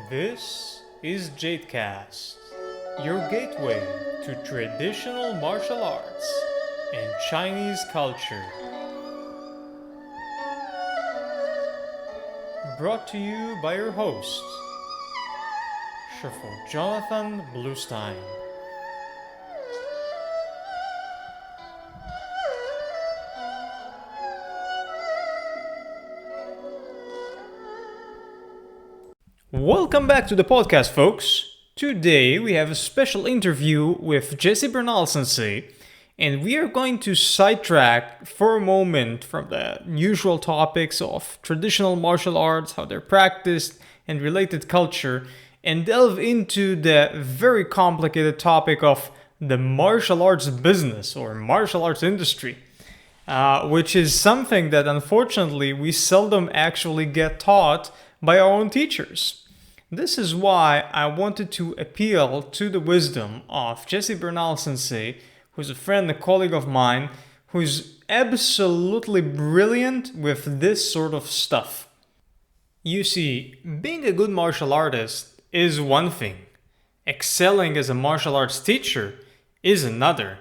This is JadeCast, your gateway to traditional martial arts and Chinese culture. Brought to you by your host, Shuffle Jonathan Bluestein. Welcome back to the podcast, folks. Today we have a special interview with Bernal Sensei, and we are going to sidetrack for a moment from the usual topics of traditional martial arts, how they're practiced, and related culture, and delve into the very complicated topic of the martial arts business or martial arts industry, which is something that unfortunately we seldom actually get taught by our own teachers. This is why I wanted to appeal to the wisdom of Bernal Sensei, who's a friend, a colleague of mine, who's absolutely brilliant with this sort of stuff. You see, being a good martial artist is one thing. Excelling as a martial arts teacher is another.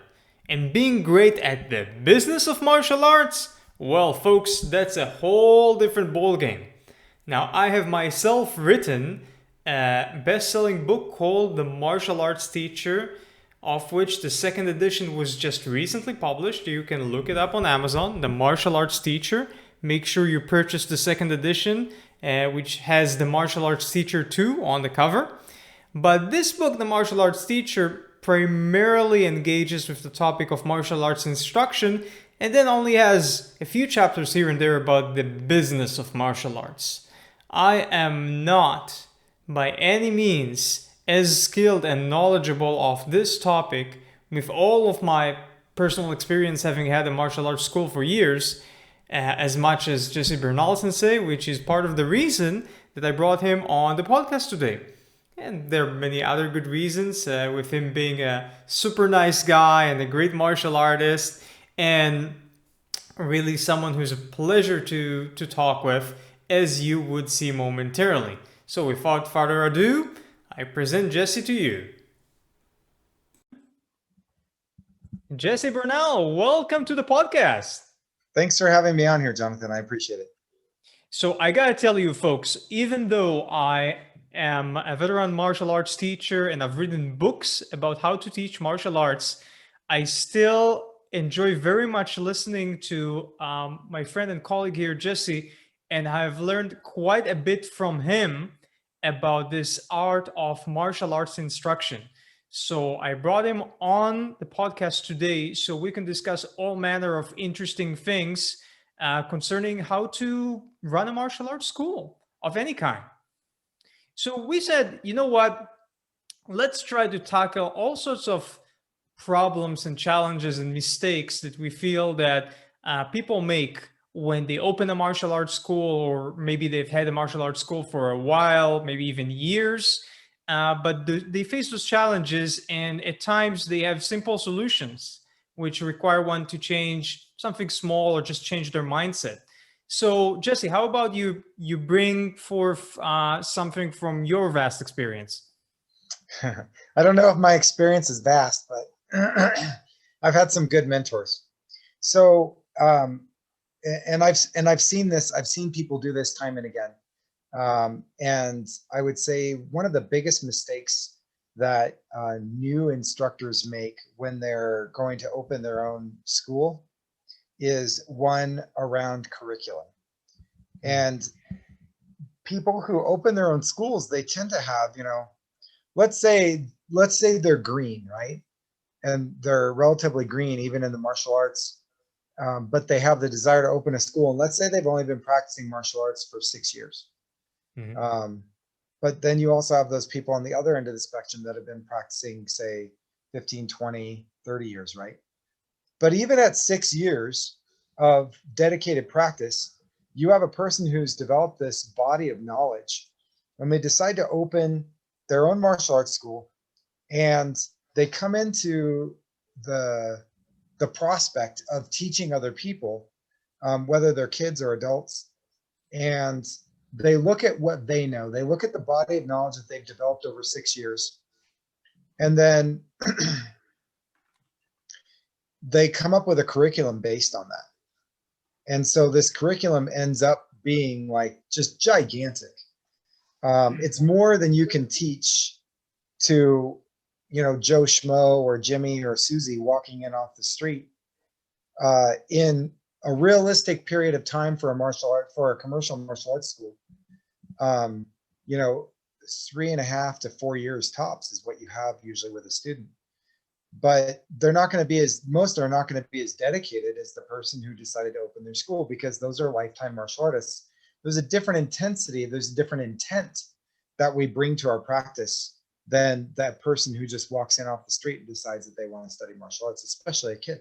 And being great at the business of martial arts, well, folks, that's a whole different ballgame. Now, I have myself written a best-selling book called The Martial Arts Teacher, of which the second edition was just recently published. You can look it up on Amazon, The Martial Arts Teacher. Make sure you purchase the second edition, which has The Martial Arts Teacher 2 on the cover. But this book, The Martial Arts Teacher, primarily engages with the topic of martial arts instruction, and then only has a few chapters here and there about the business of martial arts. I am not by any means as skilled and knowledgeable of this topic, with all of my personal experience having had a martial arts school for years, as much as Bernal Sensei, which is part of the reason that I brought him on the podcast today. And there are many other good reasons, with him being a super nice guy and a great martial artist, and really someone who's a pleasure to talk with, as you would see momentarily. So without further ado, I present Jesse to you. Jesse Bernal, welcome to the podcast. Thanks for having me on here, Jonathan. I appreciate it. So I gotta tell you folks, even though I am a veteran martial arts teacher and I've written books about how to teach martial arts, I still enjoy very much listening to my friend and colleague here, Jesse, and I've learned quite a bit from him about this art of martial arts instruction. So I brought him on the podcast today so we can discuss all manner of interesting things concerning how to run a martial arts school of any kind. So we said, you know what? Let's try to tackle all sorts of problems and challenges and mistakes that we feel that people make when they open a martial arts school, or maybe they've had a martial arts school for a while, maybe even years, but they face those challenges, and at times they have simple solutions which require one to change something small or just change their mindset. So Jesse, how about you bring forth something from your vast experience? I don't know if my experience is vast, but I've had some good mentors. So and I've seen this. I've seen people do this time and again. And I would say one of the biggest mistakes that new instructors make when they're going to open their own school is one around curriculum. And people who open their own schools, they tend to have, let's say they're green, right? And they're relatively green, even in the martial arts. But they have the desire to open a school. And let's say they've only been practicing martial arts for 6 years. Mm-hmm. But then you also have those people on the other end of the spectrum that have been practicing, say, 15, 20, 30 years, right? But even at 6 years of dedicated practice, you have a person who's developed this body of knowledge, and they decide to open their own martial arts school, and they come into the prospect of teaching other people, whether they're kids or adults, and they look at what they know. They look at the body of knowledge that they've developed over 6 years. And then they come up with a curriculum based on that. And so this curriculum ends up being like just gigantic. It's more than you can teach to, Joe Schmo or Jimmy or Susie walking in off the street in a realistic period of time for a commercial martial arts school. 3.5 to 4 years tops is what you have usually with a student. But they're not going to be most are not going to be as dedicated as the person who decided to open their school, because those are lifetime martial artists. There's a different intensity, there's a different intent that we bring to our practice than that person who just walks in off the street and decides that they want to study martial arts, especially a kid.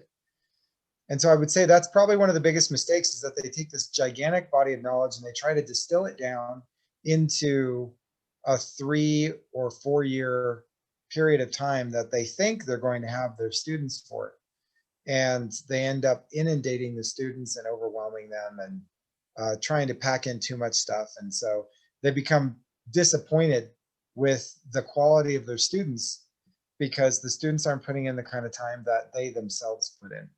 And so I would say that's probably one of the biggest mistakes, is that they take this gigantic body of knowledge and they try to distill it down into a 3 or 4 year period of time that they think they're going to have their students for it. And they end up inundating the students and overwhelming them and trying to pack in too much stuff. And so they become disappointed with the quality of their students, because the students aren't putting in the kind of time that they themselves put in.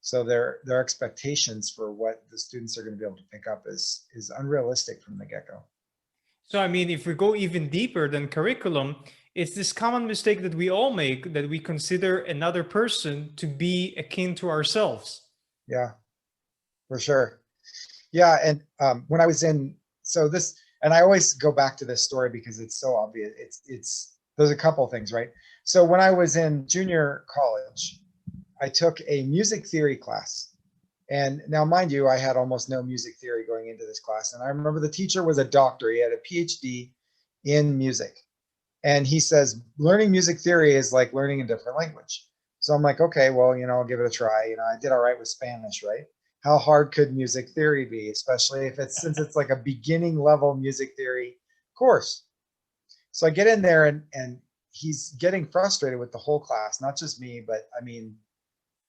So their expectations for what the students are going to be able to pick up is unrealistic from the get-go. So, I mean, if we go even deeper than curriculum, it's this common mistake that we all make, that we consider another person to be akin to ourselves. Yeah, for sure. Yeah, and when I was in, and I always go back to this story because it's so obvious. There's a couple things, right? So when I was in junior college, I took a music theory class. And now, mind you, I had almost no music theory going into this class. And I remember the teacher was a doctor. He had a PhD in music. And he says, learning music theory is like learning a different language. So I'm like, okay, well, I'll give it a try. I did all right with Spanish, right? How hard could music theory be, especially since it's like a beginning level music theory course. So I get in there and he's getting frustrated with the whole class, not just me, but I mean,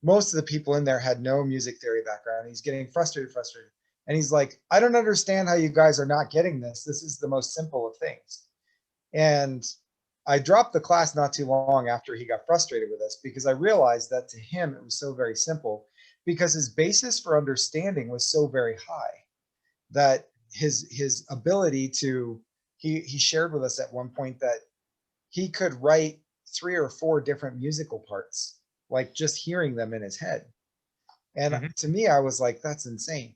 most of the people in there had no music theory background. He's getting frustrated. And he's like, I don't understand how you guys are not getting this. This is the most simple of things. And I dropped the class not too long after he got frustrated with us, because I realized that to him, it was so very simple, because his basis for understanding was so very high that his ability to, he shared with us at one point that he could write 3 or 4 different musical parts, like just hearing them in his head. And to me, I was like, that's insane.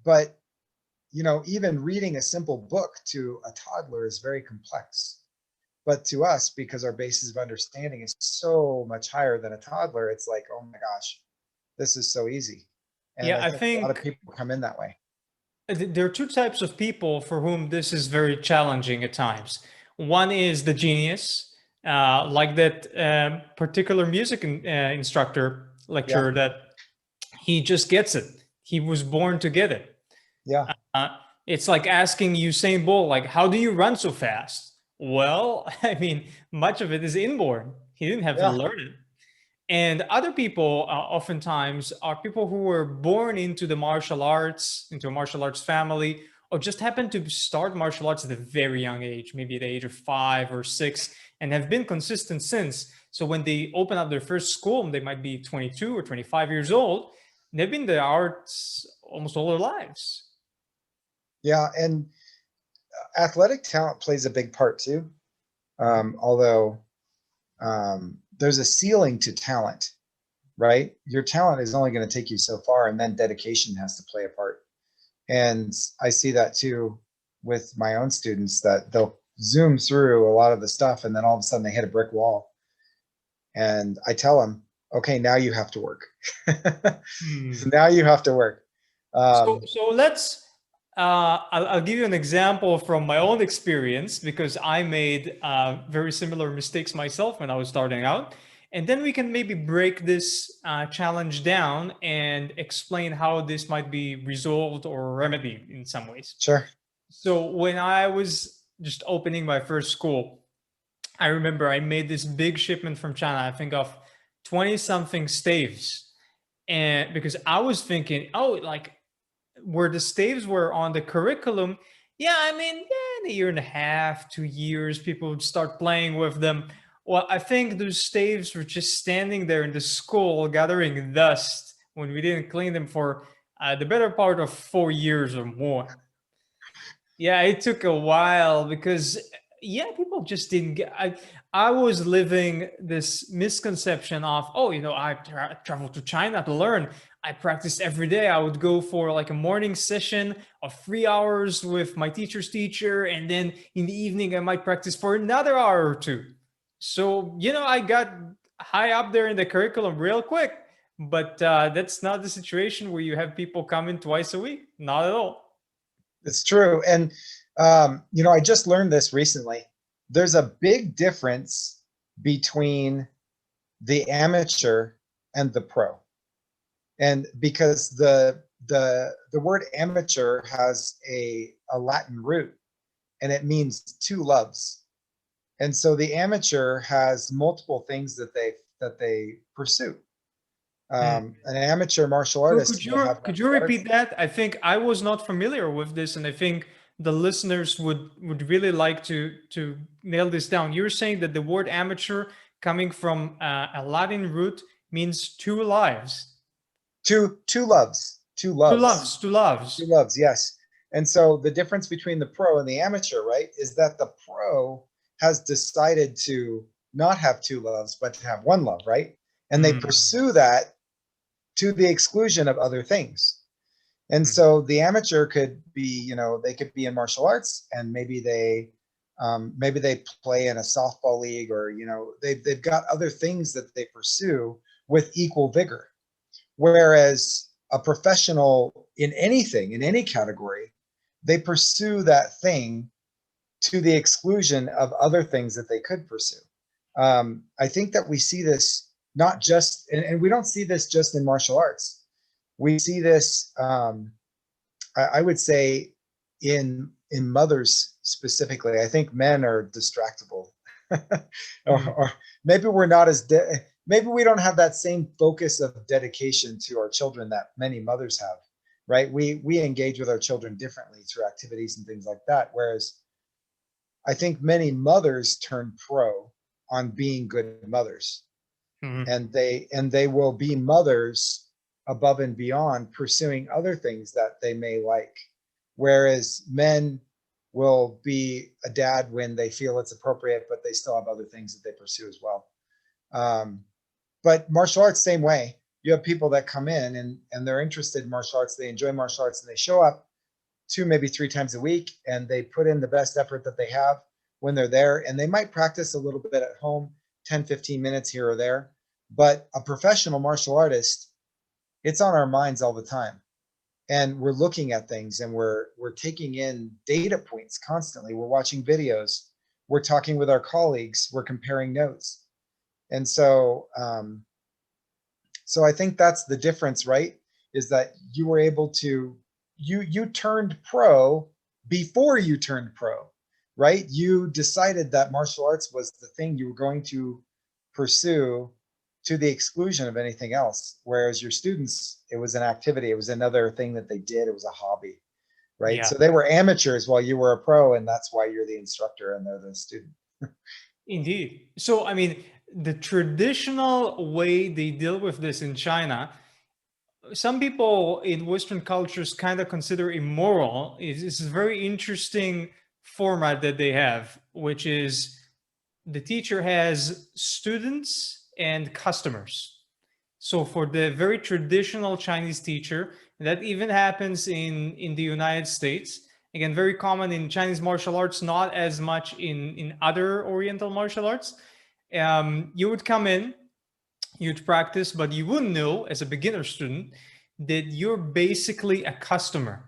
But, even reading a simple book to a toddler is very complex. But to us, because our basis of understanding is so much higher than a toddler, it's like, oh my gosh, this is so easy. And Yeah, I think a lot of people come in that way. There are 2 types of people for whom this is very challenging at times. One is the genius, like that particular music instructor lecturer, that he just gets it. He was born to get it. Yeah. It's like asking Usain Bolt, like, how do you run so fast? Well, I mean, much of it is inborn. He didn't have to learn it. And other people oftentimes are people who were born into the martial arts, into a martial arts family, or just happen to start martial arts at a very young age, maybe at the age of 5 or 6, and have been consistent since. So when they open up their first school, they might be 22 or 25 years old. They've been in the arts almost all their lives. Yeah, and athletic talent plays a big part too. Although there's a ceiling to talent, right? Your talent is only going to take you so far, and then dedication has to play a part. And I see that too with my own students, that they'll zoom through a lot of the stuff, and then all of a sudden they hit a brick wall. And I tell them, okay, now you have to work. So now you have to work. So let's, I'll give you an example from my own experience, because I made very similar mistakes myself when I was starting out. And then we can maybe break this challenge down and explain how this might be resolved or remedied in some ways. Sure. So when I was just opening my first school, I remember I made this big shipment from China, I think of 20 something staves. And because I was thinking, oh, like where the staves were on the curriculum, yeah, I mean, yeah, in a year and a half, 2 years, people would start playing with them. Well, I think those staves were just standing there in the school gathering dust when we didn't clean them for the better part of 4 years or more. Yeah, it took a while because yeah, people just didn't get. I was living this misconception of, oh, I traveled to China to learn. I practiced every day. I would go for like a morning session of 3 hours with my teacher's teacher, and then in the evening I might practice for another hour or two. So I got high up there in the curriculum real quick. But that's not the situation where you have people come in twice a week. Not at all. It's true. And, I just learned this recently. There's a big difference between the amateur and the pro. And because the word amateur has a Latin root, and it means two loves. And so the amateur has multiple things that they pursue. An amateur martial artist may have Could you martial arts. repeat that? I think I was not familiar with this, and I think the listeners would really like to nail this down. You're saying that the word amateur, coming from a Latin root, means two lives. Two loves. Two Two loves. loves. Two loves. Two loves, yes. And so the difference between the pro and the amateur, right, is that the pro has decided to not have two loves, but to have one love, right? And they pursue that to the exclusion of other things. And so the amateur could be, they could be in martial arts, and maybe they play in a softball league, or they've got other things that they pursue with equal vigor. Whereas a professional in anything, in any category, they pursue that thing to the exclusion of other things that they could pursue. I think that we see this not just, and we don't see this just in martial arts. We see this, I would say, in mothers specifically. I think men are distractible, or maybe we're not as maybe we don't have that same focus of dedication to our children that many mothers have, right? We engage with our children differently through activities and things like that. Whereas I think many mothers turn pro on being good mothers. And they will be mothers above and beyond, pursuing other things that they may like. Whereas men will be a dad when they feel it's appropriate, but they still have other things that they pursue as well. But martial arts, same way. You have people that come in and they're interested in martial arts, they enjoy martial arts, and they show up 2, maybe 3 times a week, and they put in the best effort that they have when they're there. And they might practice a little bit at home, 10, 15 minutes here or there. But a professional martial artist, it's on our minds all the time. And we're looking at things, and we're taking in data points constantly. We're watching videos. We're talking with our colleagues. We're comparing notes. And so, so I think that's the difference, right? Is that you were able to, you turned pro before you turned pro, right? You decided that martial arts was the thing you were going to pursue to the exclusion of anything else. Whereas your students, it was an activity. It was another thing that they did. It was a hobby, right? Yeah. So they were amateurs while you were a pro, and that's why you're the instructor and they're the student. Indeed. So, I mean, the traditional way they deal with this in China, some people in Western cultures kind of consider immoral. It's a very interesting format that they have, which is the teacher has students and customers. So for the very traditional Chinese teacher, that even happens in the United States. Again, very common in Chinese martial arts, not as much in other Oriental martial arts. You would come in, you'd practice, but you wouldn't know as a beginner student that you're basically a customer.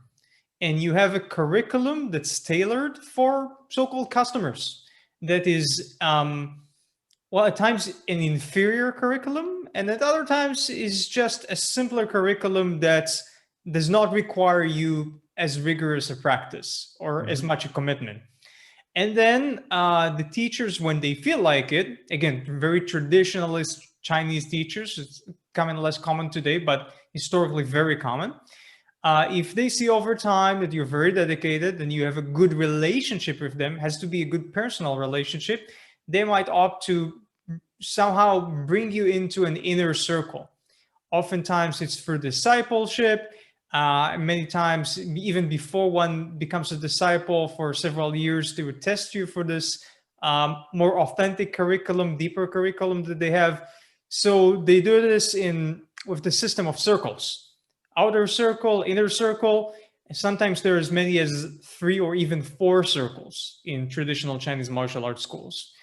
And you have a curriculum that's tailored for so-called customers. That is, well, at times an inferior curriculum, and at other times is just a simpler curriculum that does not require you as rigorous a practice or as much a commitment. And then the teachers, when they feel like it, again, very traditionalist Chinese teachers, it's becoming less common today, but historically very common. If they see over time that you're very dedicated and you have a good relationship with them, has to be a good personal relationship, they might opt to somehow bring you into an inner circle. Oftentimes it's through discipleship. Many times, even before one becomes a disciple for several years, they would test you for this more authentic curriculum, deeper curriculum that they have. So they do this in with the system of circles: outer circle, inner circle. And sometimes there are as many as 3 or even 4 circles in traditional Chinese martial arts schools.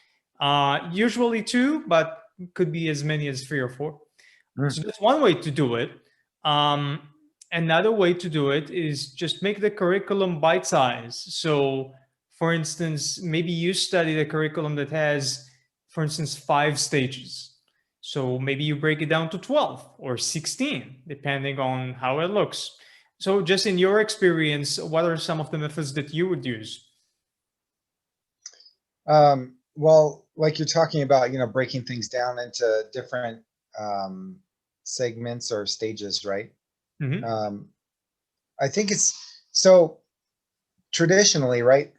Usually 2, but could be as many as 3 or 4. So Mm. that's one way to do it. Um, Another way to do it is just make the curriculum bite size. So, for instance, maybe you study the curriculum that has, for instance, 5 stages. So maybe you break it down to 12 or 16, depending on how it looks. So, just in your experience, what are some of the methods that you would use? Well, like you're talking about, breaking things down into different um, segments or stages, right? Hmm. Um, I think it's so traditionally, right?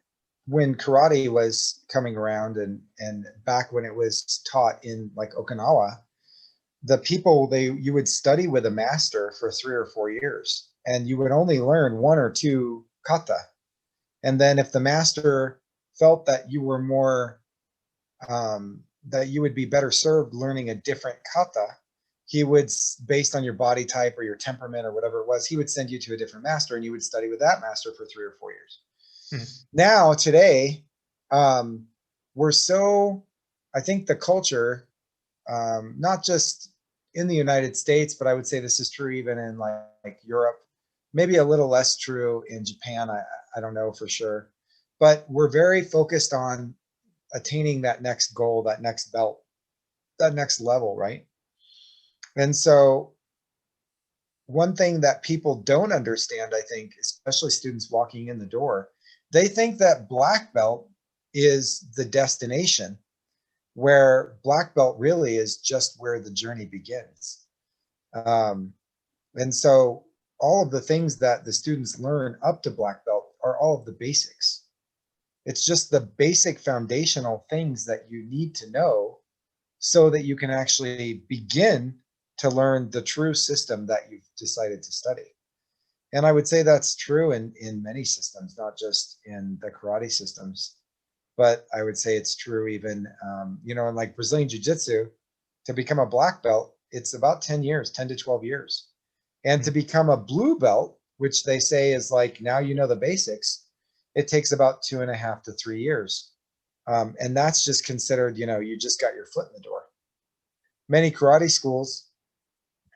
When karate was coming around and back when it was taught in like Okinawa, the people you would study with a master for 3 or 4 years, and you would only learn 1 or 2 kata. And then if the master felt that you were more that you would be better served learning a different kata, he would, based on your body type or your temperament or whatever it was, he would send you to a different master and you would study with that master for 3 or 4 years. Hmm. Now, today, um, we're so, I think the culture, not just in the United States, but I would say this is true even in like Europe, maybe a little less true in Japan. I don't know for sure, but we're very focused on attaining that next goal, that next belt, that next level, right? And so one thing that people don't understand, I think, especially students walking in the door, they think that black belt is the destination, where black belt really is just where the journey begins. Um, and so all of the things that the students learn up to black belt are all of the basics. It's just the basic foundational things that you need to know so that you can actually begin to learn the true system that you've decided to study. And I would say that's true in many systems, not just in the karate systems, but I would say it's true even, in like Brazilian Jiu Jitsu, to become a black belt, it's about 10 years, 10 to 12 years. And to become a blue belt, which they say is like now you know the basics, it takes about 2.5 to 3 years. And that's just considered, you just got your foot in the door. Many karate schools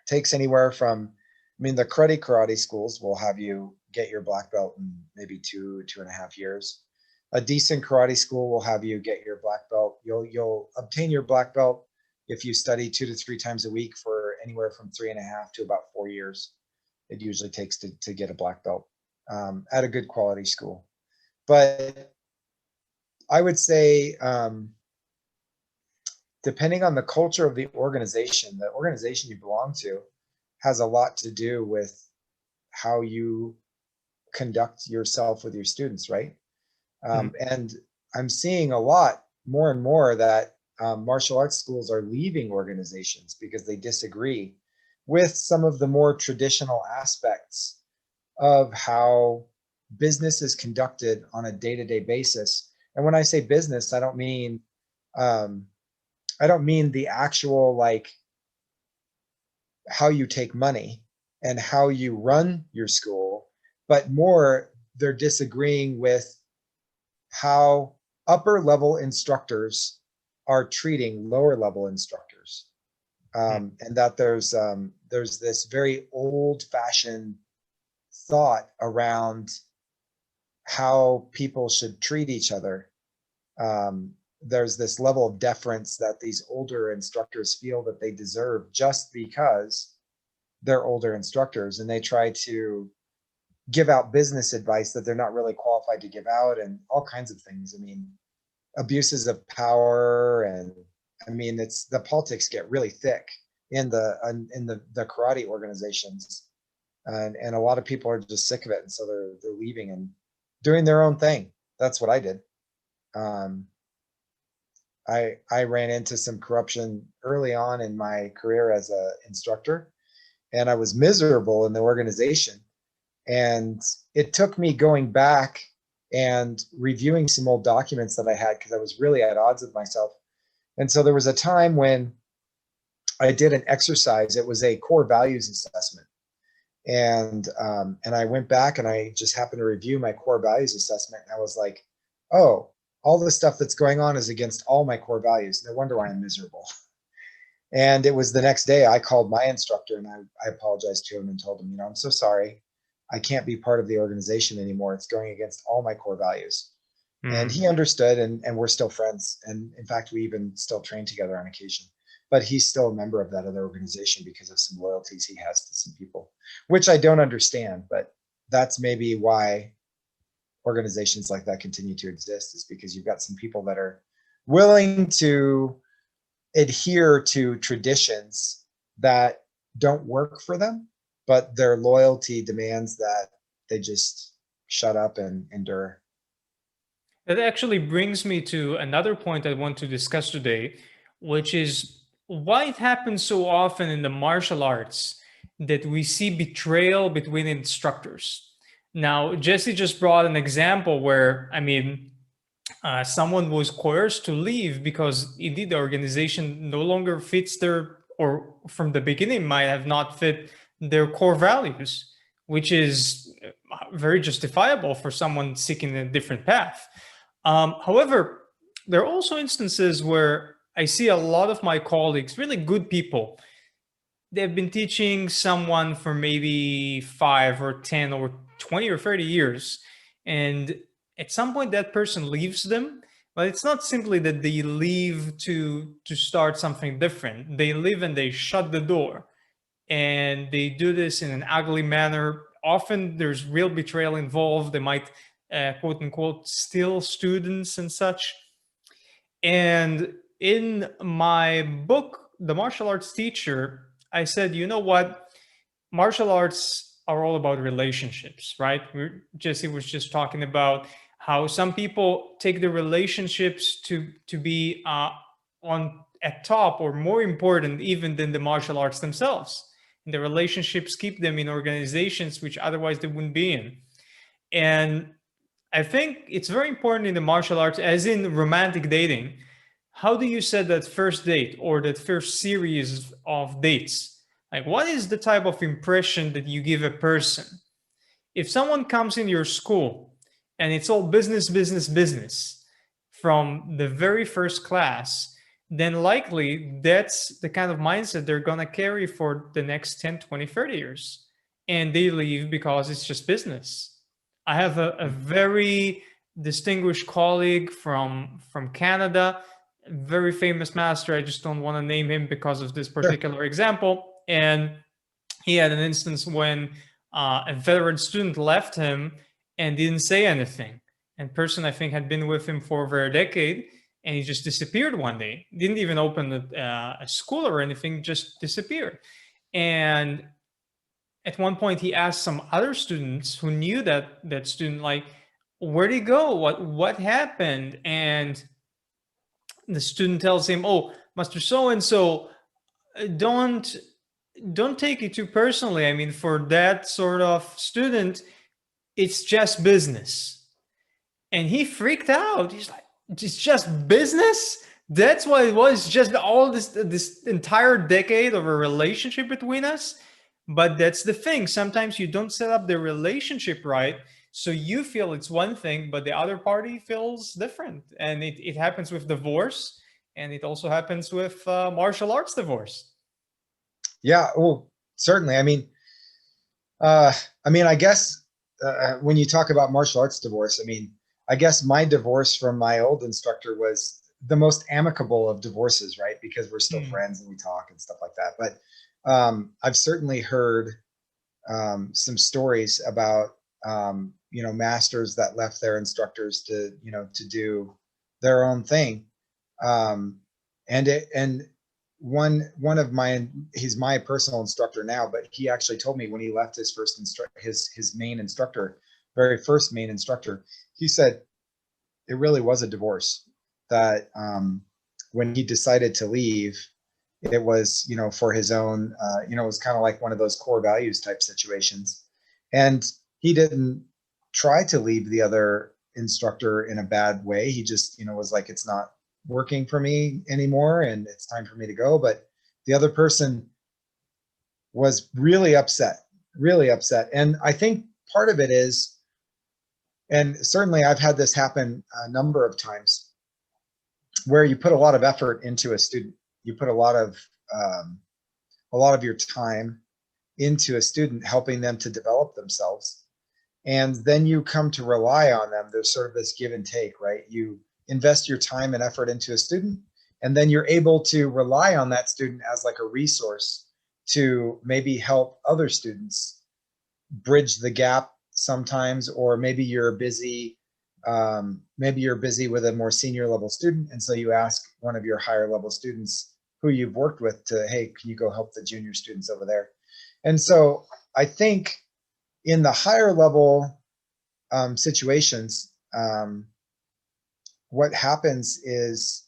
takes anywhere from, the karate schools will have you get your black belt in maybe 2.5 years. A decent karate school will have you get your black belt. You'll obtain your black belt if you study 2 to 3 times a week for anywhere from 3.5 to about 4 years. It usually takes to get a black belt at a good quality school. But I would say, depending on the culture of the organization you belong to has a lot to do with how you conduct yourself with your students, right? Hmm. And I'm seeing a lot more and more that martial arts schools are leaving organizations because they disagree with some of the more traditional aspects of how business is conducted on a day-to-day basis. And when I say business, um, I don't mean the actual like how you take money and how you run your school, but more they're disagreeing with how upper level instructors are treating lower level instructors. And that there's this very old fashioned thought around how people should treat each other. There's this level of deference that these older instructors feel that they deserve just because they're older instructors, and they try to give out business advice that they're not really qualified to give out, and all kinds of things. Abuses of power, and it's the politics get really thick in the karate organizations. and a lot of people are just sick of it, and so they're leaving and doing their own thing. That's what I did. Um, I ran into some corruption early on in my career as a instructor, and I was miserable in the organization. And it took me going back and reviewing some old documents that I had because I was really at odds with myself. And so there was a time when I did an exercise. It was a core values assessment, and I went back and I just happened to review my core values assessment. And I was like, oh, all the stuff that's going on is against all my core values. No wonder why I'm miserable. And it was the next day I called my instructor and I apologized to him and told him, I'm so sorry. I can't be part of the organization anymore. It's going against all my core values. And he understood, and we're still friends. And in fact, we even still train together on occasion. But he's still a member of that other organization because of some loyalties he has to some people, which I don't understand. But that's maybe why organizations like that continue to exist, is because you've got some people that are willing to adhere to traditions that don't work for them, but their loyalty demands that they just shut up and endure. That actually brings me to another point I want to discuss today, which is why it happens so often in the martial arts that we see betrayal between instructors. Now, Jesse just brought an example where, someone was coerced to leave because indeed the organization no longer fits their, or from the beginning might have not fit their core values, which is very justifiable for someone seeking a different path. However, there are also instances where I see a lot of my colleagues, really good people, they've been teaching someone for maybe 5 or 10 or 20 or 30 years. And at some point that person leaves them, but it's not simply that they leave to start something different. They leave and they shut the door. And they do this in an ugly manner. Often there's real betrayal involved. They might, quote unquote, steal students and such. And in my book, The Martial Arts Teacher, I said, you know what? Martial arts are all about relationships, right? Jesse was just talking about how some people take the relationships to be on at top or more important even than the martial arts themselves. And the relationships keep them in organizations which otherwise they wouldn't be in. And I think it's very important in the martial arts, as in romantic dating. How do you set that first date or that first series of dates? Like, what is the type of impression that you give a person? If someone comes in your school and it's all business, business, business from the very first class, then likely that's the kind of mindset they're going to carry for the next 10, 20, 30 years. And they leave because it's just business. I have a very distinguished colleague from Canada, very famous master. I just don't want to name him because of this particular example. And he had an instance when a veteran student left him and didn't say anything. And person, I think, had been with him for over a decade, and he just disappeared one day. Didn't even open a school or anything, just disappeared. And at one point, he asked some other students who knew that student, like, where'd he go? What happened? And the student tells him, "Oh, Master So and so, don't take it too personally. I mean, for that sort of student, it's just business." And he freaked out. He's like, "It's just business? That's what it was? Just all this entire decade of a relationship between us?" But that's the thing. Sometimes you don't set up the relationship right. So you feel it's one thing, but the other party feels different. And it happens with divorce. And it also happens with martial arts divorce. Yeah, well, certainly. I guess when you talk about martial arts divorce, I guess my divorce from my old instructor was the most amicable of divorces, right? Because we're still friends and we talk and stuff like that. But I've certainly heard some stories about masters that left their instructors to do their own thing, and one of my, he's my personal instructor now, but he actually told me when he left his first his main instructor, very first main instructor, he said it really was a divorce. That when he decided to leave, it was, you know, for his own, you know, it was kind of like one of those core values type situations. And he didn't try to leave the other instructor in a bad way. He just, you know, was like, it's not working for me anymore and it's time for me to go. But the other person was really upset, really upset. And I think part of it is, and certainly I've had this happen a number of times, where you put a lot of effort into a student, you put um, a lot of your time into a student, helping them to develop themselves, and then you come to rely on them. There's sort of this give and take, right? You invest your time and effort into a student, and then you're able to rely on that student as like a resource to maybe help other students bridge the gap sometimes, or maybe you're busy with a more senior level student, and so you ask one of your higher level students who you've worked with to, hey, can you go help the junior students over there? And so I think in the higher level situations, what happens is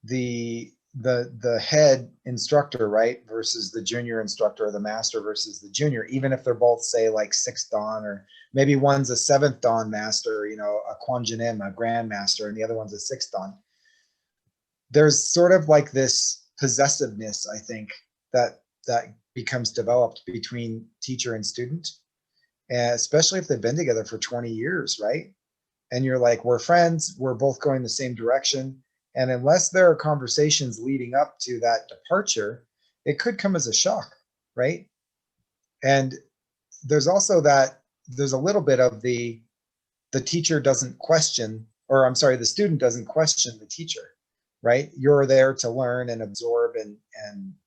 the head instructor, right, versus the junior instructor, or the master versus the junior, even if they're both, say, like sixth dan, or maybe one's a seventh dan master, you know, a kwanjinim, a grand master, and the other one's a sixth dan. There's sort of like this possessiveness, I think, that becomes developed between teacher and student, and especially if they've been together for 20 years, right? And you're like, we're friends, we're both going the same direction. And unless there are conversations leading up to that departure, it could come as a shock, right? And there's also that, there's a little bit of the teacher doesn't question, or I'm sorry, the student doesn't question the teacher, right? You're there to learn and absorb and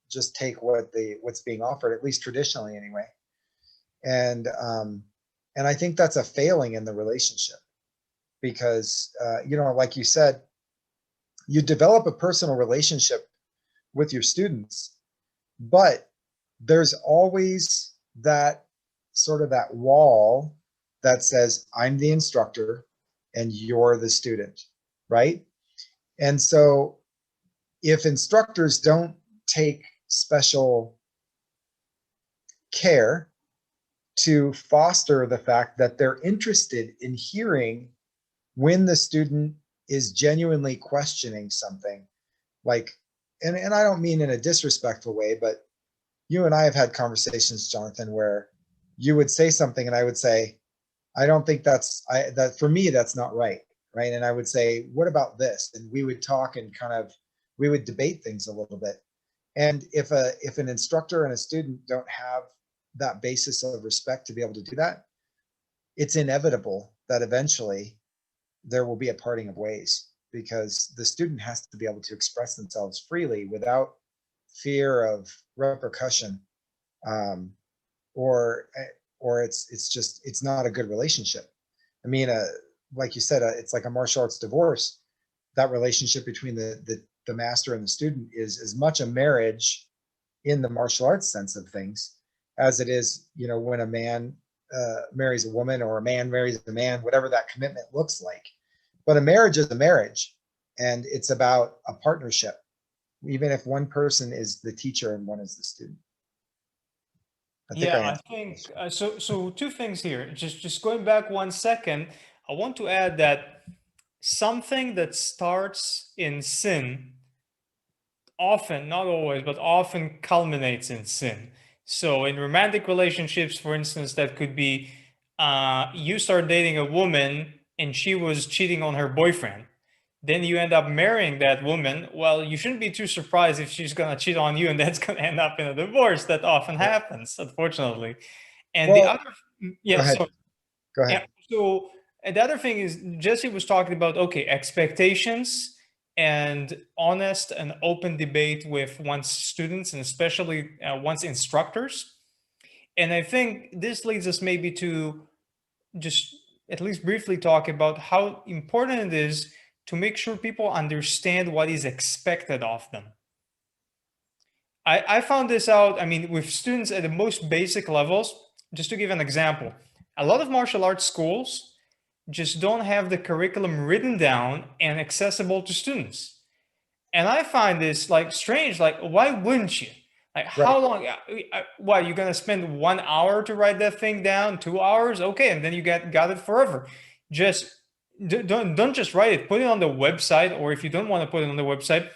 just take what's being offered, at least traditionally anyway. And I think that's a failing in the relationship, because you know, like you said, you develop a personal relationship with your students, but there's always that sort of that wall that says, I'm the instructor and you're the student, right? And so if instructors don't take special care to foster the fact that they're interested in hearing when the student is genuinely questioning something, like, and I don't mean in a disrespectful way, but you and I have had conversations, Jonathan, where you would say something and I would say, I don't think that for me, that's not right. Right. And I would say, what about this? And we would talk and kind of, we would debate things a little bit. And if an instructor and a student don't have that basis of respect to be able to do that, it's inevitable that eventually there will be a parting of ways, because the student has to be able to express themselves freely without fear of repercussion, um, or it's not a good relationship. I mean, like you said, it's like a martial arts divorce. That relationship between the master and the student is as much a marriage in the martial arts sense of things as it is, you know, when a man marries a woman, or a man marries a man, whatever that commitment looks like. But a marriage is a marriage, and it's about a partnership, even if one person is the teacher and one is the student. I think Yeah, I I answered the think question. so. Two things here. Just going back 1 second, I want to add that something that starts in sin often, not always, but often culminates in sin. So in romantic relationships, for instance, that could be you start dating a woman and she was cheating on her boyfriend. Then you end up marrying that woman. Well, you shouldn't be too surprised if she's gonna cheat on you, and that's gonna end up in a divorce. That often Right. happens, unfortunately. And the other, Well, go yeah, ahead. so Go yeah. ahead. So and the other thing is Jesse was talking about, okay, expectations and honest and open debate with one's students, and especially one's instructors. And I think this leads us maybe to just at least briefly talk about how important it is to make sure people understand what is expected of them. I found this out, I mean, with students at the most basic levels. Just to give an example, a lot of martial arts schools just don't have the curriculum written down and accessible to students. And I find this like strange. Like, why wouldn't you? Like, how Right. long? What, you're gonna spend 1 hour to write that thing down? 2 hours? Okay, and then you got it forever. Just don't just write it. Put it on the website, or if you don't want to put it on the website,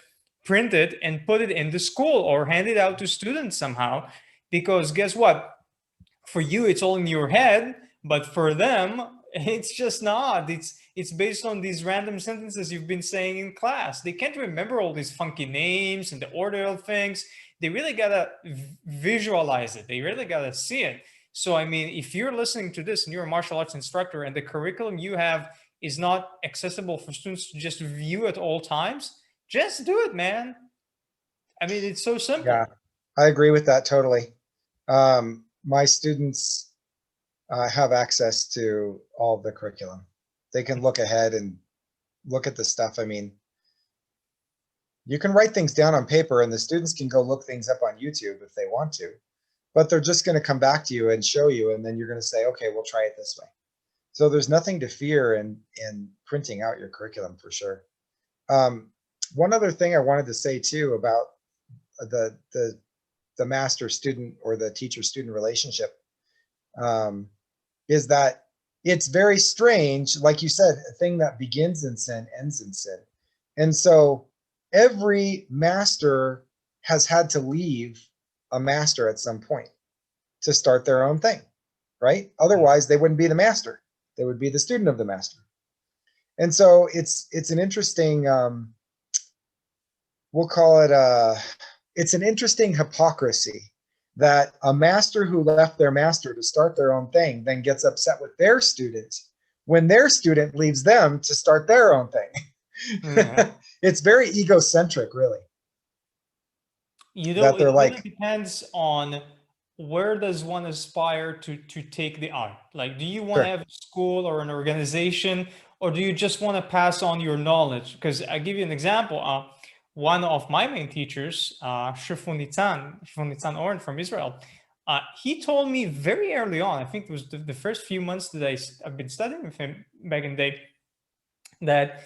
print it and put it in the school or hand it out to students somehow. Because guess what? For you it's all in your head, but for them it's just not. It's based on these random sentences you've been saying in class. They can't remember all these funky names and the order of things. They really gotta visualize it. They really gotta see it. So I mean, if you're listening to this and you're a martial arts instructor and the curriculum you have is not accessible for students to just view at all times, just do it, man. I mean, it's so Yeah, simple. I agree with that totally. My students have access to all the curriculum. They can look ahead and look at the stuff. I mean, you can write things down on paper and the students can go look things up on YouTube if they want to, but they're just going to come back to you and show you, and then you're going to say, okay, we'll try it this way. So there's nothing to fear in printing out your curriculum for sure. One other thing I wanted to say too about the master student or the teacher student relationship is that it's very strange. Like you said, a thing that begins in sin ends in sin. And so every master has had to leave a master at some point to start their own thing, right? Otherwise, they wouldn't be the master. They would be the student of the master. And so it's an interesting, we'll call it it's an interesting hypocrisy that a master who left their master to start their own thing then gets upset with their student when their student leaves them to start their own thing. Yeah. It's very egocentric, really, You know, that it they're really like, depends on where does one aspire to take the art. Like, do you want to sure, have a school or an organization, or do you just want to pass on your knowledge? Because I give you an example. One of my main teachers, Shifunitan Oren from Israel, he told me very early on, I think it was the first few months that I've been studying with him back in the day, that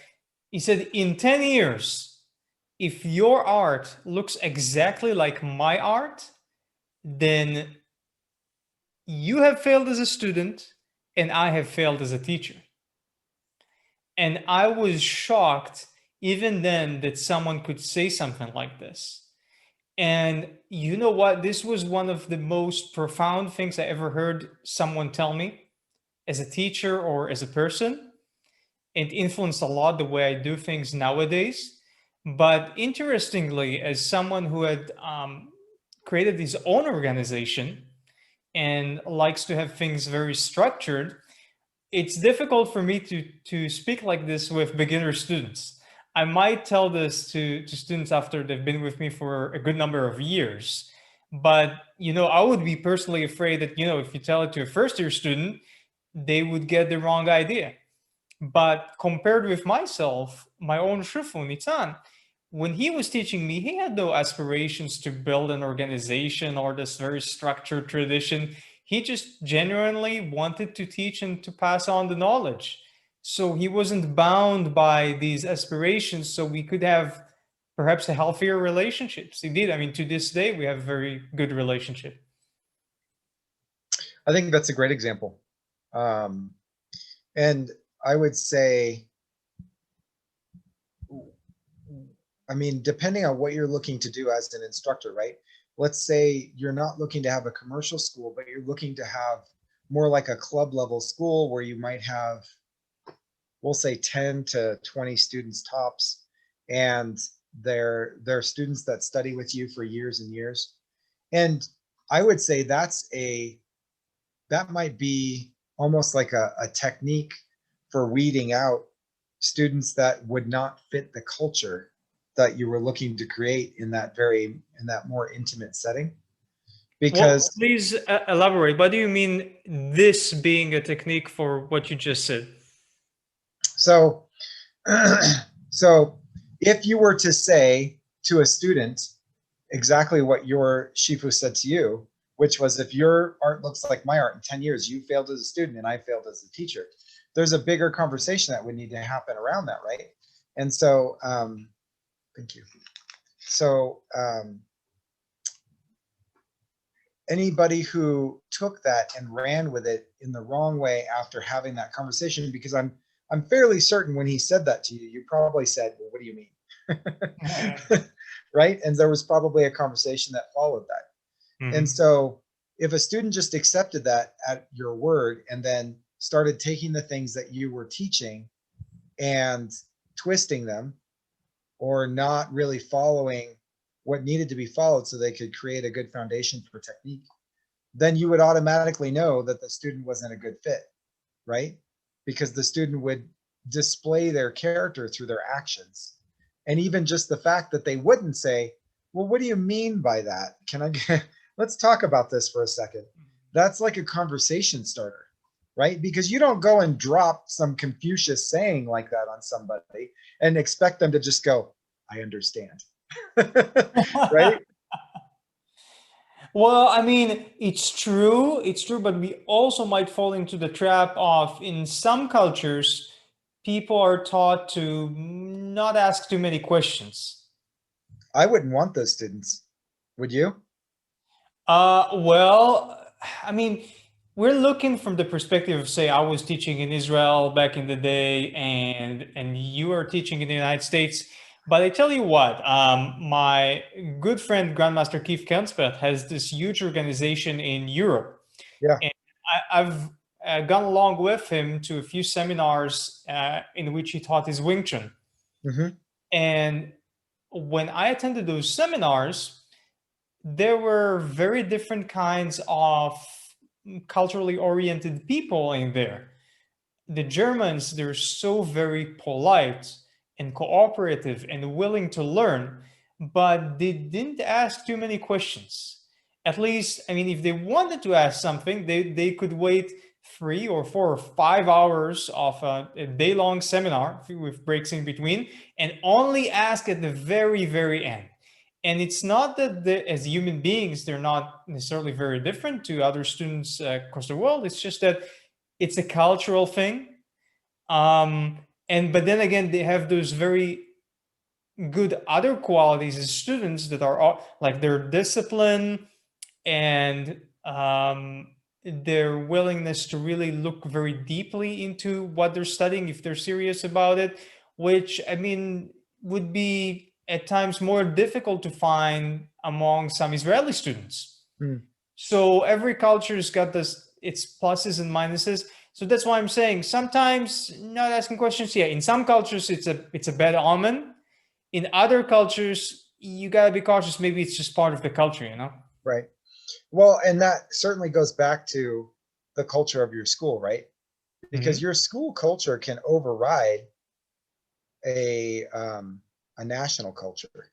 he said, in 10 years, if your art looks exactly like my art, then you have failed as a student and I have failed as a teacher. And I was shocked even then that someone could say something like this. And you know what? This was one of the most profound things I ever heard someone tell me as a teacher or as a person. It influenced a lot the way I do things nowadays. But interestingly, as someone who had created his own organization and likes to have things very structured, it's difficult for me to speak like this with beginner students. I might tell this to students after they've been with me for a good number of years. But I would be personally afraid that if you tell it to a first year student, they would get the wrong idea. But compared with myself, my own Shifu Nitan, when he was teaching me, he had no aspirations to build an organization or this very structured tradition. He just genuinely wanted to teach and to pass on the knowledge. So he wasn't bound by these aspirations, so we could have perhaps a healthier relationships. Indeed, I mean, to this day, we have a very good relationship. I think that's a great example. And I would say, I mean, depending on what you're looking to do as an instructor, right? Let's say you're not looking to have a commercial school, but you're looking to have more like a club level school where you might have, we'll say 10 to 20 students tops, and they're students that study with you for years and years. And I would say that might be almost like a technique for weeding out students that would not fit the culture that you were looking to create in that more intimate setting. Well, Because please elaborate. What do you mean this being a technique for what you just said? so so if you were to say to a student, exactly what your Shifu said to you, which was if your art looks like my art in 10 years, you failed as a student and I failed as a teacher. There's a bigger conversation that would need to happen around that, right? And so, thank you. So, anybody who took that and ran with it in the wrong way after having that conversation, because I'm fairly certain when he said that to you, you probably said, well, what do you mean? Right? And there was probably a conversation that followed that. Mm-hmm. And so if a student just accepted that at your word and then started taking the things that you were teaching and twisting them or not really following what needed to be followed so they could create a good foundation for technique, then you would automatically know that the student wasn't a good fit, right? Because the student would display their character through their actions. And even just the fact that they wouldn't say, well, what do you mean by that? Can I get, let's talk about this for a second. That's like a conversation starter, right? Because you don't go and drop some Confucius saying like that on somebody and expect them to just go, I understand. Right? Well, I mean, it's true, but we also might fall into the trap of, in some cultures, people are taught to not ask too many questions. I wouldn't want those students. Would you? Well, I mean, we're looking from the perspective of, say, I was teaching in Israel back in the day, and you are teaching in the United States. But I tell you what, my good friend Grandmaster Keith Kensbeth has this huge organization in Europe, Yeah. and I've gone along with him to a few seminars in which he taught his Wing Chun. Mm-hmm. And when I attended those seminars, there were very different kinds of culturally oriented people in there. The Germans, they're so very polite and cooperative and willing to learn, but they didn't ask too many questions. At least, I mean, if they wanted to ask something, they could wait 3 or 4 or 5 hours of a day-long seminar with breaks in between and only ask at the very, very end. And it's not that as human beings, they're not necessarily very different to other students across the world. It's just that it's a cultural thing. But then again, they have those very good other qualities as students that are like their discipline and their willingness to really look very deeply into what they're studying if they're serious about it, which I mean would be at times more difficult to find among some Israeli students. Mm. So every culture's got its pluses and minuses. So that's why I'm saying sometimes not asking questions. Yeah, in some cultures it's a bad omen. In other cultures, you gotta be cautious. Maybe it's just part of the culture, you know? Right. Well, and that certainly goes back to the culture of your school, right? Because Mm-hmm. your school culture can override a national culture,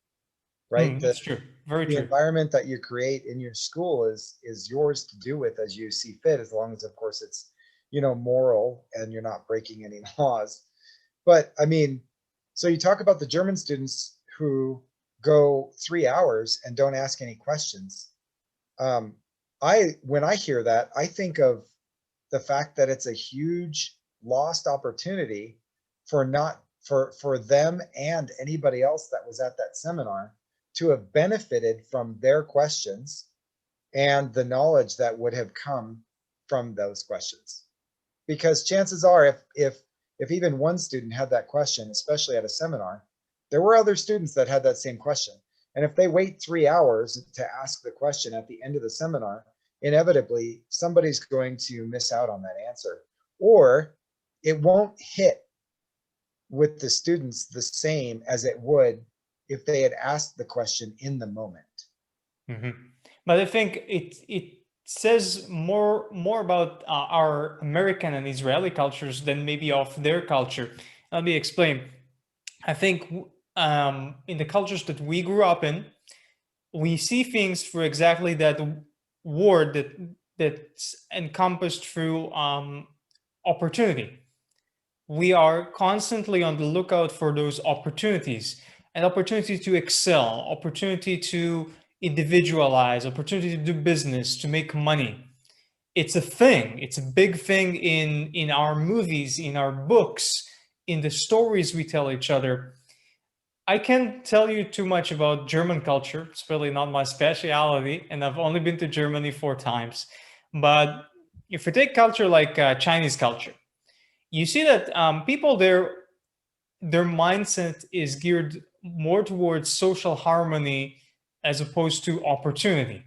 right? That's true. Very The true. environment that you create in your school is yours to do with as you see fit, as long as, of course, it's moral and you're not breaking any laws. But I mean, so you talk about the German students who go 3 hours and don't ask any questions. Um, when I hear that, I think of the fact that it's a huge lost opportunity for not for them and anybody else that was at that seminar to have benefited from their questions and the knowledge that would have come from those questions. Because chances are, if even one student had that question, especially at a seminar, there were other students that had that same question. And if they wait 3 hours to ask the question at the end of the seminar, inevitably somebody's going to miss out on that answer, or it won't hit with the students the same as it would if they had asked the question in the moment. Mm-hmm. But I think it says more about our American and Israeli cultures than maybe of their culture. Let me explain. I think in the cultures that we grew up in, we see things through exactly that word that's encompassed through opportunity. We are constantly on the lookout for those opportunities, an opportunity to excel, opportunity to individualize, opportunity to do business, to make money. It's a thing. It's a big thing in our movies, in our books, in the stories we tell each other. I can't tell you too much about German culture. It's really not my speciality, and I've only been to Germany 4 times. But if we take culture like Chinese culture, you see that people there, their mindset is geared more towards social harmony as opposed to opportunity.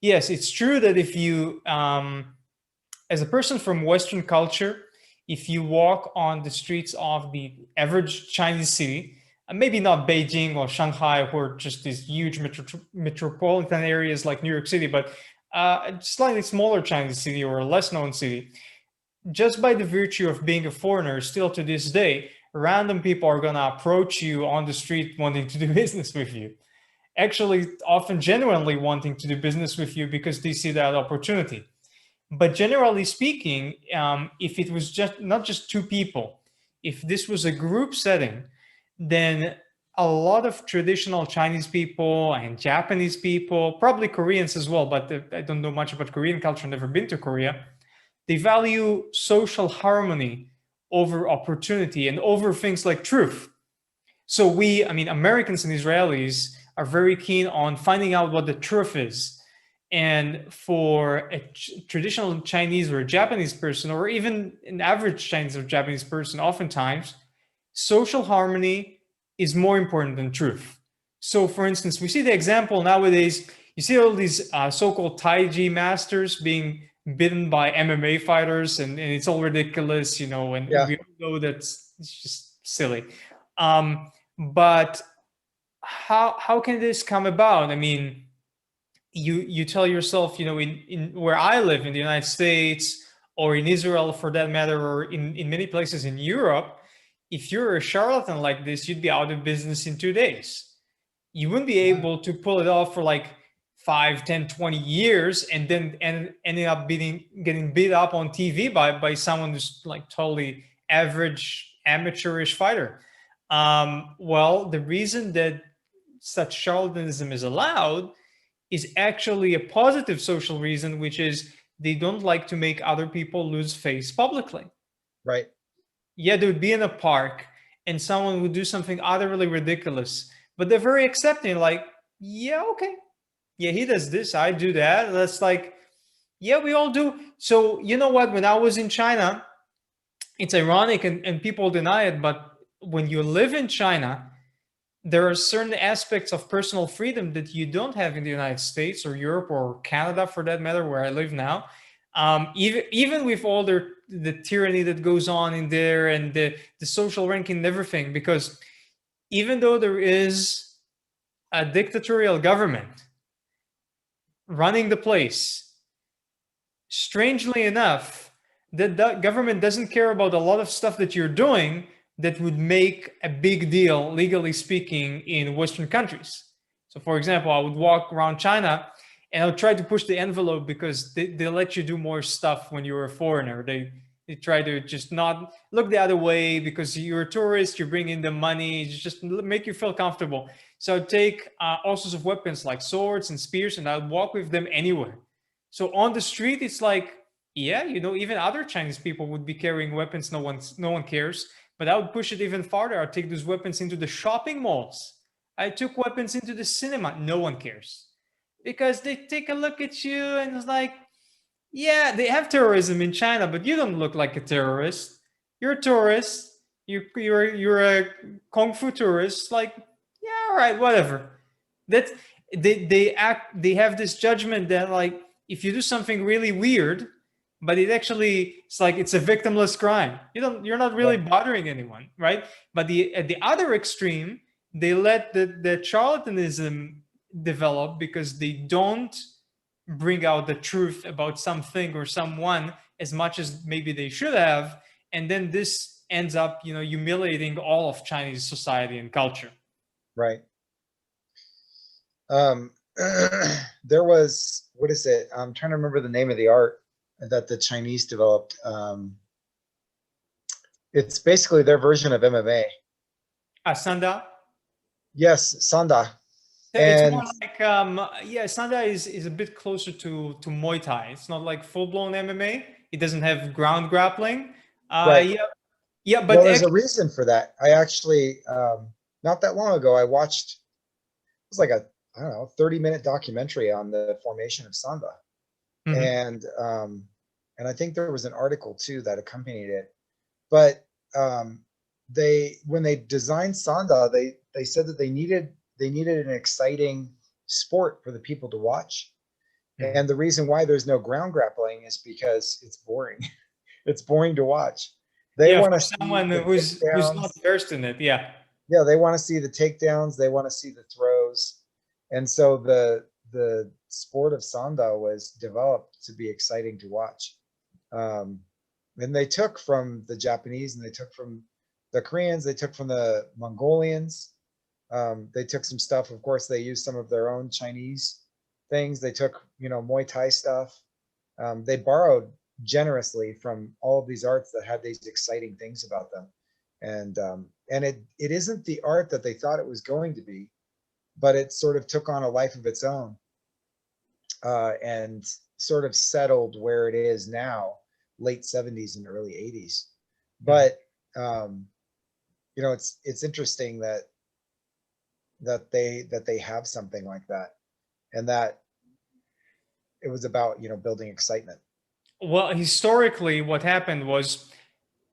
Yes, it's true that if you, as a person from Western culture, if you walk on the streets of the average Chinese city, maybe not Beijing or Shanghai, or just these huge metropolitan areas like New York City, but a slightly smaller Chinese city or a less known city, just by the virtue of being a foreigner, still to this day, random people are going to approach you on the street wanting to do business with you. Actually, often genuinely wanting to do business with you because they see that opportunity. But generally speaking, if it was just not just two people, if this was a group setting, then a lot of traditional Chinese people and Japanese people, probably Koreans as well, but I don't know much about Korean culture, never been to Korea. They value social harmony over opportunity and over things like truth. So I mean, Americans and Israelis are very keen on finding out what the truth is. And for a traditional Chinese or a Japanese person, or even an average Chinese or Japanese person, oftentimes social harmony is more important than truth. So, for instance, we see the example nowadays. You see all these so-called Tai Chi masters being bitten by MMA fighters, and it's all ridiculous, you know, and Yeah. we all know that's it's just silly. But how can this come about? I mean, you tell yourself, you know, in where I live in the United States or in Israel for that matter, or in many places in Europe, if you're a charlatan like this, you'd be out of business in 2 days. You wouldn't be Yeah. able to pull it off for like 5, 10, 20 years and then ending up getting beat up on TV by someone who's like totally average amateurish fighter. Well, the reason that such charlatanism is allowed is actually a positive social reason, which is they don't like to make other people lose face publicly. Right. Yeah, they would be in a park and someone would do something utterly ridiculous, but they're very accepting, like, yeah, okay. Yeah, he does this, I do that. That's like, yeah, we all do. So, you know what? When I was in China, it's ironic and people deny it, but when you live in China, there are certain aspects of personal freedom that you don't have in the United States or Europe or Canada, for that matter, where I live now. Even with all the tyranny that goes on in there and the social ranking and everything, because even though there is a dictatorial government running the place, strangely enough, that government doesn't care about a lot of stuff that you're doing that would make a big deal, legally speaking, in Western countries. So, for example, I would walk around China and I would try to push the envelope because they let you do more stuff when you're a foreigner. They try to just not look the other way because you're a tourist, you bring in the money, just make you feel comfortable. So I'd take all sorts of weapons like swords and spears and I'd walk with them anywhere. So on the street, it's like, yeah, you know, even other Chinese people would be carrying weapons. No one cares. But I would push it even farther. I'd take those weapons into the shopping malls. I took weapons into the cinema. No one cares because they take a look at you and it's like, yeah, they have terrorism in China, but you don't look like a terrorist. You're a tourist. You're a kung fu tourist. Like, yeah, all right, whatever. That's they have this judgment that like if you do something really weird, but it's like it's a victimless crime. You're not really Right. bothering anyone, right? But at the other extreme, they let the charlatanism develop because they don't bring out the truth about something or someone as much as maybe they should have, and then this ends up, you know, humiliating all of Chinese society and culture. Right. Um, there was, what is it? I'm trying to remember the name of the art that the Chinese developed. It's basically their version of MMA. Sanda. Yes, Sanda. It's more And like yeah, Sanda is a bit closer to Muay Thai. It's not like full blown MMA. It doesn't have ground grappling. right. Yeah, yeah, Well, but there's a actually, reason for that. I actually, not that long ago, I watched, it was like a, I don't know, 30-minute documentary on the formation of Sanda. mhm. And I think there was an article too that accompanied it. But when they designed Sanda, they said that they needed an exciting sport for the people to watch. Mhm. And the reason why there's no ground grappling is because it's boring. It's boring to watch. They Yeah, want for to see someone the who's not takedowns. versed in it, yeah. Yeah, they want to see the takedowns. They want to see the throws. And so the sport of Sanda was developed to be exciting to watch. Um, and they took from the Japanese and they took from the Koreans, they took from the Mongolians. They took some stuff. Of course, they used some of their own Chinese things. They took, Muay Thai stuff. They borrowed generously from all of these arts that had these exciting things about them. And it isn't the art that they thought it was going to be, but it sort of took on a life of its own, and sort of settled where it is now, late 70s and early 80s. Mhm. But um, it's interesting that they have something like that, and that it was about building excitement. Well, historically, what happened was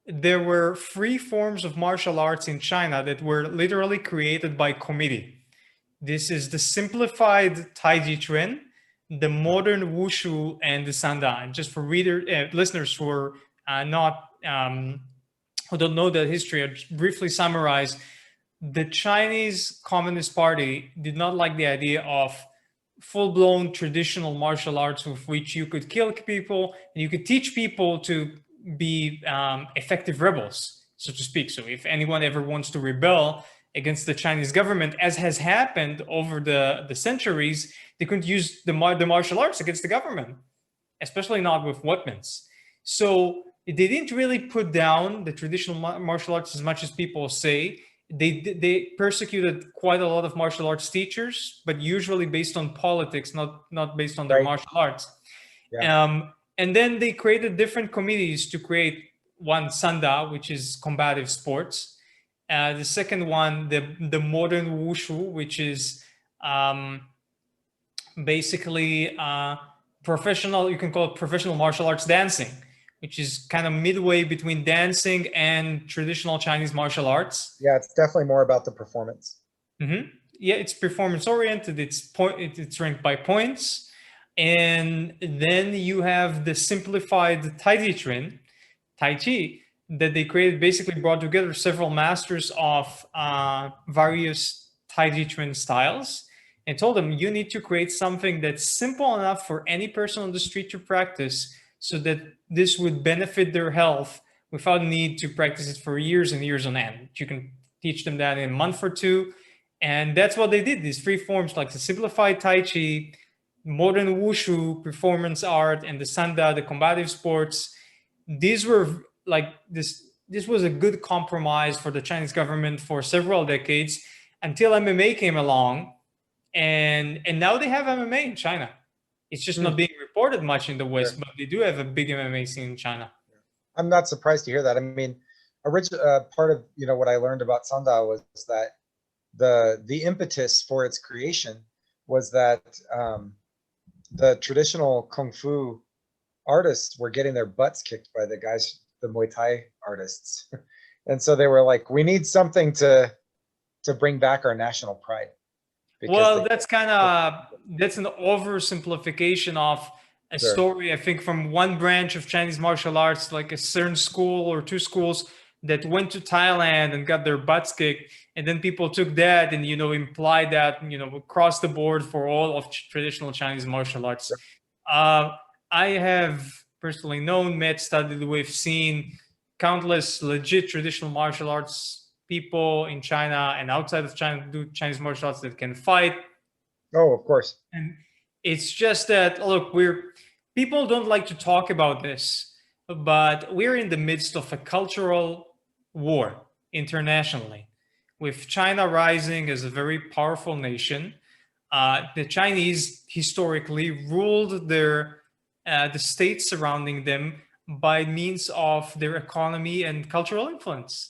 there were three forms of martial arts in China that were literally created by committee. This is the simplified Taiji Chuan, the modern Wushu, and the Sanda. And just for listeners who are not who don't know the history, I'll just briefly summarize. The Chinese Communist Party did not like the idea of full-blown traditional martial arts with which you could kill people and you could teach people to be effective rebels, so to speak. So if anyone ever wants to rebel against the Chinese government, as has happened over the centuries, they couldn't use the martial arts against the government, especially not with weapons. So they didn't really put down the traditional martial arts as much as people say. They persecuted quite a lot of martial arts teachers, but usually based on politics, not based on their Right. martial arts. Yeah. And then they created different committees to create one Sanda, which is combative sports. The second one, the modern wushu, which is um, basically professional. You can call it professional martial arts dancing, which is kind of midway between dancing and traditional Chinese martial arts. Yeah, it's definitely more about the performance. Yeah, it's performance oriented. It's ranked by points, and then you have the simplified Tai Chi, that they created. Basically, brought together several masters of various Tai Chi Chuan styles, and told them you need to create something that's simple enough for any person on the street to practice, so that this would benefit their health without need to practice it for years and years on end. You can teach them that in a month or two. And that's what they did. These three forms, like the simplified Tai Chi, modern Wushu, performance art, and the Sanda, the combative sports, these were like this was a good compromise for the Chinese government for several decades until MMA came along, and now they have MMA in China. It's just Hmm, not being reported much in the sure. West, but they do have a big MMA scene in China. I'm not surprised to hear that. I mean, part of what I learned about Sanda was that the impetus for its creation was that the traditional kung fu artists were getting their butts kicked by the Muay Thai artists, and so they were like, "We need something to bring back our national pride," because Well, they that's an oversimplification of a sure, story. I think from one branch of Chinese martial arts, like a certain school or two schools that went to Thailand and got their butts kicked, and then people took that and implied that across the board for all of traditional Chinese martial arts. sure. Uh, I have personally known, met, studied with, seen countless legit traditional martial arts people in China and outside of China do Chinese martial arts that can fight. Oh, of course. And it's just that, look, people don't like to talk about this, but we're in the midst of a cultural war internationally, with China rising as a very powerful nation. The Chinese historically ruled the states surrounding them by means of their economy and cultural influence.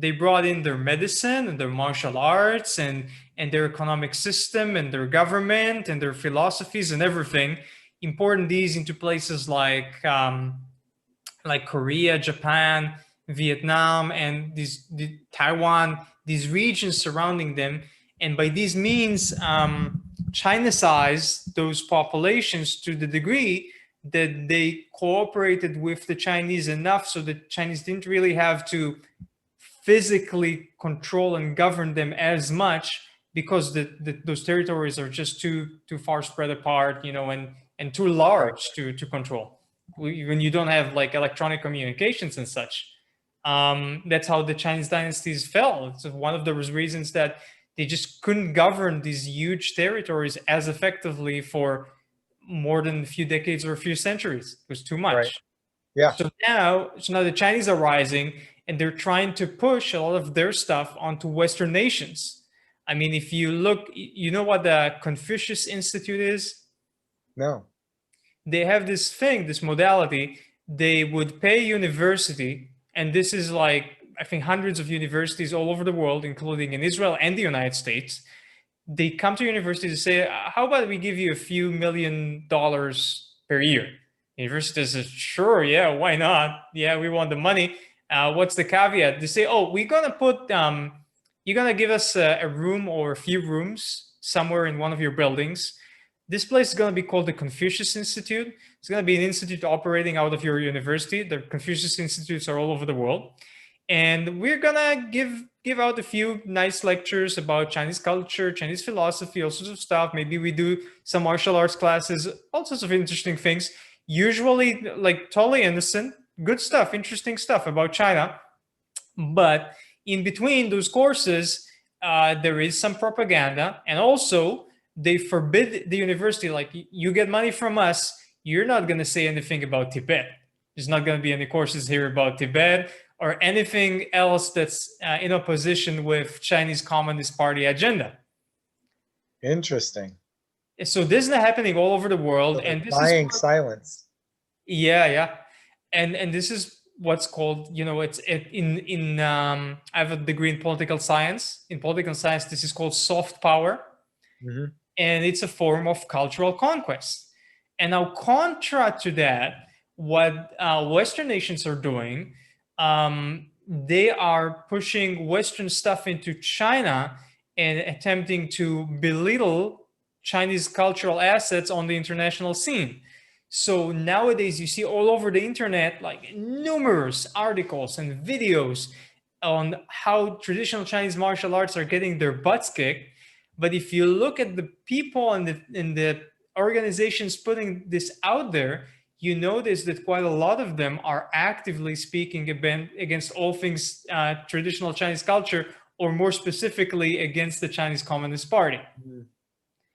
They brought in their medicine and their martial arts and their economic system and their government and their philosophies and everything, importing these into places like Korea, Japan, Vietnam, and Taiwan, these regions surrounding them. And by these means, China-sized those populations to the degree that they cooperated with the Chinese enough so the Chinese didn't really have to physically control and govern them as much because those territories are just too far spread apart, and too Right. large to control when you don't have like electronic communications and such. That's how the Chinese dynasties fell. It's one of the reasons that they just couldn't govern these huge territories as effectively for more than a few decades or a few centuries. It was too Right. much. Yeah. So now the Chinese are rising and they're trying to push a lot of their stuff onto Western nations. I mean, if you look, you know what the Confucius Institute is? No. They have this thing, this modality. They would pay university, and this is like, I think, hundreds of universities all over the world, including in Israel and the United States. They come to university to say, how about we give you a few $1 million per year? University says, sure, yeah, why not? Yeah, we want the money. What's the caveat? They say, oh, we're gonna put, you're gonna give us a room or a few rooms somewhere in one of your buildings. This place is going to be called the Confucius Institute. It's going to be an institute operating out of your university. The Confucius Institutes are all over the world. And we're going to give out a few nice lectures about Chinese culture, Chinese philosophy, all sorts of stuff. Maybe we do some martial arts classes, all sorts of interesting things. Usually like totally innocent, good stuff, interesting stuff about China. But in between those courses, there is some propaganda, and also they forbid the university, like, you get money from us, you're not going to say anything about Tibet. There's not going to be any courses here about Tibet or anything else that's in opposition with Chinese Communist Party agenda. Interesting. So this is happening all over the world, So they're and this is buying silence. yeah, and this is what's called, I have a degree in political science. In political science, this is called soft power, Hmm. and it's a form of cultural conquest. And now, contra to that, what Western nations are doing, they are pushing Western stuff into China and attempting to belittle Chinese cultural assets on the international scene. So nowadays, you see all over the internet like numerous articles and videos on how traditional Chinese martial arts are getting their butts kicked. But if you look at the people and the organizations putting this out there, you notice that quite a lot of them are actively speaking against all things traditional Chinese culture, or more specifically, against the Chinese Communist Party. Mhm.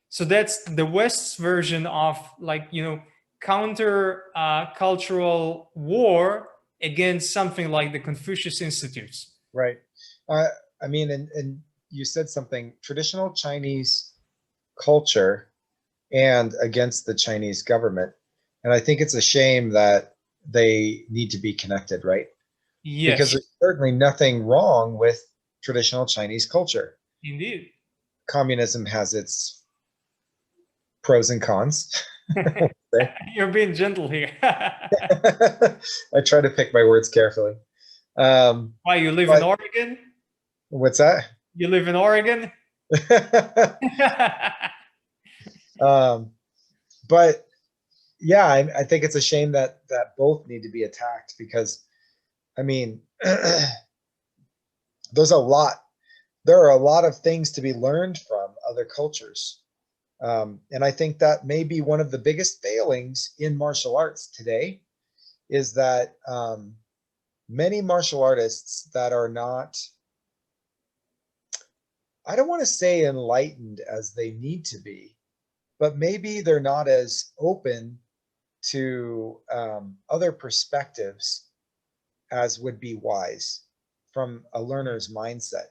So that's the West's version of, like, counter cultural war against something like the Confucius Institutes. Right. Uh, I mean, and you said something, traditional Chinese culture and against the Chinese government. And I think it's a shame that they need to be connected, right? Because Yes, there's certainly nothing wrong with traditional Chinese culture. indeed. Communism has its pros and cons. You're being gentle here. I try to pick my words carefully. Why, you live in But Oregon? what's that? You live in Oregon? um, but yeah, I think it's a shame that both need to be attacked, because I mean, there's a lot. There are a lot of things to be learned from other cultures. And I think that may be one of the biggest failings in martial arts today, is that many martial artists that are not, I don't want to say enlightened as they need to be, but maybe they're not as open to other perspectives as would be wise from a learner's mindset.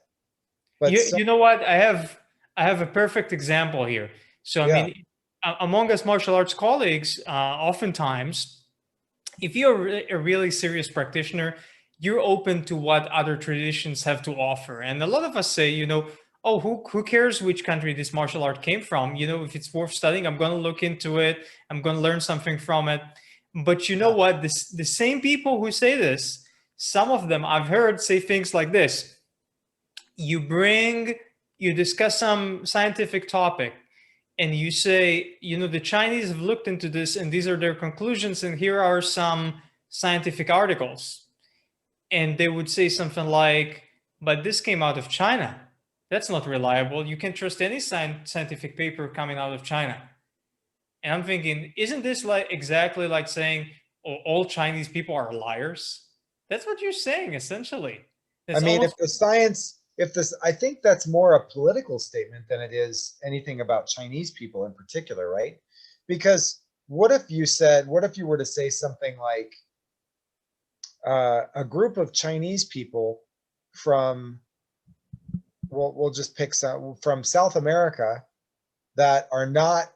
But you, some, you know what? I have a perfect example here. So, I Yeah. mean, among us martial arts colleagues, oftentimes, if you're a really serious practitioner, you're open to what other traditions have to offer. And a lot of us say, oh, who cares which country this martial art came from? If it's worth studying, I'm going to look into it. I'm going to learn something from it. But you know Yeah. what? The same people who say this, some of them I've heard say things like this. You discuss some scientific topic and you say, the Chinese have looked into this and these are their conclusions, and here are some scientific articles. And they would say something like, but this came out of China. That's not reliable. You can't trust any scientific paper coming out of China. And I'm thinking, isn't this like exactly like saying, oh, all Chinese people are liars? That's what you're saying, essentially. I It's mean, almost. I think that's more a political statement than it is anything about Chinese people in particular, right? Because what if you were to say something like a group of Chinese people from, we'll just pick some from South America that are not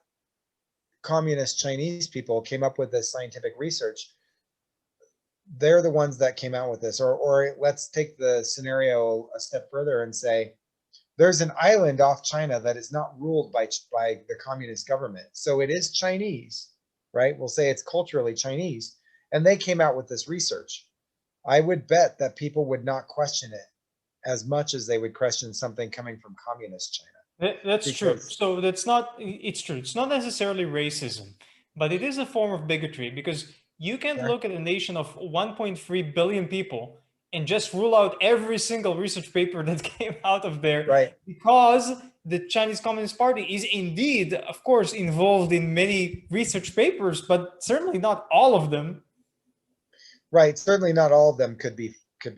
communist Chinese people came up with this scientific research. They're the ones that came out with this. Or let's take the scenario a step further and say there's an island off China that is not ruled by the communist government. So it is Chinese, right? We'll say it's culturally Chinese. And they came out with this research. I would bet that people would not question it as much as they would question something coming from communist China. That's true. Because, So it's true. It's not necessarily racism, but it is a form of bigotry because you can't sure, look at a nation of 1.3 billion people and just rule out every single research paper that came out of there right, because the Chinese Communist Party is indeed, of course, involved in many research papers, but certainly not all of them. right. Certainly not all of them could be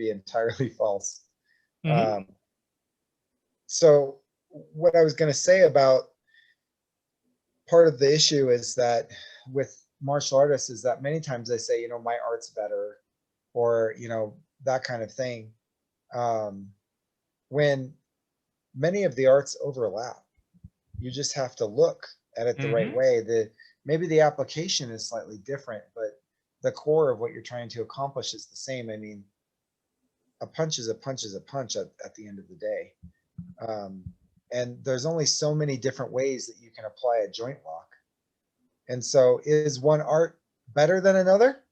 entirely false. Mhm. Um, so what I was going to say about part of the issue is that with martial artists is that many times they say, my art's better, or that kind of thing, um, when many of the arts overlap. You just have to look at it the right Mhm. way. Maybe the application is slightly different, but the core of what you're trying to accomplish is the same. I mean, a punch is a punch is a punch at the end of the day. Um, and there's only so many different ways that you can apply a joint lock. And so is one art better than another?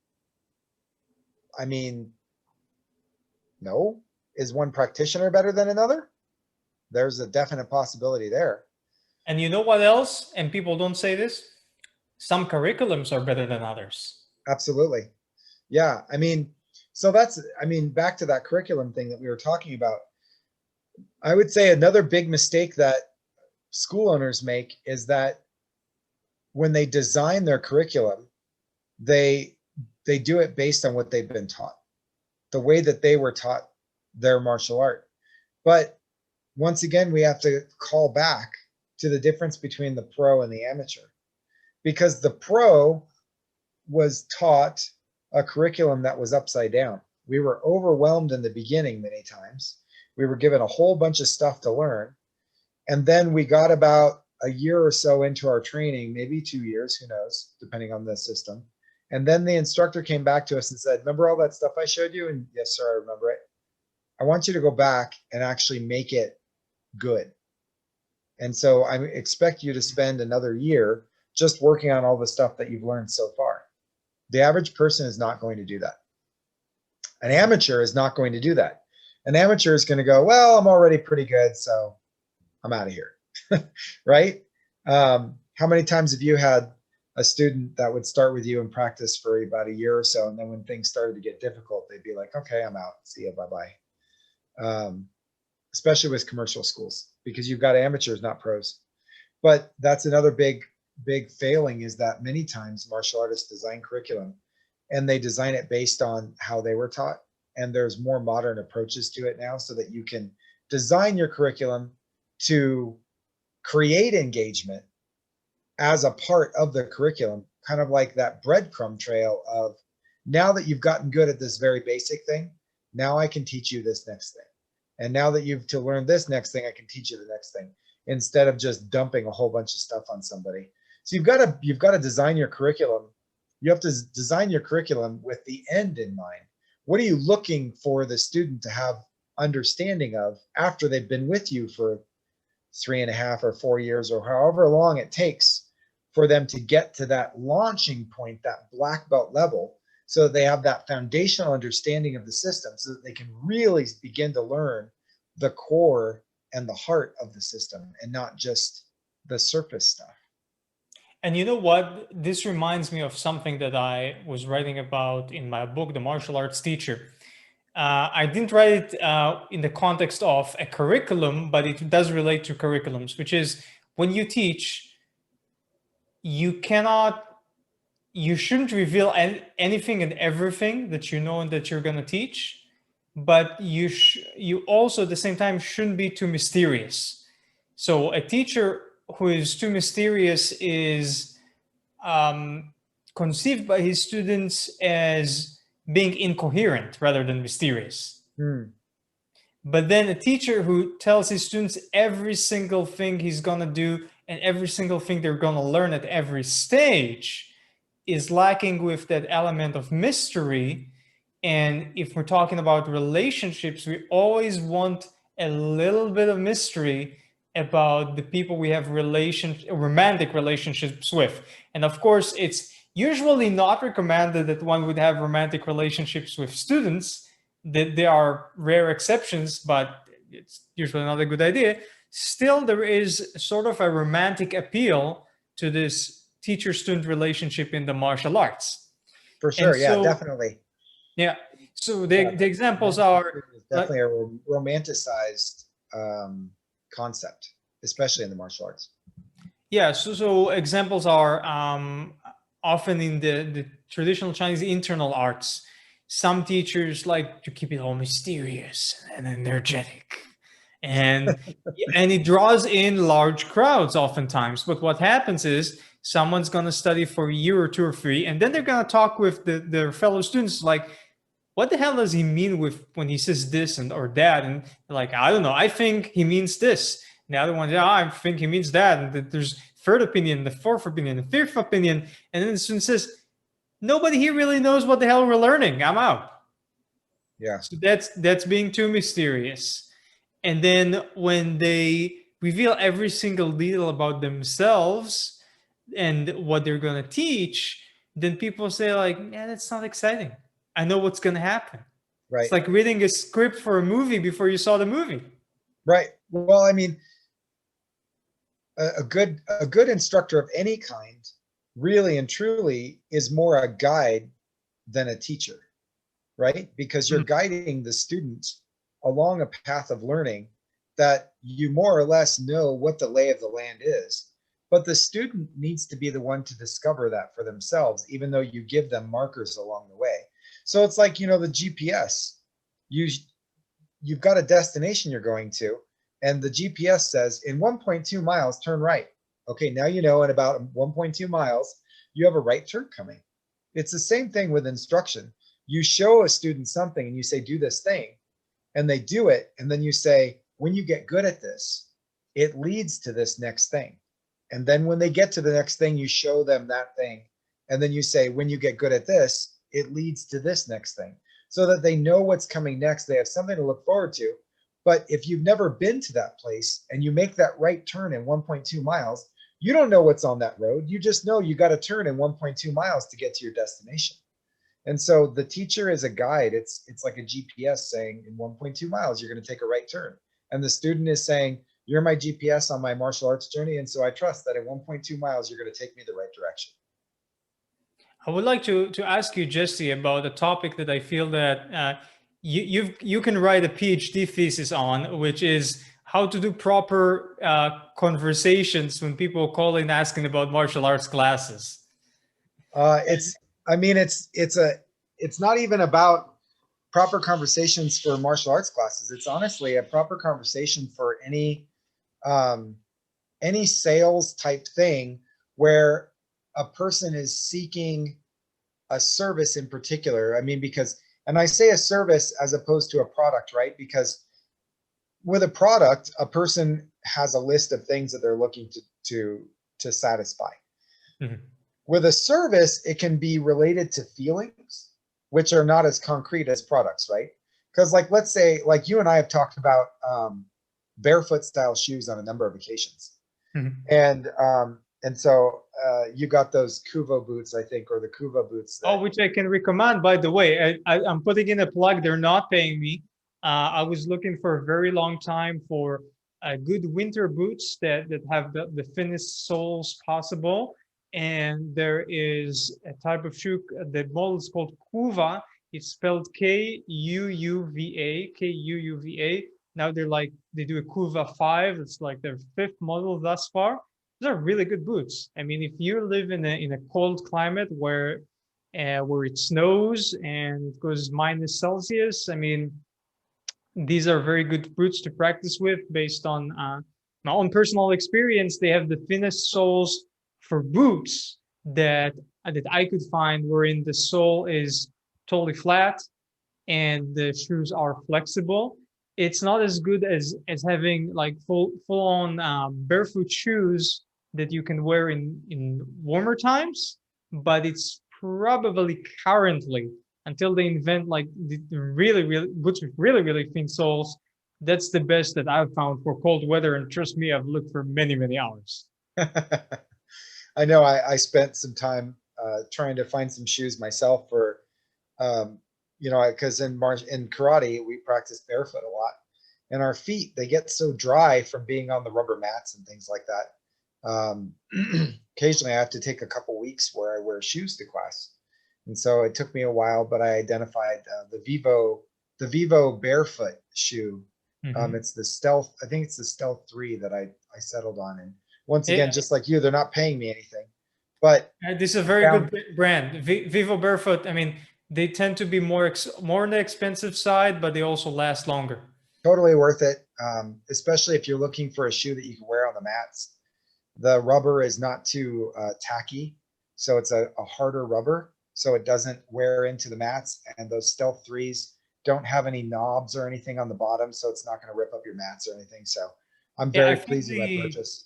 I mean, no. Is one practitioner better than another? There's a definite possibility there. And you know what else? And people don't say this. Some curriculums are better than others. Absolutely. Yeah. I mean, back to that curriculum thing that we were talking about. I would say another big mistake that school owners make is that when they design their curriculum, they they do it based on what they've been taught, the way that they were taught their martial art. But once again, we have to call back to the difference between the pro and the amateur, because the pro was taught a curriculum that was upside down. We were overwhelmed in the beginning many times. We were given a whole bunch of stuff to learn. And then we got about a year or so into our training, maybe 2 years, who knows, depending on the system. And then the instructor came back to us and said, remember all that stuff I showed you? And yes, sir, I remember it. I want you to go back and actually make it good. And so I expect you to spend another year just working on all the stuff that you've learned so far. The average person is not going to do that. An amateur is not going to do that. An amateur is going to go, well, I'm already pretty good, so I'm out of here. Right? How many times have you had a student that would start with you and practice for about a year or so, and then when things started to get difficult, they'd be like, okay, I'm out. See you. Bye-bye. Especially with commercial schools, because you've got amateurs, not pros. But that's another big failing, is that many times martial artists design curriculum and they design it based on how they were taught. And there's more modern approaches to it now, so that you can design your curriculum to create engagement as a part of the curriculum, kind of like that breadcrumb trail of, now that you've gotten good at this very basic thing, now I can teach you this next thing. And now that you've to learn this next thing, I can teach you the next thing. instead of just dumping a whole bunch of stuff on somebody. So you've got to design your curriculum. You have to design your curriculum with the end in mind. What are you looking for the student to have understanding of after they've been with you for 3.5 or 4 years, or however long it takes for them to get to that launching point, that black belt level, so that they have that foundational understanding of the system, so that they can really begin to learn the core and the heart of the system and not just the surface stuff. And you know what? This reminds me of something that I was writing about in my book, The Martial Arts Teacher. I didn't write it in the context of a curriculum, but it does relate to curriculums, which is when you teach, you shouldn't reveal anything and everything that you know and that you're going to teach, but you also at the same time shouldn't be too mysterious. So a teacher who is too mysterious is conceived by his students as being incoherent rather than mysterious. But then a teacher who tells his students every single thing he's going to do and every single thing they're going to learn at every stage is lacking with that element of mystery. And if we're talking about relationships, we always want a little bit of mystery about the people we have romantic relationships with. And of course, it's usually not recommended that one would have romantic relationships with students. That there are rare exceptions, but it's usually not a good idea. Still, there is sort of a romantic appeal to this teacher-student relationship in the martial arts. For sure, yeah, definitely. Yeah. So the examples are definitely a romanticized concept, especially in the martial arts. Yeah. So examples are often in the traditional Chinese internal arts. Some teachers like to keep it all mysterious and energetic, and it draws in large crowds oftentimes. But what happens is someone's going to study for a year or 2 or 3, and then they're going to talk with their fellow students like, what the hell does he mean when he says this or that? And like, I don't know, I think he means this. And the other one, yeah, I think he means that. And there's third opinion, the fourth opinion, the fifth opinion. And then the student says, nobody here really knows what the hell we're learning. I'm out. Yeah. So that's being too mysterious. And then when they reveal every single detail about themselves and what they're going to teach, then people say like, yeah, that's not exciting. I know what's going to happen. Right. It's like reading a script for a movie before you saw the movie. Right. Well, I mean, a good instructor of any kind really and truly is more a guide than a teacher, right? Because you're guiding the student along a path of learning that you more or less know what the lay of the land is. But the student needs to be the one to discover that for themselves, even though you give them markers along the way. So it's like, the GPS. You've got a destination you're going to, and the GPS says in 1.2 miles, turn right. Okay, now you know in about 1.2 miles, you have a right turn coming. It's the same thing with instruction. You show a student something and you say, do this thing, and they do it. And then you say, when you get good at this, it leads to this next thing. And then when they get to the next thing, you show them that thing. And then you say, when you get good at this, it leads to this next thing, so that they know what's coming next. They have something to look forward to. But if you've never been to that place and you make that right turn in 1.2 miles, you don't know what's on that road. You just know you got to turn in 1.2 miles to get to your destination. And so the teacher is a guide. It's like a GPS saying in 1.2 miles, you're going to take a right turn. And the student is saying, you're my GPS on my martial arts journey. And so I trust that in 1.2 miles, you're going to take me the right direction. I would like to ask you, Jesse, about a topic that I feel that you can write a PhD thesis on, which is how to do proper conversations when people call in asking about martial arts classes. It's not even about proper conversations for martial arts classes. It's honestly a proper conversation for any sales type thing where a person is seeking a service in particular. I mean, and I say a service as opposed to a product, right? Because with a product, a person has a list of things that they're looking to satisfy. Mhm. With a service, it can be related to feelings, which are not as concrete as products, right? Because like, let's say, like you and I have talked about barefoot style shoes on a number of occasions. Mhm. And so you got those Kuvo boots, I think, or the Kuva boots Oh, that. which I can recommend, by the way. I'm putting in a plug. They're not paying me. I was looking for a very long time for good winter boots that have the thinnest soles possible. And there is a type of shoe. The model is called Kuva. It's spelled Kuuva, Kuuva. Now they do a Kuva 5. It's like their fifth model thus far. Those are really good boots. I mean, if you live in a cold climate where it snows and it goes -Celsius. I mean, these are very good boots to practice with based on my own personal experience. They have the thinnest soles for boots that I could find, wherein the sole is totally flat and the shoes are flexible. It's not as good as having like full on barefoot shoes that you can wear in warmer times, but it's probably currently, until they invent like the really boots with really thin soles, that's the best that I've found for cold weather. And trust me, I've looked for many hours. I know I spent some time trying to find some shoes myself for, um, because in karate we practice barefoot a lot, and our feet, they get so dry from being on the rubber mats and things like that. Occasionally, I have to take a couple weeks where I wear shoes to class, and so it took me a while, but I identified the Vivo barefoot shoe. Mhm. It's the Stealth. I think it's the Stealth 3 that I settled on, and once again, Yeah, just like you, they're not paying me anything, but this is a I very good found brand. Vivo Barefoot. I mean, they tend to be more on the expensive side, but they also last longer. totally worth it, especially if you're looking for a shoe that you can wear on the mats. The rubber is not too tacky, so it's a harder rubber, so it doesn't wear into the mats. And those Stealth 3s don't have any knobs or anything on the bottom, so it's not going to rip up your mats or anything. So I'm Yeah, I very think pleased with that purchase.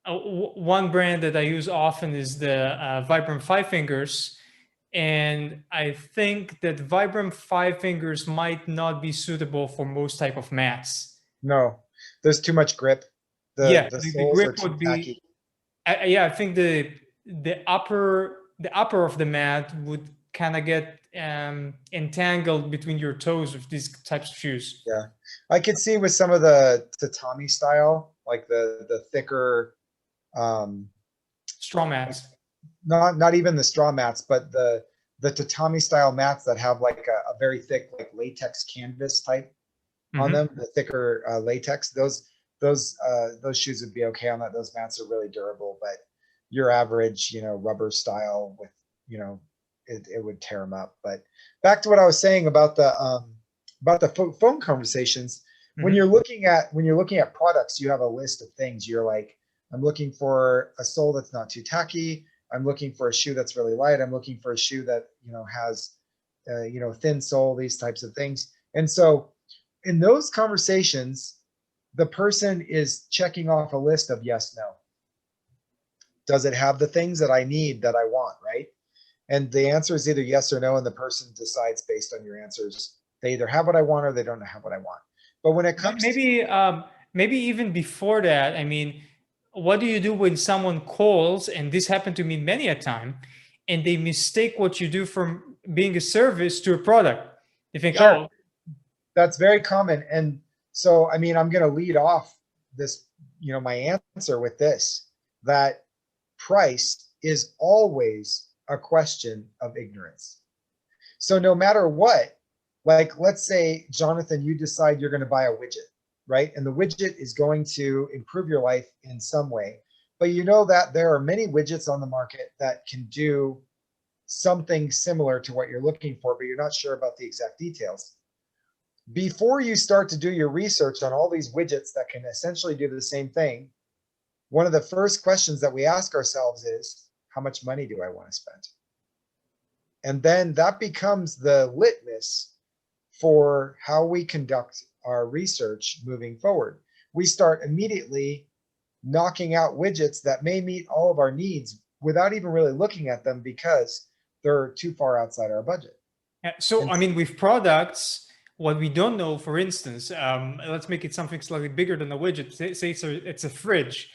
one brand that I use often is the Vibram Five Fingers, and I think that Vibram Five Fingers might not be suitable for most type of mats. No, there's too much grip. Yeah, The the soles are grip too would tacky. be. Yeah, I think the upper of the mat would kind of get entangled between your toes with these types of shoes. Yeah, I could see with some of the tatami style, like the thicker, um, Straw like mats. not even the straw mats, but the tatami style mats that have like a very thick like latex canvas type on them, Hmm. the thicker latex. Those shoes would be okay on that. Those mats are really durable, but your average, rubber style with, you know, it would tear them up. But back to what I was saying about the phone conversations. Hmm. When you're looking at products, you have a list of things. You're like, I'm looking for a sole that's not too tacky. I'm looking for a shoe that's really light. I'm looking for a shoe that has thin sole. These types of things. And so in those conversations, the person is checking off a list of yes, no. Does it have the things that I need, that I want, right? And the answer is either yes or no, and the person decides based on your answers. They either have what I want or they don't have what I want. But when it comes to, Maybe even before that. I mean, what do you do when someone calls, and this happened to me many a time, and they mistake what you do from being a service to a product? They think, sure, oh, that's very common. And so, I mean, I'm going to lead off this, my answer with this, that price is always a question of ignorance. So no matter what, like let's say, Jonathan, you decide you're going to buy a widget, right? And the widget is going to improve your life in some way. But you know that there are many widgets on the market that can do something similar to what you're looking for, but you're not sure about the exact details. Before you start to do your research on all these widgets that can essentially do the same thing, one of the first questions that we ask ourselves is, how much money do I want to spend? And then that becomes the litmus for how we conduct our research moving forward. we start immediately knocking out widgets that may meet all of our needs without even really looking at them because they're too far outside our budget. So, And I mean, with products, what we don't know, for instance, let's make it something slightly bigger than a widget. Say it's a fridge.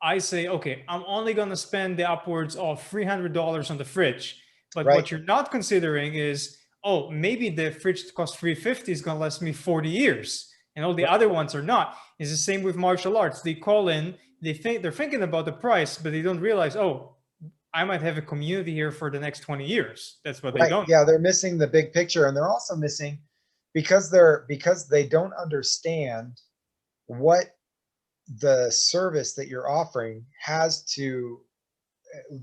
I say, okay, I'm only going to spend the upwards of $300 on the fridge. But right, what you're not considering is, oh, maybe the fridge that costs 350 is going to last me 40 years. And all the right, other ones are not. It's the same with martial arts. They call in, they're thinking about the price, but they don't realize, oh, I might have a community here for the next 20 years. That's what they right. don't. Yeah, they're missing the big picture, and they're also missing because they don't understand what the service that you're offering has to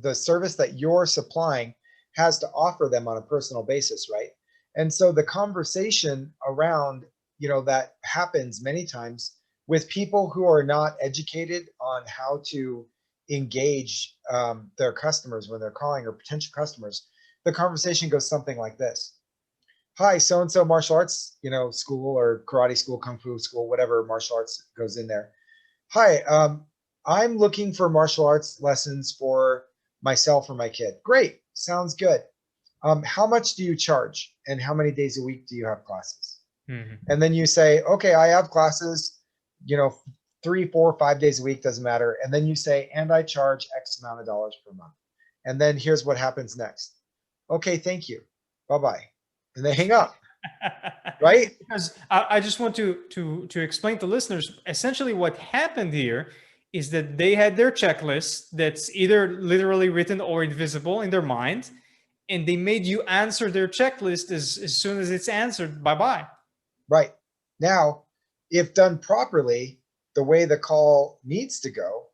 the service that you're supplying has to offer them on a personal basis, right? And so the conversation around, that happens many times with people who are not educated on how to engage their customers when they're calling or potential customers. The conversation goes something like this. Hi, so and so martial arts, school or karate school, kung fu school, whatever martial arts goes in there. Hi, I'm looking for martial arts lessons for myself or my kid. Great, sounds good. How much do you charge, and how many days a week do you have classes? Mhm. And then you say, okay, I have classes, you know, 3, 4, 5 days a week, doesn't matter. And then you say, and I charge X amount of dollars per month. And then here's what happens next. Okay, thank you. Bye-bye. And they hang up, right? Because I just want to explain to listeners essentially what happened here is that they had their checklist that's either literally written or invisible in their mind, and they made you answer their checklist as soon as it's answered. Bye bye. Right. Now, if done properly, the way the call needs to go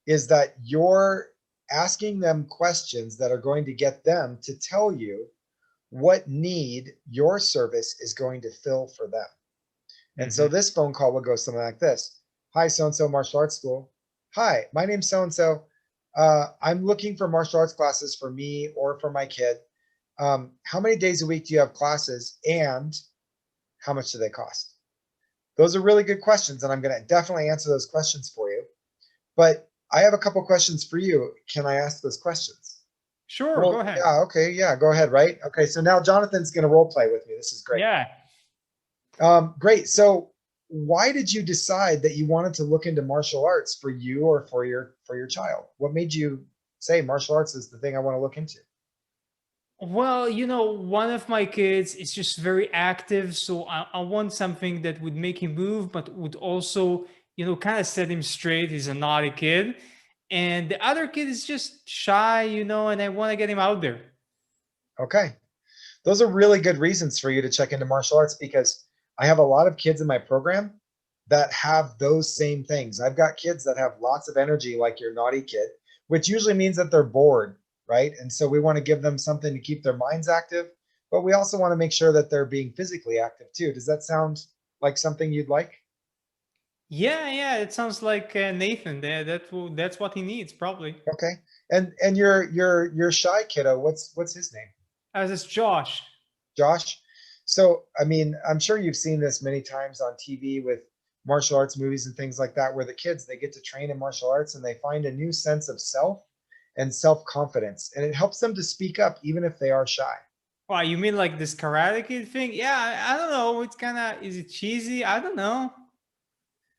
is that you're asking them questions that are going to get them to tell you what need your service is going to fill for them. And so Mm-hmm. this phone call will go something like this. Hi, so-and-so martial arts school. Hi, my name's so-and-so. I'm looking for martial arts classes for me or for my kid. How many days a week do you have classes, and how much do they cost? Those are really good questions, and I'm going to definitely answer those questions for you. But I have a couple questions for you. Can I ask those questions? Sure, go Well, ahead. yeah, okay, yeah, go ahead, right? Okay, so now Jonathan's going to role play with me. This is great. Yeah. Great. So why did you decide that you wanted to look into martial arts for you or for your child? What made you say martial arts is the thing I want to look into? Well, one of my kids is just very active, so I want something that would make him move, but would also, kind of set him straight. He's a naughty kid. And the other kid is just shy, and I want to get him out there. Okay. Those are really good reasons for you to check into martial arts because I have a lot of kids in my program that have those same things. I've got kids that have lots of energy, like your naughty kid, which usually means that they're bored, right? And so we want to give them something to keep their minds active, but we also want to make sure that they're being physically active too. Does that sound like something you'd like? Yeah, yeah, it sounds like Nathan. That's what he needs, probably. Okay. And your shy kiddo, what's his name? As it's Josh. Josh. So, I mean, I'm sure you've seen this many times on TV with martial arts movies and things like that, where the kids they get to train in martial arts and they find a new sense of self and self-confidence, and it helps them to speak up even if they are shy. Wow, you mean like this Karate Kid thing? Yeah, I don't know. It's kind of, is it cheesy? I don't know.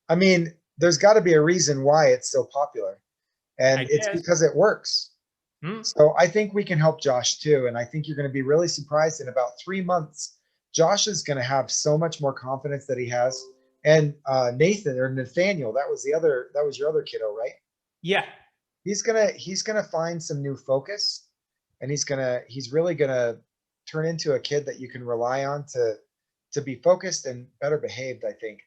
I mean, there's got to be a reason why it's so popular, I and it's guess. because it works. Hmm. So I think we can help Josh too, and I think you're going to be really surprised in about 3 months. Josh is going to have so much more confidence that he has. And Nathan or Nathaniel, that was your other kiddo, right? Yeah. He's gonna find some new focus, and he's really gonna turn into a kid that you can rely on to be focused and better behaved. I think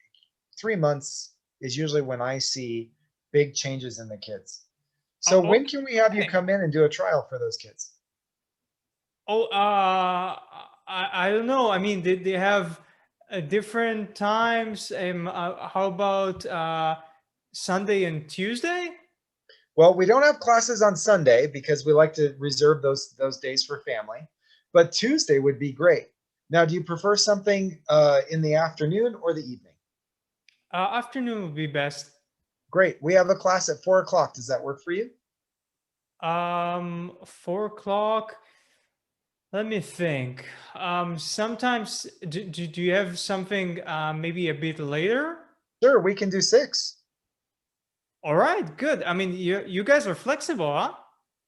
3 months is usually when I see big changes in the kids. So when can we have you Okay. come in and do a trial for those kids? Oh, I don't know. I mean, they have different times. How about Sunday and Tuesday? Well, we don't have classes on Sunday because we like to reserve those days for family, but Tuesday would be great. Now, do you prefer something in the afternoon or the evening? Afternoon would be best. Great. We have a class at 4 o'clock. Does that work for you? 4 o'clock. Let me think. Sometimes, do you have something maybe a bit later? Sure, we can do 6. All right, good. I mean, you guys are flexible, huh?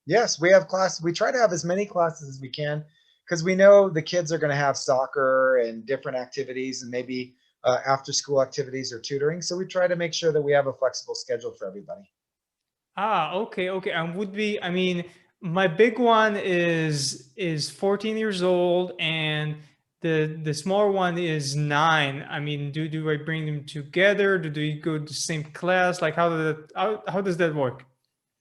Yes, we have class. We try to have as many classes as we can because we know the kids are going to have soccer and different activities and maybe after school activities or tutoring. So we try to make sure that we have a flexible schedule for everybody. Okay, okay. I mean, my big one is 14 years old, and the smaller one is 9. I mean, do I bring them together? Do they go to the same class? Like, how does that work?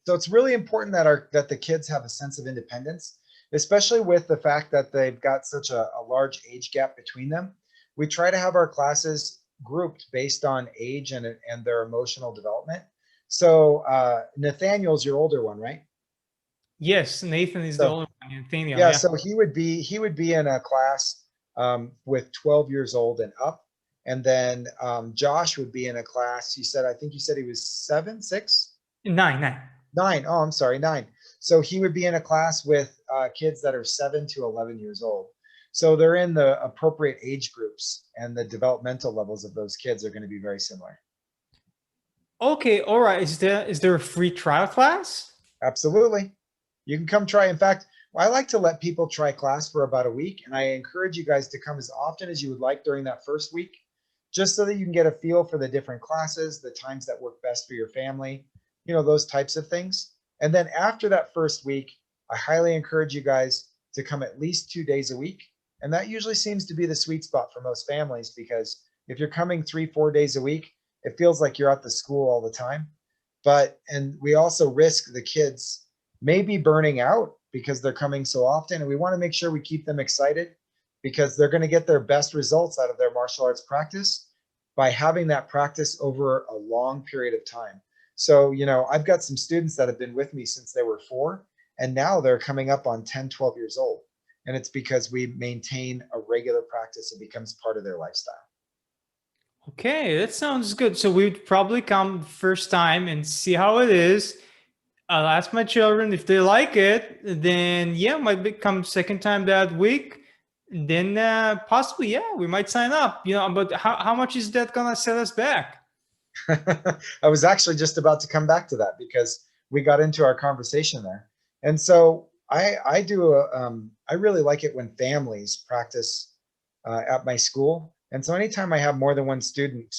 So it's really important that the kids have a sense of independence, especially with the fact that they've got such a large age gap between them. We try to have our classes grouped based on age and their emotional development. So Nathaniel's your older one, right? Yes, Nathan is the So only one. Nathaniel, yeah, yeah. so he would be in a class with 12 years old and up, and then Josh would be in a class. I think you said he was 7, 6. 9, 9. 9. Oh, I'm sorry, 9. So he would be in a class with kids that are 7 to 11 years old. So they're in the appropriate age groups, and the developmental levels of those kids are going to be very similar. Okay, all right. Is there a free trial class? Absolutely. You can come try. In fact, I like to let people try class for about a week, and I encourage you guys to come as often as you would like during that first week, just so that you can get a feel for the different classes, the times that work best for your family, those types of things. And then after that first week, I highly encourage you guys to come at least 2 days a week. And that usually seems to be the sweet spot for most families because if you're coming 3, 4 days a week, it feels like you're at the school all the time. And we also risk the kids maybe burning out because they're coming so often. And we want to make sure we keep them excited because they're going to get their best results out of their martial arts practice by having that practice over a long period of time. So, I've got some students that have been with me since they were 4, and now they're coming up on 10, 12 years old. And it's because we maintain a regular practice. It becomes part of their lifestyle. Okay, that sounds good. So we'd probably come first time and see how it is. I'll ask my children if they like it. Then yeah, might become second time that week. Then possibly yeah, we might sign up. But how much is that gonna set us back? I was actually just about to come back to that because we got into our conversation there. And so I really like it when families practice at my school. And so anytime I have more than one student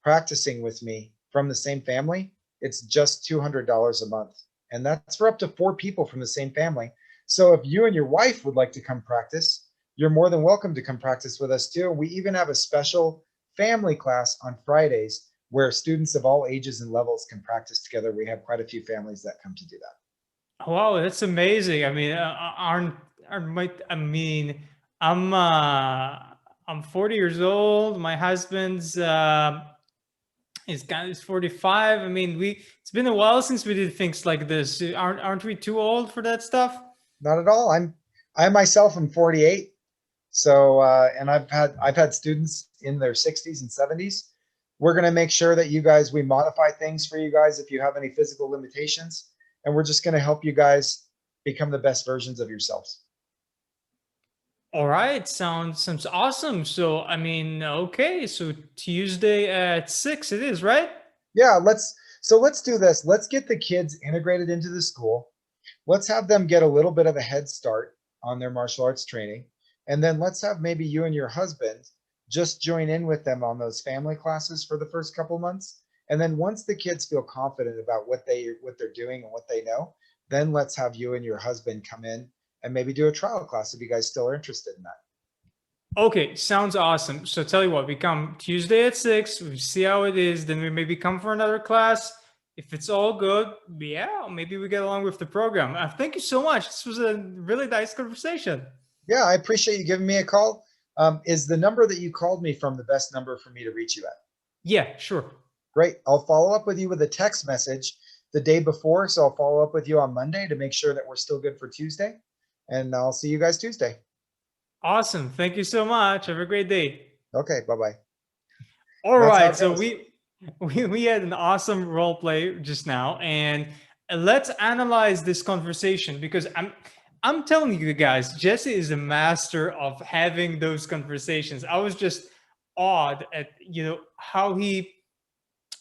practicing with me from the same family, it's just $200 a month. And that's for up to 4 people from the same family. So if you and your wife would like to come practice, you're more than welcome to come practice with us too. We even have a special family class on Fridays where students of all ages and levels can practice together. We have quite a few families that come to do that. Wow, that's amazing. I mean, aren't my I mean, I'm uh I'm 40 years old. My husband's is 45. I mean, it's been a while since we did things like this. Aren't we too old for that stuff? Not at all. I myself am 48. So and I've had students in their 60s and 70s. We're going to make sure that we modify things for you guys if you have any physical limitations, and we're just going to help you guys become the best versions of yourselves. All right, sounds awesome. So, I mean, okay, so Tuesday at 6 it is, right? Yeah, let's do this. Let's get the kids integrated into the school. Let's have them get a little bit of a head start on their martial arts training. And then let's have maybe you and your husband just join in with them on those family classes for the first couple months. And then once the kids feel confident about what they're doing and what they know, then let's have you and your husband come in and maybe do a trial class if you guys still are interested in that. Okay, sounds awesome. So tell you what, we come Tuesday at 6, we see how it is, then we maybe come for another class. If it's all good, yeah, maybe we get along with the program. Thank you so much. This was a really nice conversation. Yeah, I appreciate you giving me a call. Is the number that you called me from the best number for me to reach you at? Yeah, sure. Great. I'll follow up with you with a text message the day before. So I'll follow up with you on Monday to make sure that we're still good for Tuesday. And I'll see you guys Tuesday. Awesome. Thank you so much. Have a great day. Okay. Bye bye. All That's how right. it So goes. we had an awesome role play just now, and let's analyze this conversation because I'm telling you guys, Jesse is a master of having those conversations. I was just awed at how he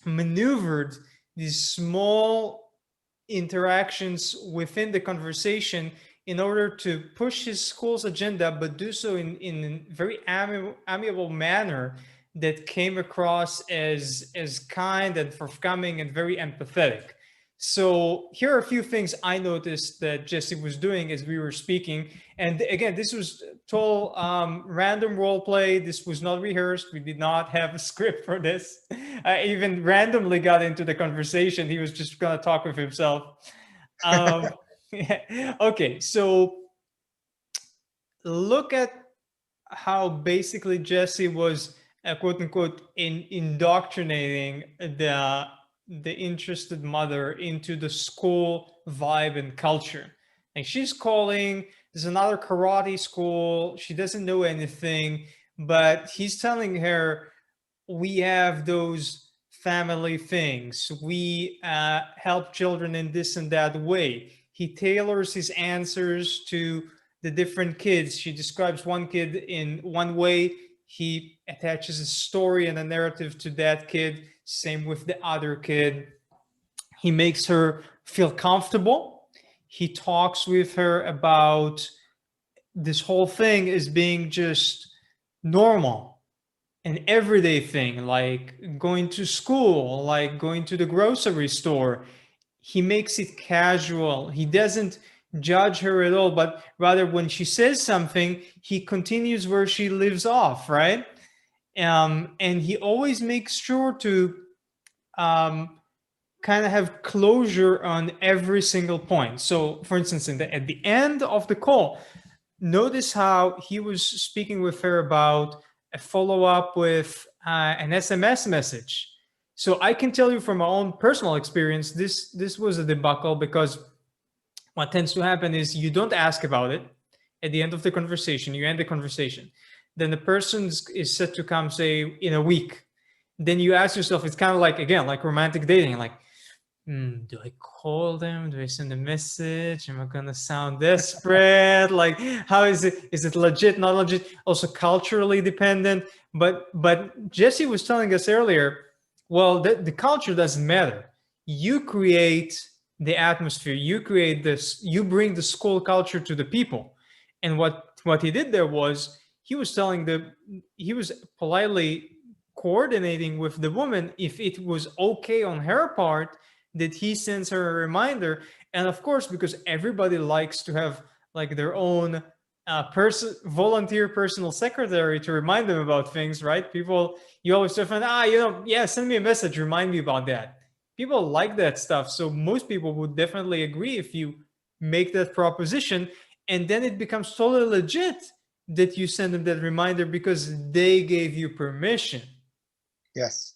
maneuvered these small interactions within the conversation in order to push his school's agenda, but do so in a very amiable manner that came across as kind and forthcoming and very empathetic. So here are a few things I noticed that Jesse was doing as we were speaking. And again, this was total random role play. This was not rehearsed. We did not have a script for this. I even randomly got into the conversation. He was just going to talk with himself. Um, okay, so look at how basically Jesse was quote unquote indoctrinating the interested mother into the school vibe and culture. Like she's calling, there's another karate school. She doesn't know anything, but he's telling her we have those family things. We help children in this and that way. He tailors his answers to the different kids. She describes one kid in one way. He attaches a story and a narrative to that kid. Same with the other kid. He makes her feel comfortable. He talks with her about this whole thing as being just normal, an everyday thing, like going to school, like going to the grocery store. He makes it casual. He doesn't judge her at all, but rather when she says something, he continues where she leaves off, right? And he always makes sure to um, kind of have closure on every single point. So, for instance, at the end of the call, notice how he was speaking with her about a follow up with an SMS message. So I can tell you from my own personal experience, this was a debacle because what tends to happen is you don't ask about it at the end of the conversation. You end the conversation, then the person is set to come say in a week. Then you ask yourself, it's kind of like again like romantic dating, like do I call them? Do I send a message? Am I gonna sound desperate? Like, how is it? Is it legit? Not legit? Also culturally dependent. But Jesse was telling us earlier. Well, the culture doesn't matter. You create the atmosphere. You create this. You bring the school culture to the people. And what he did there was he was politely coordinating with the woman if it was okay on her part that he sends her a reminder. And of course, because everybody likes to have like their own volunteer personal secretary to remind them about things, right? People, you always find, yeah, send me a message, remind me about that. People like that stuff. So most people would definitely agree if you make that proposition. And then it becomes totally legit that you send them that reminder because they gave you permission. Yes.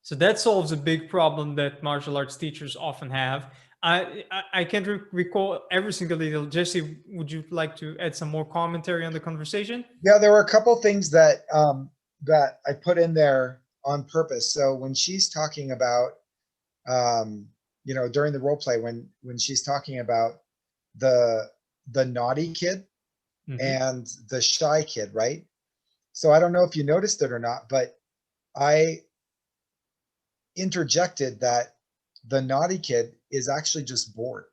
So that solves a big problem that martial arts teachers often have. I can't recall every single detail. Jesse, would you like to add some more commentary on the conversation? Yeah, there were a couple things that I put in there on purpose. So when she's talking about during the role play, when she's talking about the naughty kid and the shy kid, right? So I don't know if you noticed it or not, but I interjected that the naughty kid is actually just bored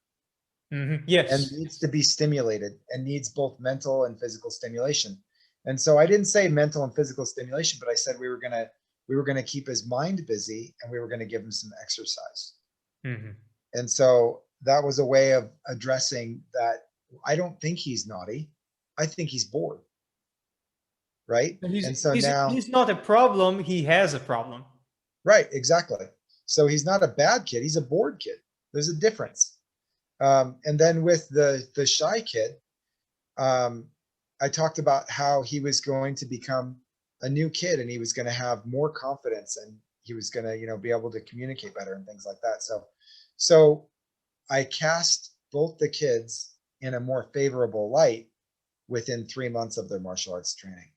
and Yes. needs to be stimulated and needs both mental and physical stimulation. And so I didn't say mental and physical stimulation, but I said we were gonna keep his mind busy and we were gonna give him some exercise. And so that was a way of addressing that. I don't think he's naughty. I think he's bored. Right. And so now He's not a problem. He has a problem. right, exactly. So he's not a bad kid, he's a bored kid. There's a difference. And then with the shy kid, I talked about how he was going to become a new kid and he was going to have more confidence and he was going to, be able to communicate better and things like that. So I cast both the kids in a more favorable light within 3 months of their martial arts training.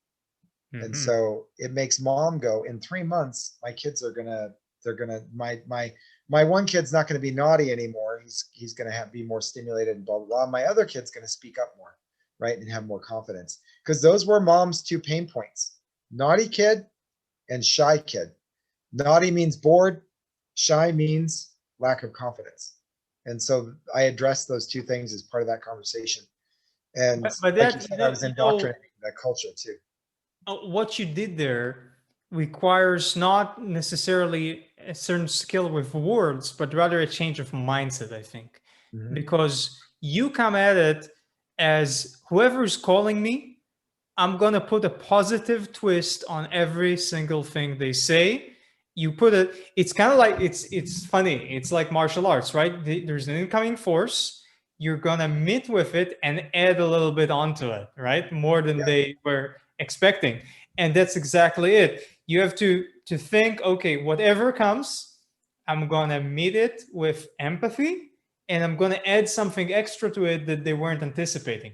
And so it makes mom go, in 3 months, my kids are going to They're gonna my one kid's not going to be naughty anymore. He's going to be more stimulated and blah blah blah. My other kid's going to speak up more, right, and have more confidence, because those were mom's two pain points: naughty kid and shy kid. Naughty means bored, shy means lack of confidence. And so I addressed those two things as part of that conversation. And But like you that, said, I was indoctrinating that culture too. what you did there requires not necessarily a certain skill with words, but rather a change of mindset, I think. Mhm. Because you come at it as whoever is calling me, I'm going to put a positive twist on every single thing they say. You put it, it's kind of like, it's funny. It's like martial arts, right? There's an incoming force. You're going to meet with it and add a little bit onto it, right? More than Yeah, they were expecting. And that's exactly it. You have to think, okay, whatever comes, I'm going to meet it with empathy, and I'm going to add something extra to it that they weren't anticipating.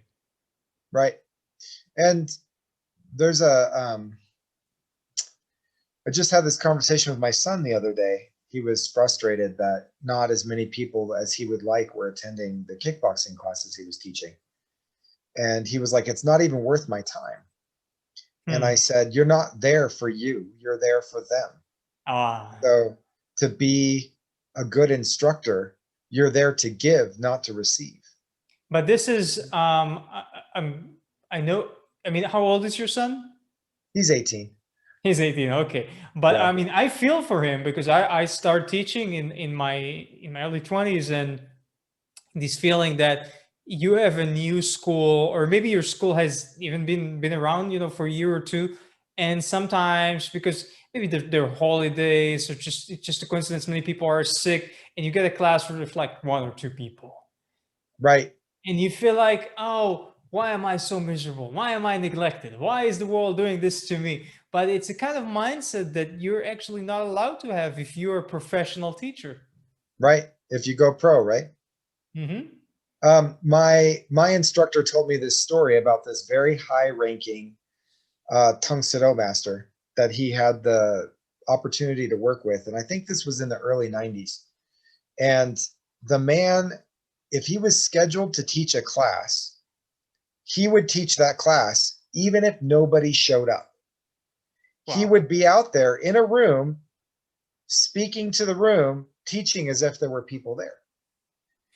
right. And there's I just had this conversation with my son the other day. He was frustrated that not as many people as he would like were attending the kickboxing classes he was teaching. And he was like, it's not even worth my time. And I Hmm. said, you're not there for you, you're there for them. Ah. So to be a good instructor, you're there to give, not to receive. But this is I know, I mean, how old is your son? He's 18. He's 18. Okay. But Yeah. I mean, I feel for him because I started teaching in my early 20s, and this feeling that you have a new school, or maybe your school has even been around, for a year or two, and sometimes because maybe they're holidays, or just it's just a coincidence many people are sick, and you get a class with like one or two people, Right. and you feel like, oh, why am I so miserable? Why am I neglected? Why is the world doing this to me? But it's a kind of mindset that you're actually not allowed to have if you're a professional teacher. Right. If you go pro, right? Mm-hmm. My instructor told me this story about this very high ranking Tang Soo Do master that he had the opportunity to work with. And I think this was in the early 90s. And the man, if he was scheduled to teach a class, he would teach that class even if nobody showed up. He Wow. would be out there in a room, speaking to the room, teaching as if there were people there.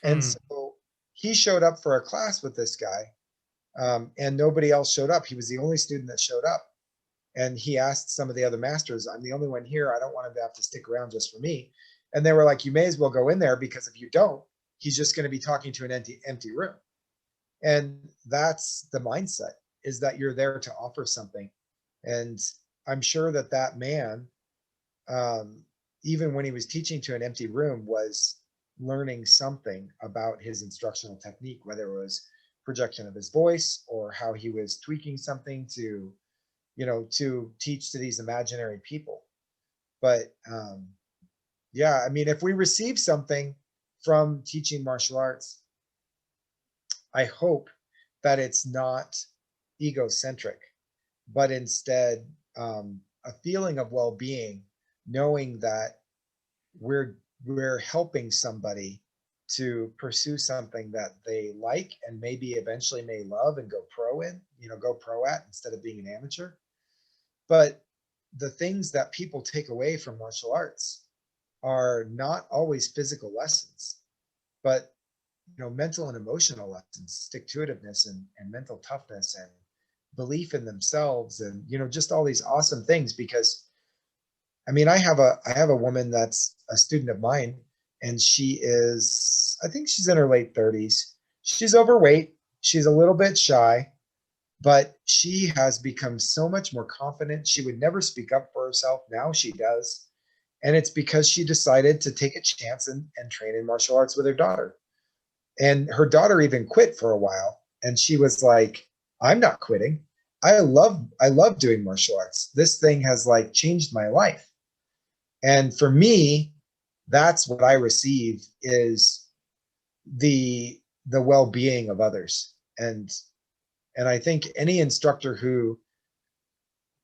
And Hmm. so he showed up for a class with this guy, and nobody else showed up. He was the only student that showed up. And he asked some of the other masters, I'm the only one here. I don't want him to have to stick around just for me. And they were like, you may as well go in there, because if you don't, he's just going to be talking to an empty room. And that's the mindset, is that you're there to offer something. And I'm sure that that man, um, even when he was teaching to an empty room, was learning something about his instructional technique, whether it was projection of his voice or how he was tweaking something to, to teach to these imaginary people. But yeah, I mean, if we receive something from teaching martial arts, I hope that it's not egocentric, but instead a feeling of well-being, knowing that we're we're helping somebody to pursue something that they like and maybe eventually may love and go pro in, go pro at, instead of being an amateur. But the things that people take away from martial arts are not always physical lessons, but mental and emotional lessons, stick-to-itiveness and mental toughness and belief in themselves, and just all these awesome things. Because I mean, I have a woman that's a student of mine, and I think she's in her late 30s. She's overweight, she's a little bit shy, but she has become so much more confident. She would never speak up for herself. Now she does. And it's because she decided to take a chance and train in martial arts with her daughter. And her daughter even quit for a while. And she was like, I'm not quitting. I love doing martial arts. This thing has like changed my life. And for me, that's what I receive, is the well-being of others. And I think any instructor who,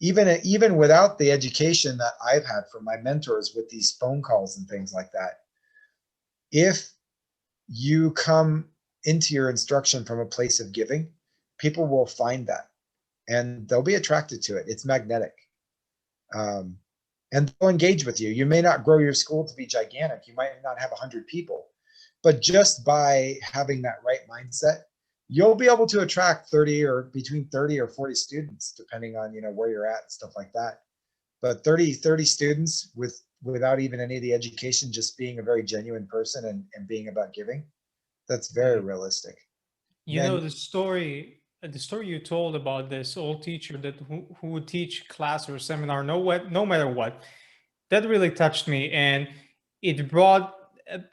even without the education that I've had from my mentors with these phone calls and things like that, if you come into your instruction from a place of giving, people will find that and they'll be attracted to it. It's magnetic. And they'll engage with you. You may not grow your school to be gigantic. You might not have 100 people, but just by having that right mindset, you'll be able to attract 30 or between 30 or 40 students, depending on, where you're at and stuff like that. But 30 students without even any of the education, just being a very genuine person and being about giving, that's very realistic. You know, the story you told about this old teacher that who would teach class or seminar no matter what, that really touched me, and it brought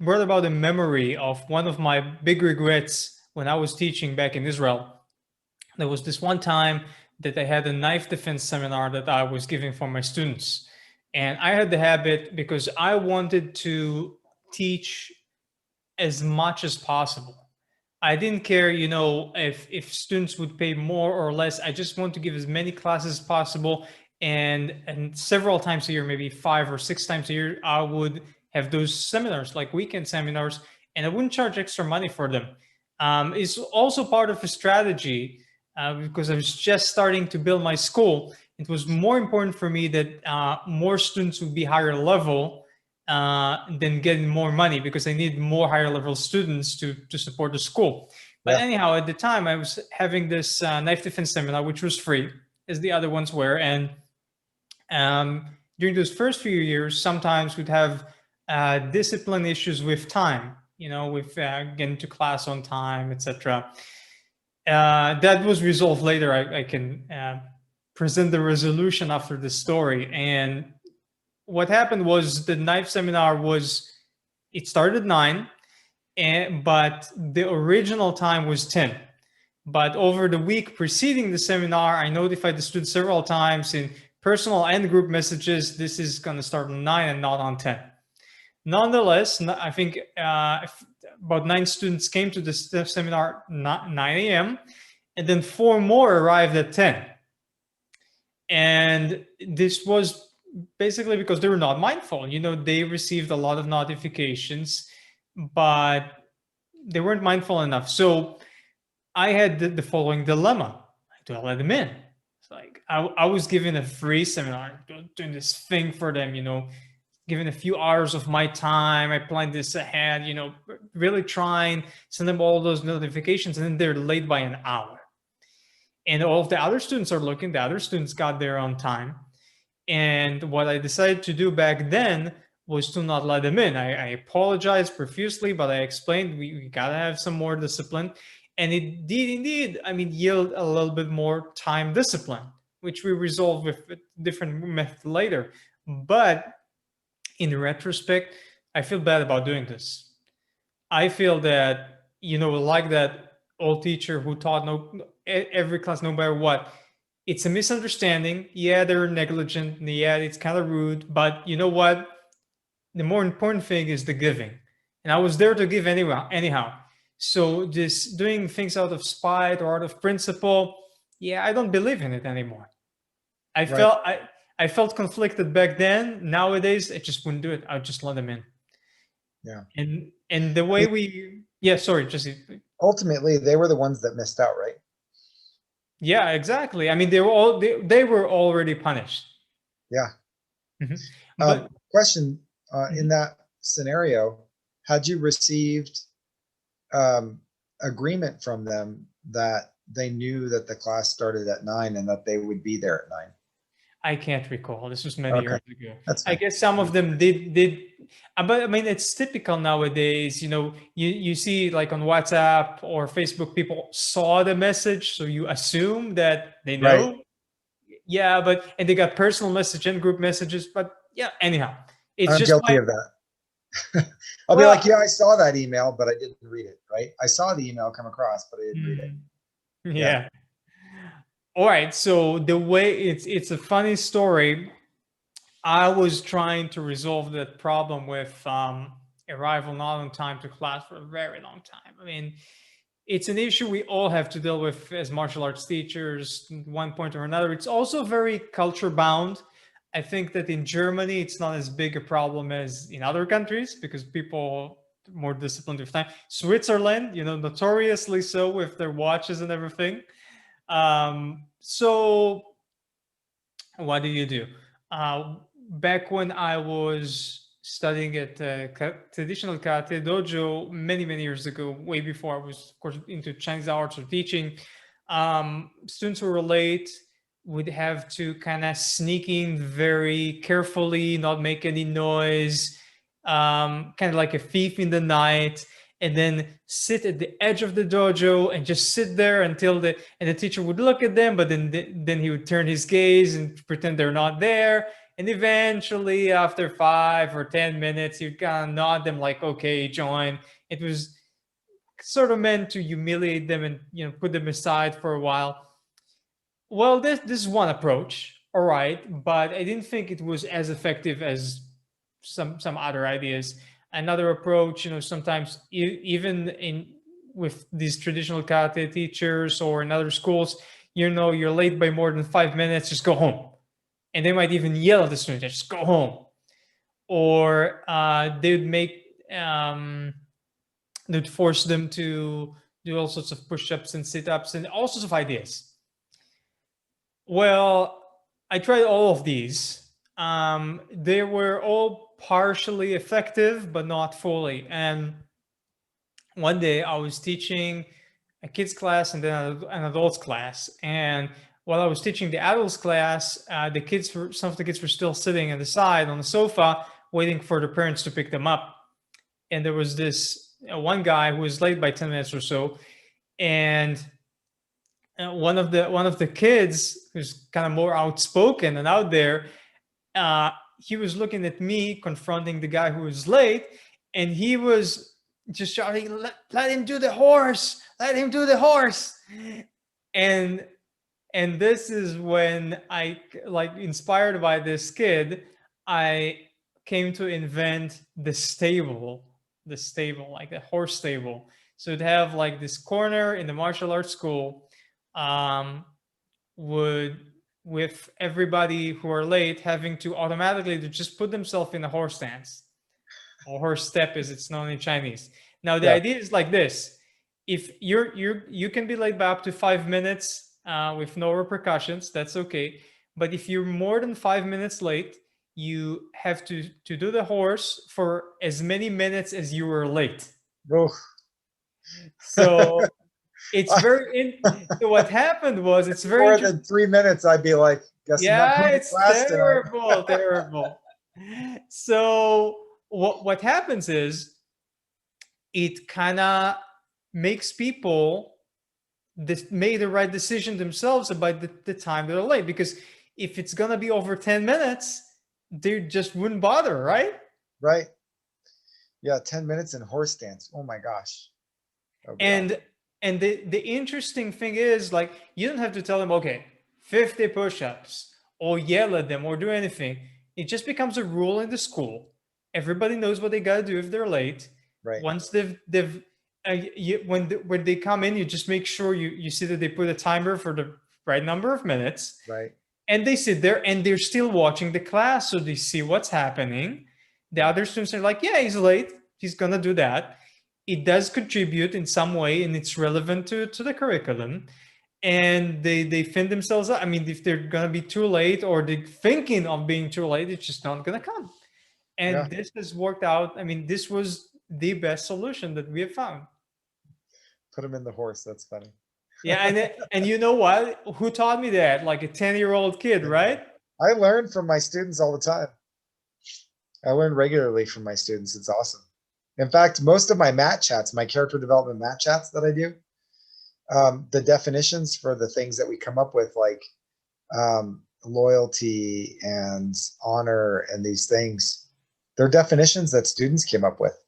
about a memory of one of my big regrets when I was teaching back in Israel. There was this one time that I had a knife defense seminar that I was giving for my students. And I had the habit, because I wanted to teach as much as possible. I didn't care, if students would pay more or less. I just want to give as many classes as possible. And several times a year, maybe 5 or 6 times a year, I would have those seminars, like weekend seminars, and I wouldn't charge extra money for them. It's also part of a strategy, because I was just starting to build my school. It was more important for me that more students would be higher level than getting more money, because I need more higher level students to support the school. But anyhow, at the time, I was having this knife defense seminar, which was free, as the other ones were. And during those first few years, sometimes we'd have discipline issues with time, with getting to class on time, etc. That was resolved later. I can present the resolution after the story. And what happened was, the knife seminar it started at 9, but the original time was 10. But over the week preceding the seminar, I notified the students several times in personal and group messages, this is going to start on 9 and not on 10. Nonetheless, I think about 9 students came to the seminar 9 a.m. and then 4 more arrived at 10. And this was basically because they were not mindful. They received a lot of notifications, but they weren't mindful enough. So I had the following dilemma. Do I let them in? It's like I was given a free seminar, doing this thing for them, given a few hours of my time. I planned this ahead, really trying, send them all those notifications, and then they're late by an hour. And all of the other students are looking, the other students got there on time. And what I decided to do back then was to not let them in. I apologized profusely, but I explained we gotta have some more discipline. And it did indeed, yield a little bit more time discipline, which we resolved with a different method later. But in retrospect, I feel bad about doing this. I feel that, like that old teacher who taught every class, no matter what, it's a misunderstanding. Yeah, they're negligent. Yeah, it's kind of rude. But you know what? The more important thing is the giving. And I was there to give anyhow. So just doing things out of spite or out of principle, yeah, I don't believe in it anymore. I felt conflicted back then. Nowadays, I just wouldn't do it. I'd just let them in. Yeah. And the way sorry, Jesse. Ultimately, they were the ones that missed out, right? Yeah, exactly. They were already punished. Yeah. Mm-hmm. But question, in that scenario, had you received agreement from them that they knew that the class started at 9 and that they would be there at 9? I can't recall. This was many years ago. That's fine. I guess some of them did, but it's typical nowadays. You see, like on WhatsApp or Facebook, people saw the message, so you assume that they know. Right. Yeah, and they got personal message and group messages. But yeah, anyhow, it's I'm just guilty of that. I'll be like, yeah, I saw that email, but I didn't read it. Right? I saw the email come across, but I didn't read it. Yeah. All right. So the way it's a funny story. I was trying to resolve that problem with arrival not on time to class for a very long time. it's an issue we all have to deal with as martial arts teachers, one point or another. It's also very culture bound. I think that in Germany, it's not as big a problem as in other countries because people are more disciplined with time. Switzerland, notoriously so with their watches and everything. So what do you do? Back when I was studying at traditional karate dojo many, many years ago, way before I was, of course, into Chinese arts or teaching, students who were late would have to kind of sneak in very carefully, not make any noise, kind of like a thief in the night, and then sit at the edge of the dojo and just sit there until the teacher would look at them, but then he would turn his gaze and pretend they're not there. And eventually, after 5 or 10 minutes, he'd kind of nod them like, "Okay, join." It was sort of meant to humiliate them and put them aside for a while. Well, this is one approach, all right, but I didn't think it was as effective as some other ideas. Another approach, sometimes even in with these traditional karate teachers or in other schools, you're late by more than 5 minutes, just go home, and they might even yell at the student, just go home, or they'd make they'd force them to do all sorts of push-ups and sit-ups and all sorts of ideas. Well, I tried all of these. They were all partially effective, but not fully. And one day I was teaching a kids class and then an adults class. And while I was teaching the adults class, some of the kids were still sitting on the side on the sofa, waiting for the parents to pick them up. And there was this one guy who was late by 10 minutes or so. And one of the kids who's kind of more outspoken and out there, he was looking at me confronting the guy who was late, and he was just shouting, let him do the horse, let him do the horse. And this is when I, like, inspired by this kid, I came to invent the stable, like a horse stable. So it'd have like this corner in the martial arts school, um, would with everybody who are late having to automatically to just put themselves in a horse stance, or horse step as it's known in Chinese. Now the Yeah. idea is like this: if you can be late by up to 5 minutes with no repercussions, that's okay. But if you're more than 5 minutes late, you have to do the horse for as many minutes as you were late. Oh. So it's so what happened was, it's very More interesting. than 3 minutes, I'd be like, guess I'm not Yeah, going to it's class tonight. terrible, terrible. So what happens is, it kind of makes people make the right decision themselves about the time they're late, because if it's gonna be over 10 minutes, they just wouldn't bother, right? Right. Yeah, 10 minutes in horse stance. Oh my gosh. That would be awesome. And the interesting thing is, like, you don't have to tell them, okay, 50 push-ups, or yell at them or do anything. It just becomes a rule in the school. Everybody knows what they got to do if they're late. Right. Once they've when they come in, you just make sure you see that they put a timer for the right number of minutes, Right. and they sit there and they're still watching the class, so they see what's happening. The other students are like, yeah, he's late, he's gonna do that. It does contribute in some way, and it's relevant to the curriculum, and they fin themselves up. I mean, if they're gonna be too late, or they're thinking of being too late, it's just not gonna come. Yeah. And this has worked out. I mean, this was the best solution that we have found. Put him in the horse. That's funny. Yeah, and you know what? Who taught me that? Like a 10-year-old kid, right? I learn from my students all the time. I learn regularly from my students. It's awesome. In fact, most of my mat chats, my character development mat chats that I do, the definitions for the things that we come up with, like loyalty and honor and these things, they're definitions that students came up with.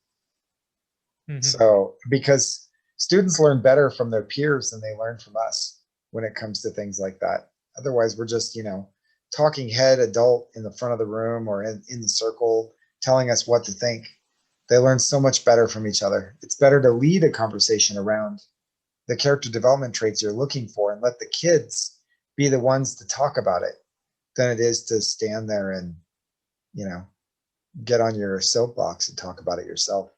So, because students learn better from their peers than they learn from us when it comes to things like that. Otherwise, we're just, talking head adult in the front of the room or in the circle, telling us what to think. They learn so much better from each other. It's better to lead a conversation around the character development traits you're looking for and let the kids be the ones to talk about it than it is to stand there and, you know, get on your soapbox and talk about it yourself.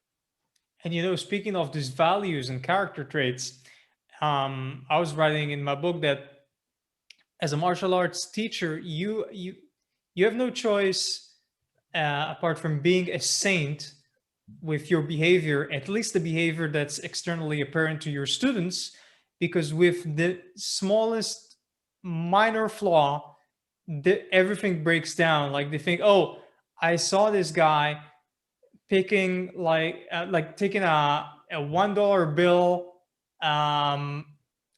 And speaking of these values and character traits, I was writing in my book that as a martial arts teacher, you have no choice apart from being a saint with your behavior, at least the behavior that's externally apparent to your students, because with the smallest minor flaw, everything breaks down. Like they think, oh, I saw this guy picking like taking a $1 bill um,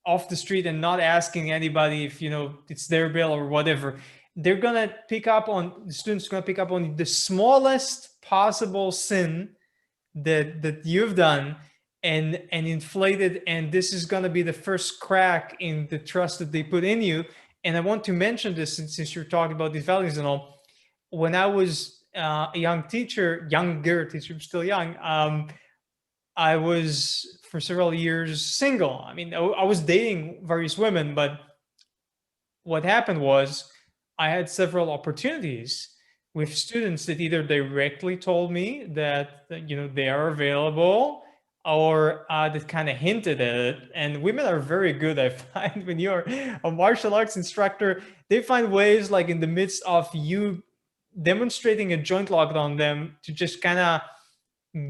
off the street and not asking anybody if it's their bill or whatever. They're gonna pick up on the students gonna pick up on the smallest possible sin that you've done and inflate it, and this is gonna be the first crack in the trust that they put in you. And I want to mention this since you're talking about these values and all. When I was a younger teacher, I'm still young. I was for several years single. I mean, I was dating various women, but what happened was I had several opportunities with students that either directly told me that they are available, or that kind of hinted at it. And women are very good, I find, when you're a martial arts instructor. They find ways, like in the midst of you demonstrating a joint lock on them, to just kind of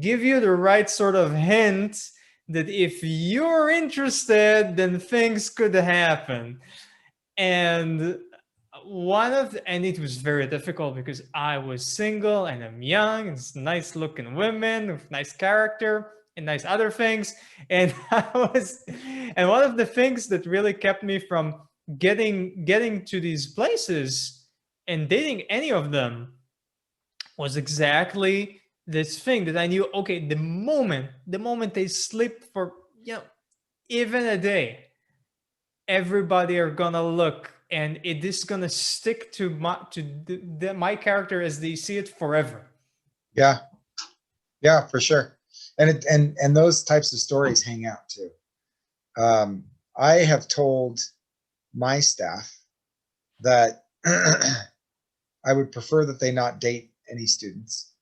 give you the right sort of hint that if you're interested, then things could happen. And and it was very difficult because I was single and I'm young, and it's nice looking women with nice character and nice other things. And and one of the things that really kept me from getting to these places and dating any of them was exactly this thing that I knew. Okay, the moment they slip for even a day, everybody are gonna look, and it is gonna stick to my character as they see it forever. Yeah, yeah, for sure. And those types of stories hang out too. I have told my staff that I would prefer that they not date any students,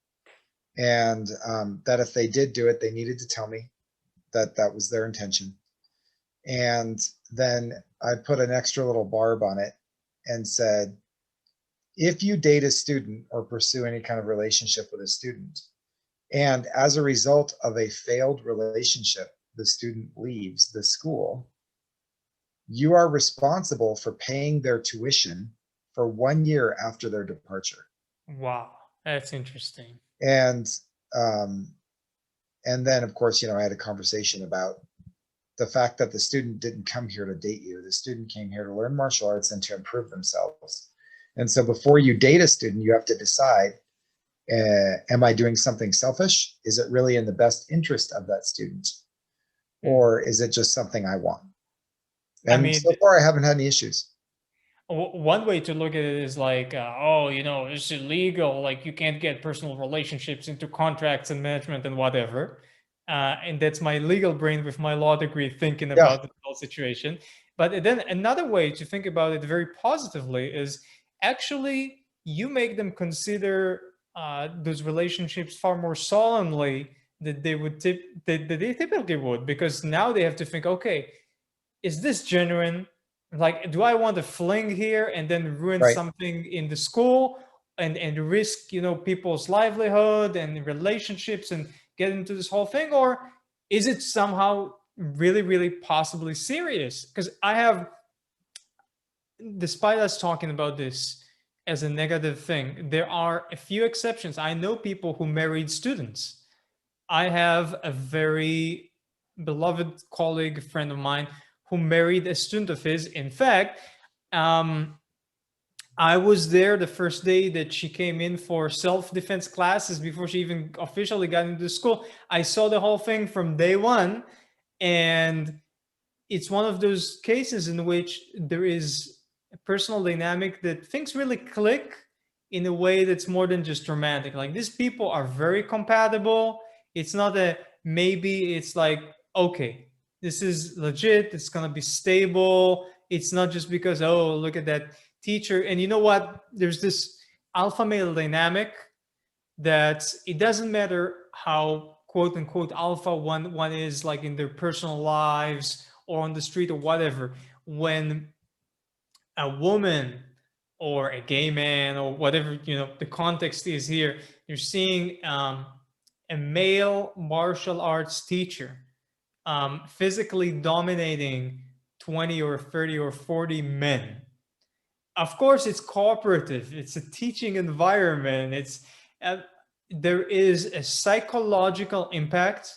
and that if they did do it, they needed to tell me that that was their intention. And then I put an extra little barb on it and said, if you date a student or pursue any kind of relationship with a student, and as a result of a failed relationship, the student leaves the school, you are responsible for paying their tuition for 1 year after their departure. Wow, that's interesting. And um, and then, of course, I had a conversation about the fact that the student didn't come here to date you. The student came here to learn martial arts and to improve themselves. And so before you date a student, you have to decide, am I doing something selfish? Is it really in the best interest of that student? Or is it just something I want? And so far, I haven't had any issues. One way to look at it is like, oh, it's illegal. Like, you can't get personal relationships into contracts and management and whatever. And that's my legal brain with my law degree thinking about the whole situation. But then another way to think about it very positively is actually you make them consider those relationships far more solemnly that they typically would, because now they have to think, okay, is this genuine? Like, do I want to fling here and then ruin something in the school and risk people's livelihood and relationships and get into this whole thing? Or is it somehow really, really possibly serious? Because I have, despite us talking about this as a negative thing, there are a few exceptions. I know people who married students. I have a very beloved colleague, friend of mine, who married a student of his. In fact, I was there the first day that she came in for self-defense classes before she even officially got into the school. I saw the whole thing from day one, and it's one of those cases in which there is a personal dynamic that things really click in a way that's more than just romantic. Like, these people are very compatible. It's not a maybe, it's like, okay, this is legit. It's going to be stable. It's not just because, oh, look at that teacher. And you know what? There's this alpha male dynamic that it doesn't matter how quote unquote alpha one is, like in their personal lives or on the street or whatever. When a woman or a gay man or whatever, the context is here, you're seeing a male martial arts teacher physically dominating 20 or 30 or 40 men. Of course, it's cooperative, it's a teaching environment, uh, there is a psychological impact,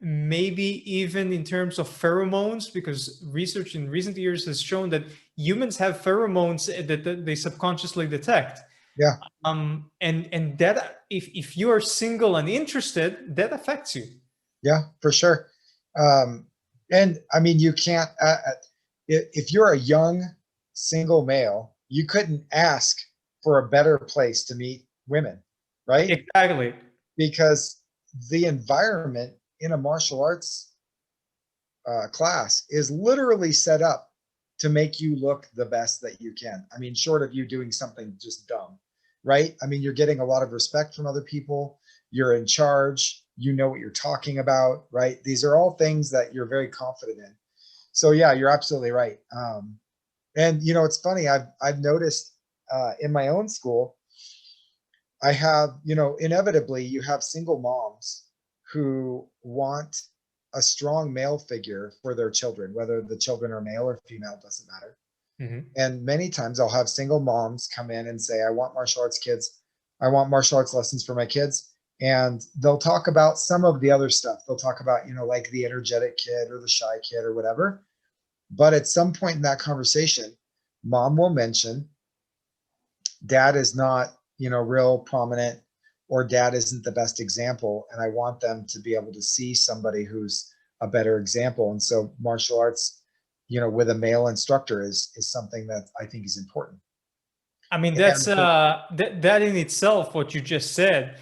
maybe even in terms of pheromones, because research in recent years has shown that humans have pheromones that they subconsciously detect. Yeah. And that if you are single and interested, that affects you. Yeah, for sure. And I mean, you can't, if you're a young single male, you couldn't ask for a better place to meet women, right? Exactly. Because the environment in a martial arts class is literally set up to make you look the best that you can. I mean, short of you doing something just dumb, right? I mean, you're getting a lot of respect from other people. You're in charge. You know what you're talking about, right? These are all things that you're very confident in. So yeah, you're absolutely right. And it's funny. I've noticed in my own school, I have, inevitably you have single moms who want a strong male figure for their children, whether the children are male or female, doesn't matter. Mm-hmm. And many times I'll have single moms come in and say, I want martial arts kids. I want martial arts lessons for my kids. And they'll talk about some of the other stuff. They'll talk about, like the energetic kid or the shy kid or whatever. But at some point in that conversation, mom will mention dad is not, real prominent, or dad isn't the best example. And I want them to be able to see somebody who's a better example. And so martial arts, with a male instructor is something that I think is important. I mean, that's that in itself, what you just said,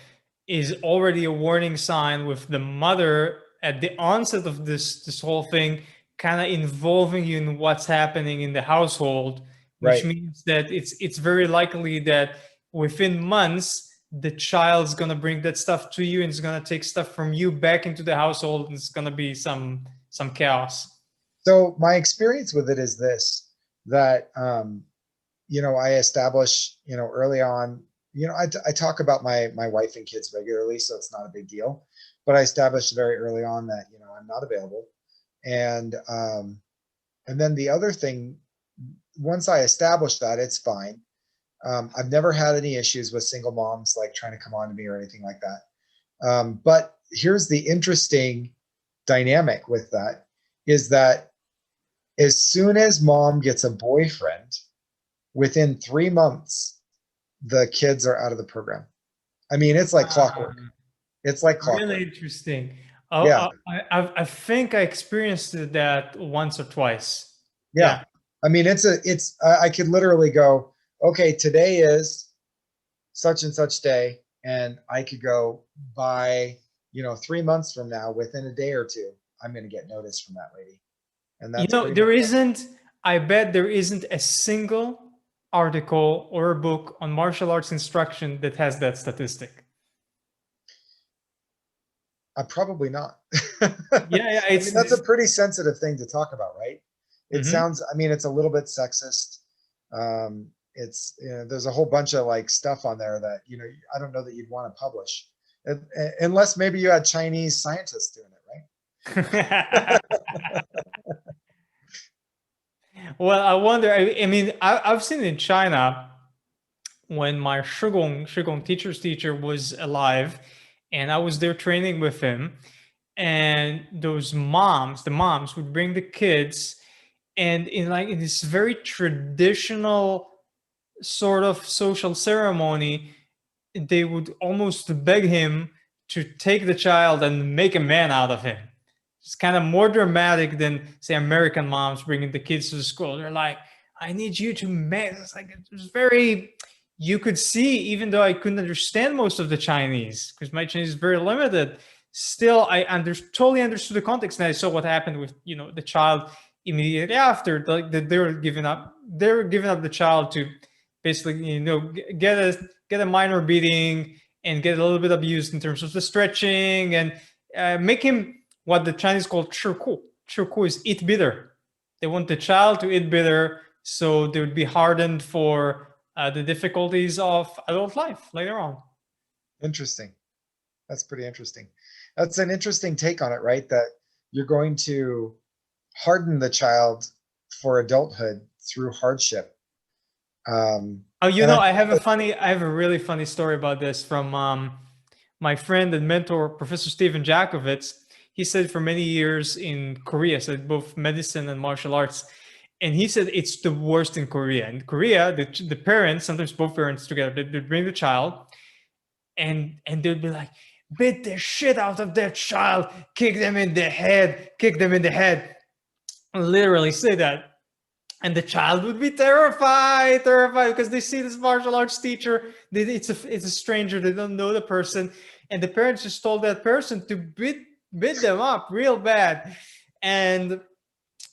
is already a warning sign with the mother at the onset of this whole thing, kind of involving you in what's happening in the household, which Right. means that it's very likely that within months the child's gonna bring that stuff to you and is gonna take stuff from you back into the household, and it's gonna be some chaos. So my experience with it is this, that, I establish, early on, I talk about my wife and kids regularly, so it's not a big deal, but I established very early on that, I'm not available. And then the other thing, once I establish that, it's fine. I've never had any issues with single moms like trying to come on to me or anything like that. But here's the interesting dynamic with that, is that as soon as mom gets a boyfriend, within 3 months, the kids are out of the program. I mean, it's like clockwork. It's like clockwork. Really interesting. Yeah. I think I experienced that once or twice. Yeah. I mean, I could literally go, okay, today is such and such day. And I could go by, 3 months from now, within a day or two, I'm going to get notice from that lady. And that's I bet there isn't a single article or a book on martial arts instruction that has that statistic. Probably not. Yeah, I mean, that's a pretty sensitive thing to talk about, right? It sounds, I mean, it's a little bit sexist. It's, there's a whole bunch of like stuff on there that, I don't know that you'd want to publish, unless maybe you had Chinese scientists doing it, right? Well, I wonder, I mean, I've seen in China when my Shigong teacher's teacher was alive, and I was there training with him, and the moms would bring the kids, and in this very traditional sort of social ceremony, they would almost beg him to take the child and make a man out of him. It's kind of more dramatic than, say, American moms bringing the kids to the school. They're like, I need you to make. It's like, it was very, you could see, even though I couldn't understand most of the Chinese, because my Chinese is very limited, still totally understood the context, and I saw what happened with the child immediately after. Like they were giving up. They were giving up the child to basically get a minor beating and get a little bit abused in terms of the stretching and make him what the Chinese call 吃苦. 吃苦is eat bitter. They want the child to eat bitter so they would be hardened for the difficulties of adult life later on. Interesting. That's pretty interesting. That's an interesting take on it, right? That you're going to harden the child for adulthood through hardship. I have a really funny story about this from my friend and mentor, Professor Steven Jakovitz. He said for many years in Korea, said both medicine and martial arts, and he said it's the worst in Korea. In Korea, the parents, sometimes both parents together, they'd bring the child, and they'd be like, beat the shit out of that child, kick them in the head, literally say that. And the child would be terrified because they see this martial arts teacher. It's a stranger. They don't know the person, and the parents just told that person to beat them up real bad. And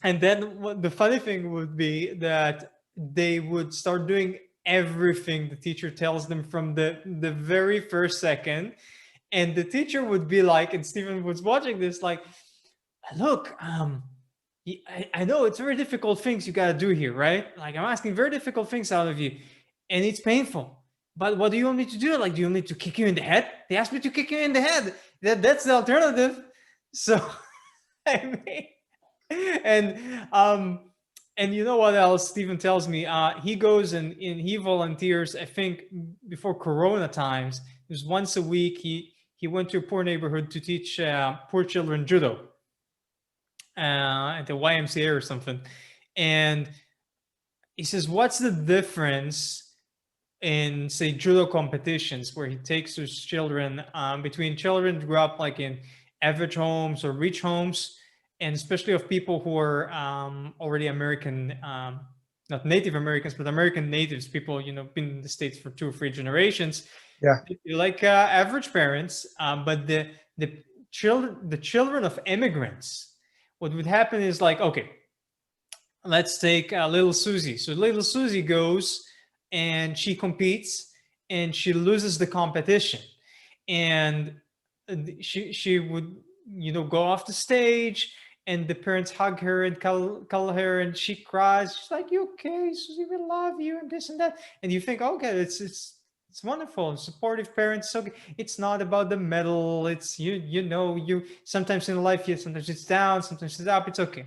then the funny thing would be that they would start doing everything the teacher tells them from the very first second. And the teacher would be like, and Stephen was watching this, like, look, I know it's very difficult things you got to do here, right? Like, I'm asking very difficult things out of you, and it's painful. But what do you want me to do? Like, do you want me to kick you in the head? They asked me to kick you in the head. That's the alternative. So, I mean, and you know what else? Stephen tells me he goes and he volunteers. I think before Corona times, it was once a week. He went to a poor neighborhood to teach poor children judo at the YMCA or something. And he says, what's the difference in, say, judo competitions where he takes his children between children who grew up like in average homes or rich homes, and especially of people who are already American, not Native Americans, but American natives, people, been in the States for 2 or 3 generations. Yeah. Like average parents, but the children of immigrants, what would happen is like, okay, let's take little Susie. So little Susie goes and she competes and she loses the competition, and she would go off the stage, and the parents hug her and cuddle her, and she cries. She's like, "You okay, Susie? We love you," and this and that. And you think, okay, it's wonderful, supportive parents. So it's not about the medal. It's you sometimes in life, sometimes it's down, sometimes it's up. It's okay.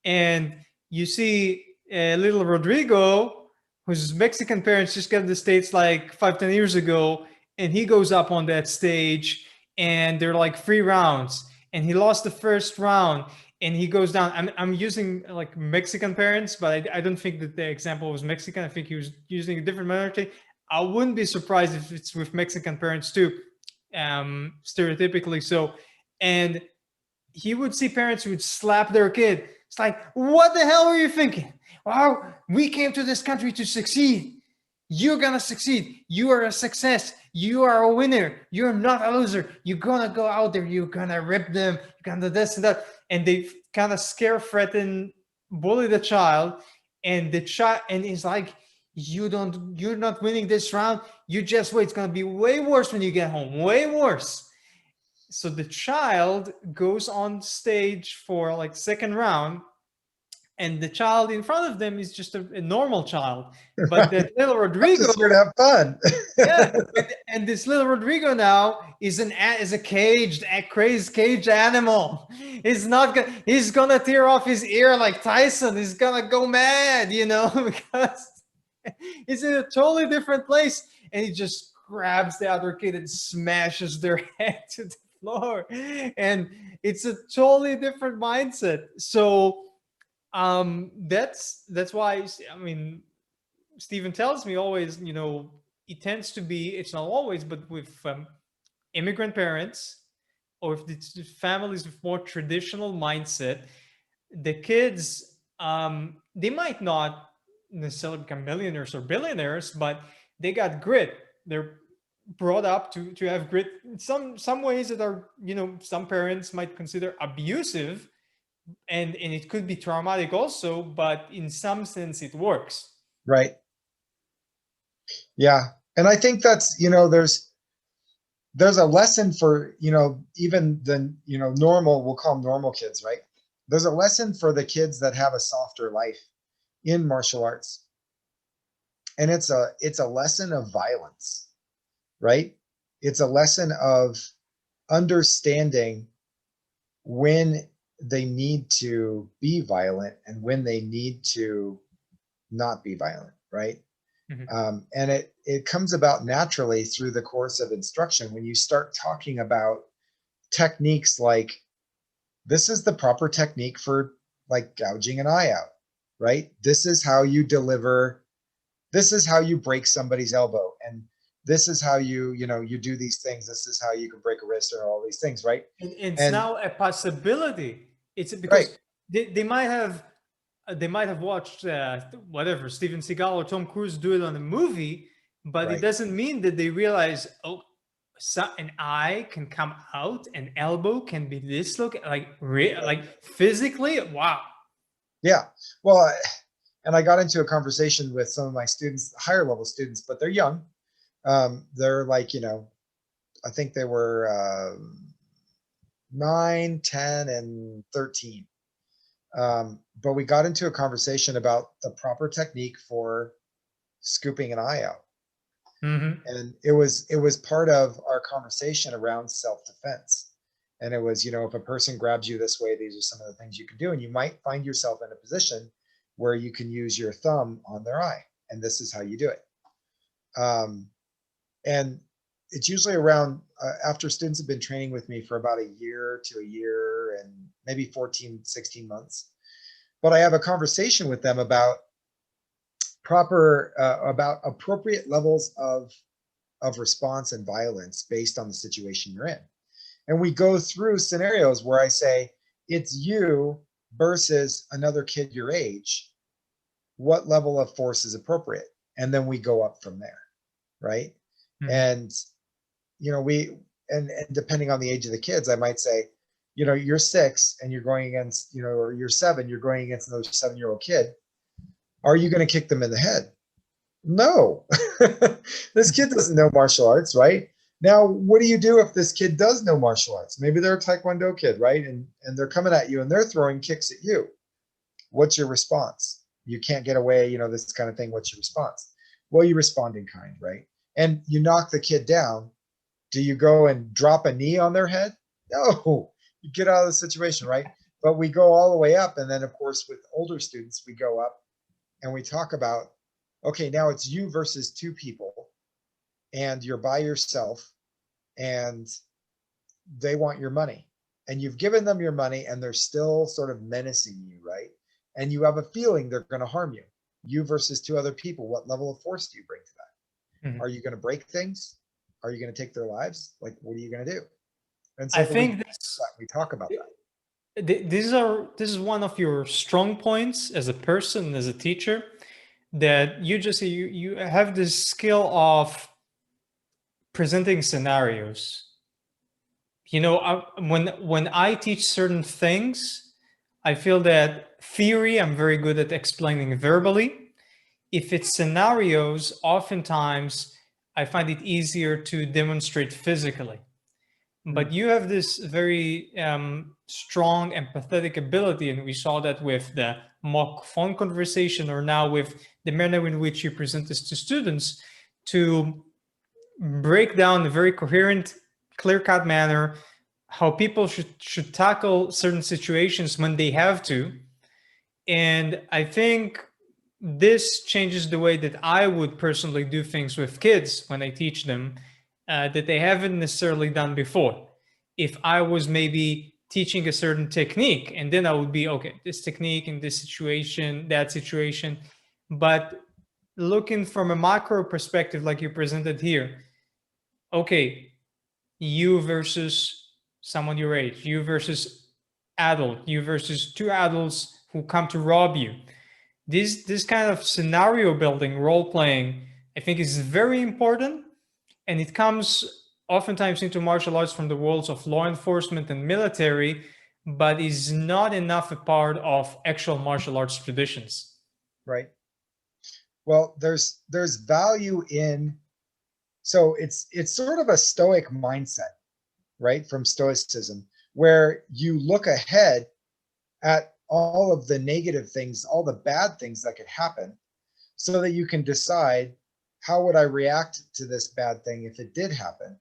And you see little Rodrigo, whose Mexican parents just got to the States like 5-10 years ago, and he goes up on that stage, and they're like 3 rounds, and he lost the first round, and he goes down. I'm using like Mexican parents, but I don't think that the example was Mexican. I think he was using a different minority. I wouldn't be surprised if it's with Mexican parents too, stereotypically so. And he would see parents who would slap their kid. It's like, what the hell were you thinking? Wow, we came to this country to succeed. You're gonna succeed. You are a success. You are a winner. You're not a loser. You're gonna go out there. You're gonna rip them. You're gonna do this and that. And they kind of scare, threaten, bully the child. And the child, and it's like, you're not winning this round. You just wait. It's gonna be way worse when you get home. Way worse. So the child goes on stage for like second round, and the child in front of them is just a normal child. But that little Rodrigo, just here to have fun. yeah, and this little Rodrigo now is a crazed caged animal. He's gonna tear off his ear like Tyson. He's gonna go mad, because he's in a totally different place, and he just grabs the other kid and smashes their head to the floor, and it's a totally different mindset. So that's why, I mean, Stephen tells me always, it tends to be, it's not always, but with immigrant parents, or if it's families with more traditional mindset, the kids, they might not necessarily become millionaires or billionaires, but they got grit. brought up to have grit. Some ways that are, some parents might consider abusive, and it could be traumatic also, but in some sense it works. Right. Yeah. And I think that's, there's a lesson for, even the, normal, we'll call them normal kids, right? There's a lesson for the kids that have a softer life in martial arts. And it's a lesson of violence, right? It's a lesson of understanding when they need to be violent and when they need to not be violent, right? And it comes about naturally through the course of instruction when you start talking about techniques like, this is the proper technique for like gouging an eye out, right? This is how you deliver, this is how you break somebody's elbow, and this is how you do these things, this is how you can break a wrist, or all these things, right? And it's And now a possibility. It's right, because they might have watched whatever Steven Seagal or Tom Cruise do it on a movie, but it right. doesn't mean that they realize, oh, so an eye can come out, an elbow can be dislocated, like physically. Wow. Yeah. Well, and I got into a conversation with some of my students, higher level students, but they're young. They're like, I think they were 9, 10, and 13. But we got into a conversation about the proper technique for scooping an eye out. And it was part of our conversation around self-defense. And it was, if a person grabs you this way, these are some of the things you can do. And you might find yourself in a position where you can use your thumb on their eye, and this is how you do it. And it's usually around after students have been training with me for about a year to a year and maybe 14, 16 months. But I have a conversation with them about about appropriate levels of response and violence based on the situation you're in. And we go through scenarios where I say, it's you versus another kid your age. What level of force is appropriate? And then we go up from there, right? And and depending on the age of the kids, I might say, you're 6 and you're going against, or you're 7, you're going against another 7-year-old kid. Are you going to kick them in the head? No. This kid doesn't know martial arts, right? Now, what do you do if this kid does know martial arts? Maybe they're a Taekwondo kid, right? And they're coming at you and they're throwing kicks at you. What's your response? You can't get away, this kind of thing. What's your response? Well, you respond in kind, right? And you knock the kid down. Do you go and drop a knee on their head? No, you get out of the situation, right? But we go all the way up. And then, of course, with older students, we go up and we talk about, okay, now it's you versus 2 people, and you're by yourself, and they want your money. And you've given them your money, and they're still sort of menacing you, right? And you have a feeling they're going to harm you. You versus 2 other people, what level of force do you bring to that? Are you going to break things? Are you going to take their lives? Like, what are you going to do? And so I think we talk about that. this is one of your strong points as a person, as a teacher, that you have this skill of presenting scenarios. When I teach certain things, I feel that theory I'm very good at explaining verbally. If it's scenarios, oftentimes I find it easier to demonstrate physically. But you have this very strong empathetic ability, and we saw that with the mock phone conversation, or now with the manner in which you present this to students, to break down in a very coherent, clear-cut manner how people should tackle certain situations when they have to. And I think this changes the way that I would personally do things with kids when I teach them that they haven't necessarily done before. If I was maybe teaching a certain technique, and then I would be, okay, this technique in this situation, that situation. But looking from a macro perspective, like you presented here, okay, you versus someone your age, you versus adult, you versus 2 adults who come to rob you. This kind of scenario building, role playing, I think is very important. And it comes oftentimes into martial arts from the worlds of law enforcement and military, but is not enough a part of actual martial arts traditions. Right. Well, there's value in, so it's sort of a stoic mindset, right? From stoicism, where you look ahead at all of the negative things, all the bad things that could happen, so that you can decide, how would I react to this bad thing if it did happen?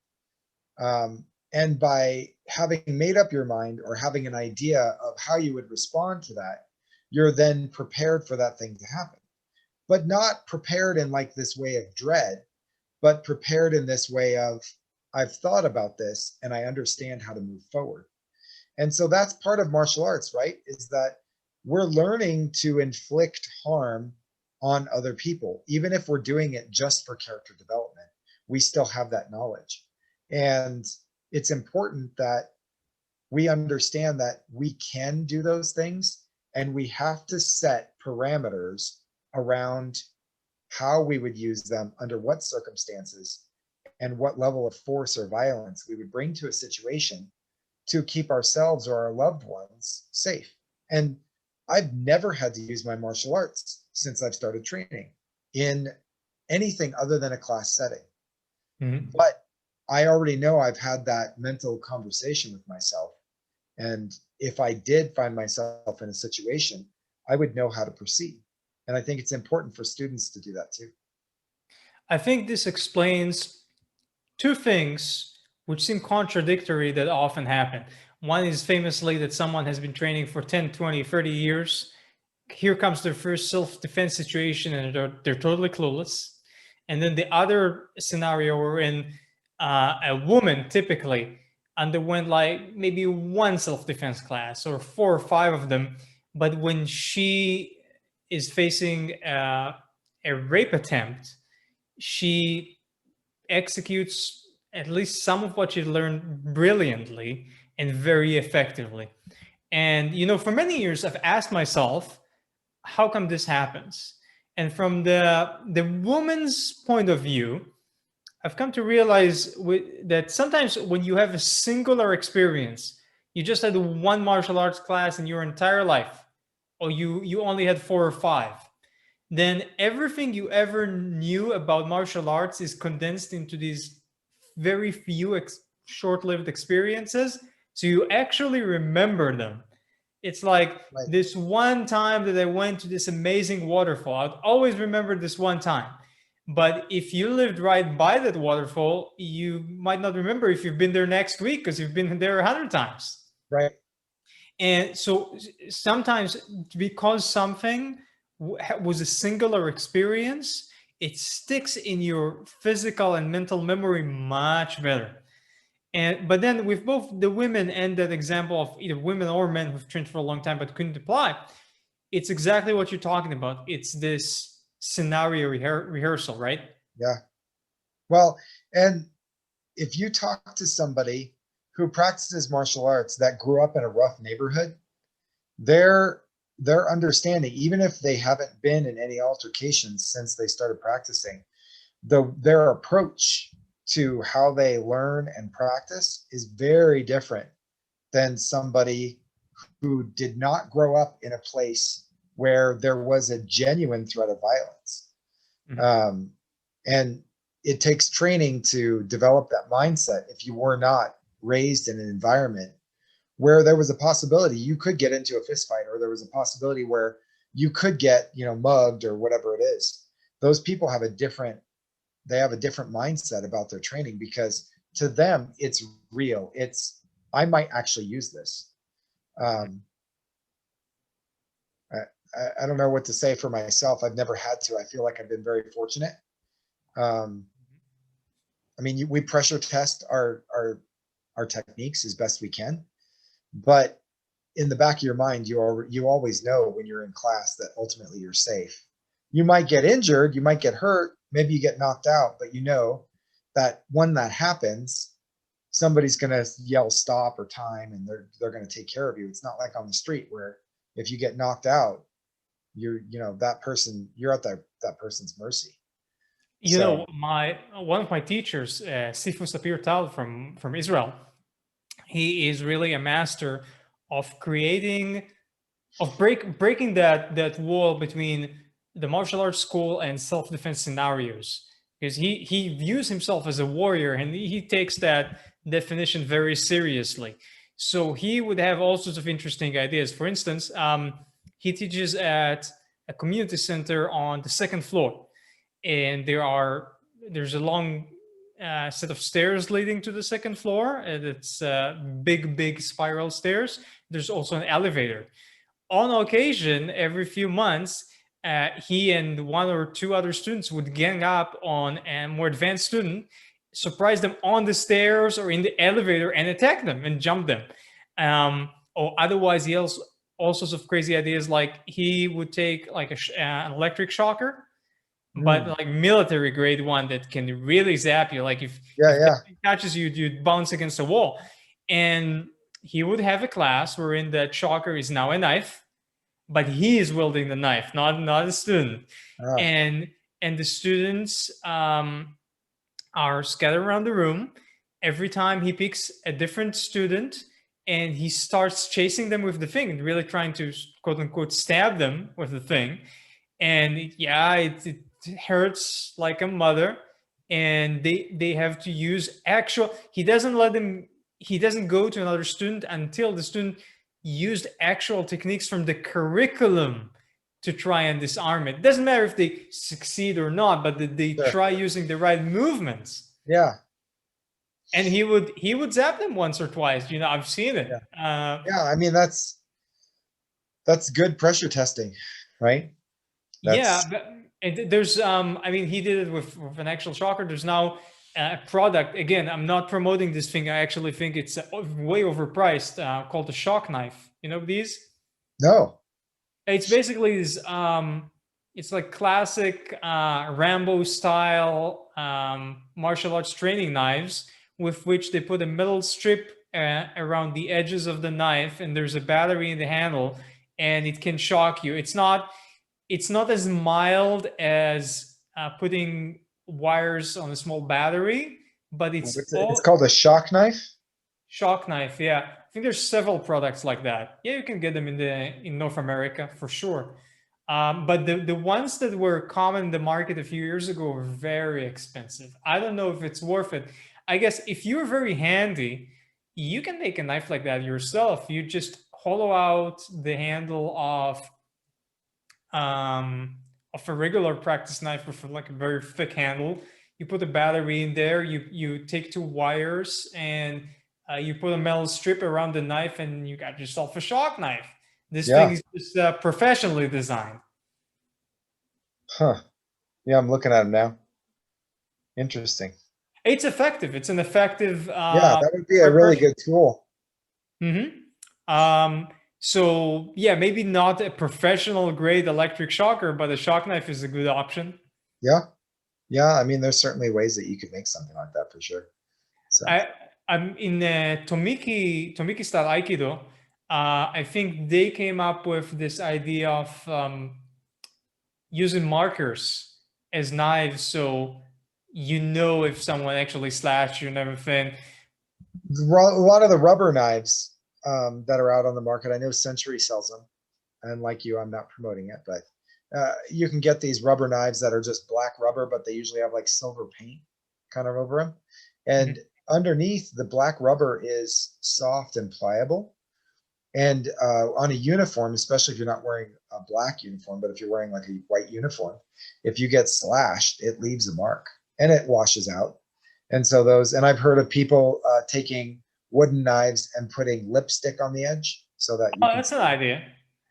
And by having made up your mind or having an idea of how you would respond to that, you're then prepared for that thing to happen. But not prepared in like this way of dread, but prepared in this way of, I've thought about this and I understand how to move forward. And so that's part of martial arts, right? Is that we're learning to inflict harm on other people. Even if we're doing it just for character development, we still have that knowledge. And it's important that we understand that we can do those things, and we have to set parameters around how we would use them, under what circumstances, and what level of force or violence we would bring to a situation to keep ourselves or our loved ones safe. And I've never had to use my martial arts since I've started training in anything other than a class setting. Mm-hmm. But I already know I've had that mental conversation with myself. And if I did find myself in a situation, I would know how to proceed. And I think it's important for students to do that too. I think this explains two things which seem contradictory that often happen. One is famously that someone has been training for 10, 20, 30 years. Here comes their first self-defense situation and they're totally clueless. And then the other scenario wherein a woman typically underwent like maybe one self-defense class or four or five of them. But when she is facing a rape attempt, she executes at least some of what she learned brilliantly and very effectively. And for many years I've asked myself, how come this happens? And from the woman's point of view, I've come to realize that sometimes when you have a singular experience, you just had one martial arts class in your entire life, or you only had four or five, then everything you ever knew about martial arts is condensed into these very few short-lived experiences. So you actually remember them. It's like Right. this one time that I went to this amazing waterfall. I'd always remember this one time. But if you lived right by that waterfall, you might not remember if you've been there next week because you've been there 100 times. Right. And so sometimes because something was a singular experience, it sticks in your physical and mental memory much better. But then with both the women and that example of either women or men who've trained for a long time but couldn't apply, it's exactly what you're talking about. It's this scenario rehearsal, right? Yeah. Well, and if you talk to somebody who practices martial arts that grew up in a rough neighborhood, their understanding, even if they haven't been in any altercations since they started practicing, their approach to how they learn and practice is very different than somebody who did not grow up in a place where there was a genuine threat of violence. Mhm. And it takes training to develop that mindset if you were not raised in an environment where there was a possibility you could get into a fist fight, or there was a possibility where you could get, mugged or whatever it is. Those people have a different mindset about their training, because to them it's real. It's, I might actually use this. Um, I don't know what to say for myself. I've never had to. I feel like I've been very fortunate. Um, I mean, we pressure test our techniques as best we can, but in the back of your mind, you always know when you're in class that ultimately you're safe. You might get injured, you might get hurt, maybe you get knocked out, but you know that when that happens, somebody's going to yell stop or time, and they're going to take care of you. It's not like on the street where if you get knocked out, you're that person, you're at that person's mercy. You know, So, my one of my teachers, Sifu Sapir Tal from Israel, he is really a master of creating of breaking that wall between the martial arts school and self-defense scenarios, because he views himself as a warrior and he takes that definition very seriously. So he would have all sorts of interesting ideas. For instance, he teaches at a community center on the second floor, and there's a long set of stairs leading to the second floor, and it's big spiral stairs. There's also an elevator. On occasion, every few months, he and one or two other students would gang up on a more advanced student, surprise them on the stairs or in the elevator, and attack them and jump them. Or otherwise, he also all sorts of crazy ideas. Like he would take like an electric shocker, but mm, like military grade one that can really zap you. Like yeah, if that yeah. thing touches you, you'd bounce against a wall. And he would have a class wherein that shocker is now a knife, but he is wielding the knife, not a student. Ah, And the students are scattered around the room. Every time he picks a different student and he starts chasing them with the thing and really trying to quote unquote stab them with the thing. And yeah, it hurts like a mother. And they have to use actual. He doesn't go to another student until the student used actual techniques from the curriculum to try and disarm it. It doesn't matter if they succeed or not, but they sure. try using the right movements. Yeah, And he would zap them once or twice. You know, I've seen it. yeah, yeah. I mean, that's good pressure testing, right? Yeah, That's but there's I mean, he did it with an actual shocker. There's now a product. Again, I'm not promoting this thing. I actually think it's way overpriced. Called the shock knife. You know these? no. It's basically this. It's like classic Rambo style martial arts training knives, with which they put a metal strip around the edges of the knife, and there's a battery in the handle, and it can shock you. It's not as mild as putting wires on a small battery, but it's What's it? It's all called a shock knife. shock knife. Yeah, I think there's several products like that. Yeah, you can get them in North America for sure. But the ones that were common in the market a few years ago were very expensive. I don't know if it's worth it. I guess if you're very handy, you can make a knife like that yourself. You just hollow out the handle of a regular practice knife with like a very thick handle. You put a battery in there. You take two wires and you put a metal strip around the knife, and you got yourself a shock knife. This thing Yeah. is just professionally designed. Huh. Yeah, I'm looking at them now. Interesting. It's effective. It's an effective. Yeah, that would be a really good tool. Mm-hmm. So yeah, maybe not a professional grade electric shocker, but a shock knife is a good option. Yeah. Yeah. I mean, there's certainly ways that you could make something like that for sure. So, I I'm in Tomiki style Aikido. I think they came up with this idea of using markers as knives, so you know if someone actually slashed you and everything. a lot of the rubber knives that are out on the market, I know Century sells them. And like you, I'm not promoting it, but you can get these rubber knives that are just black rubber, but they usually have like silver paint kind of over them. And underneath, the black rubber is soft and pliable. And on a uniform, especially if you're not wearing a black uniform, but if you're wearing like a white uniform, if you get slashed, it leaves a mark and it washes out. And so and I've heard of people taking wooden knives and putting lipstick on the edge so that you Oh, can, that's an idea.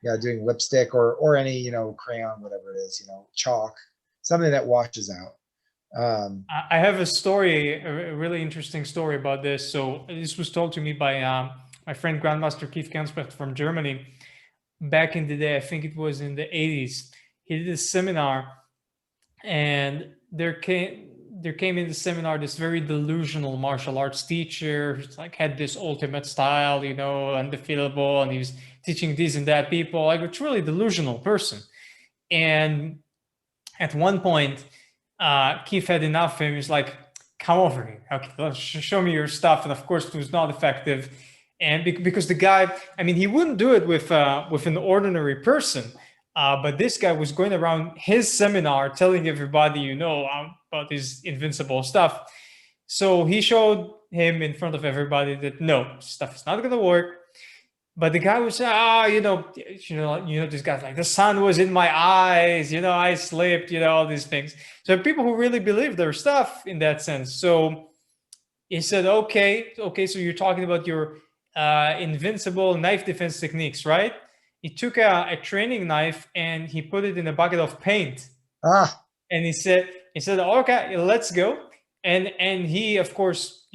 yeah, doing lipstick or any, crayon, whatever it is, chalk, something that washes out. I have a story, a really interesting story about this. So this was told to me by my friend Grandmaster Keith Gansbrecht from Germany back in the day. I think it was in the 80s. He did a seminar, and there came in the seminar this very delusional martial arts teacher who's like had this ultimate style, undefeatable, and he was teaching this and that people, like a truly delusional person. And at one point, Keith had enough of him. He's like, come over here. Okay, show me your stuff. And of course, it was not effective. And because the guy, I mean, he wouldn't do it with an ordinary person. But this guy was going around his seminar telling everybody, about his invincible stuff. So he showed him in front of everybody that no, stuff is not going to work. But the guy was saying, this guy's like, the sun was in my eyes, I slipped, all these things. So people who really believe their stuff in that sense. So he said, okay, so you're talking about your invincible knife defense techniques, right? He took a training knife and he put it in a bucket of paint. Ah, And he said, okay, let's go. And he, of course,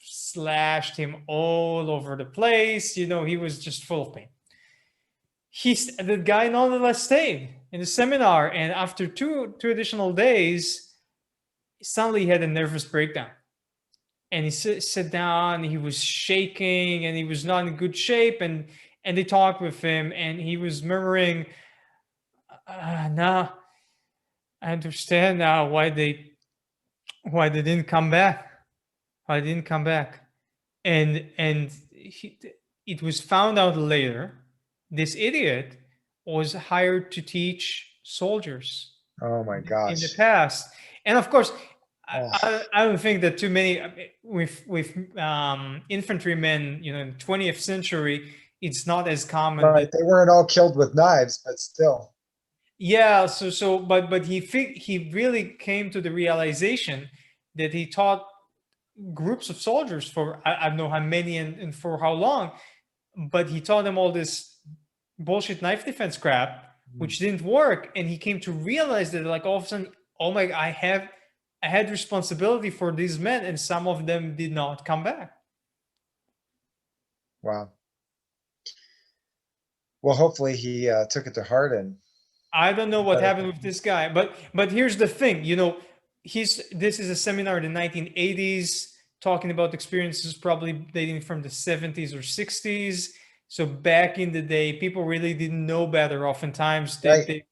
slashed him all over the place. He was just full of pain. The guy nonetheless stayed in the seminar, and after two additional days, suddenly he had a nervous breakdown. And he sat down, he was shaking, and he was not in good shape. And they talked with him, and he was murmuring, "No, I understand now why they didn't come back. Why they didn't come back." And it was found out later this idiot was hired to teach soldiers oh my in the gosh. past. And of course, Oh, I don't think that too many with infantrymen, in the 20th century, it's not as common right. that. They weren't all killed with knives, but still. Yeah, but he really came to the realization that he taught groups of soldiers for I don't know how many and for how long, but he taught them all this bullshit knife defense crap, which didn't work, and he came to realize that, like, all of a sudden, oh my, I had responsibility for these men, and some of them did not come back. Wow. Well, hopefully he took it to heart and I don't know what better happened with this techniques. guy, but here's the thing, this is a seminar in the 1980s talking about experiences probably dating from the 70s or 60s. So back in the day, people really didn't know better. Oftentimes, Right.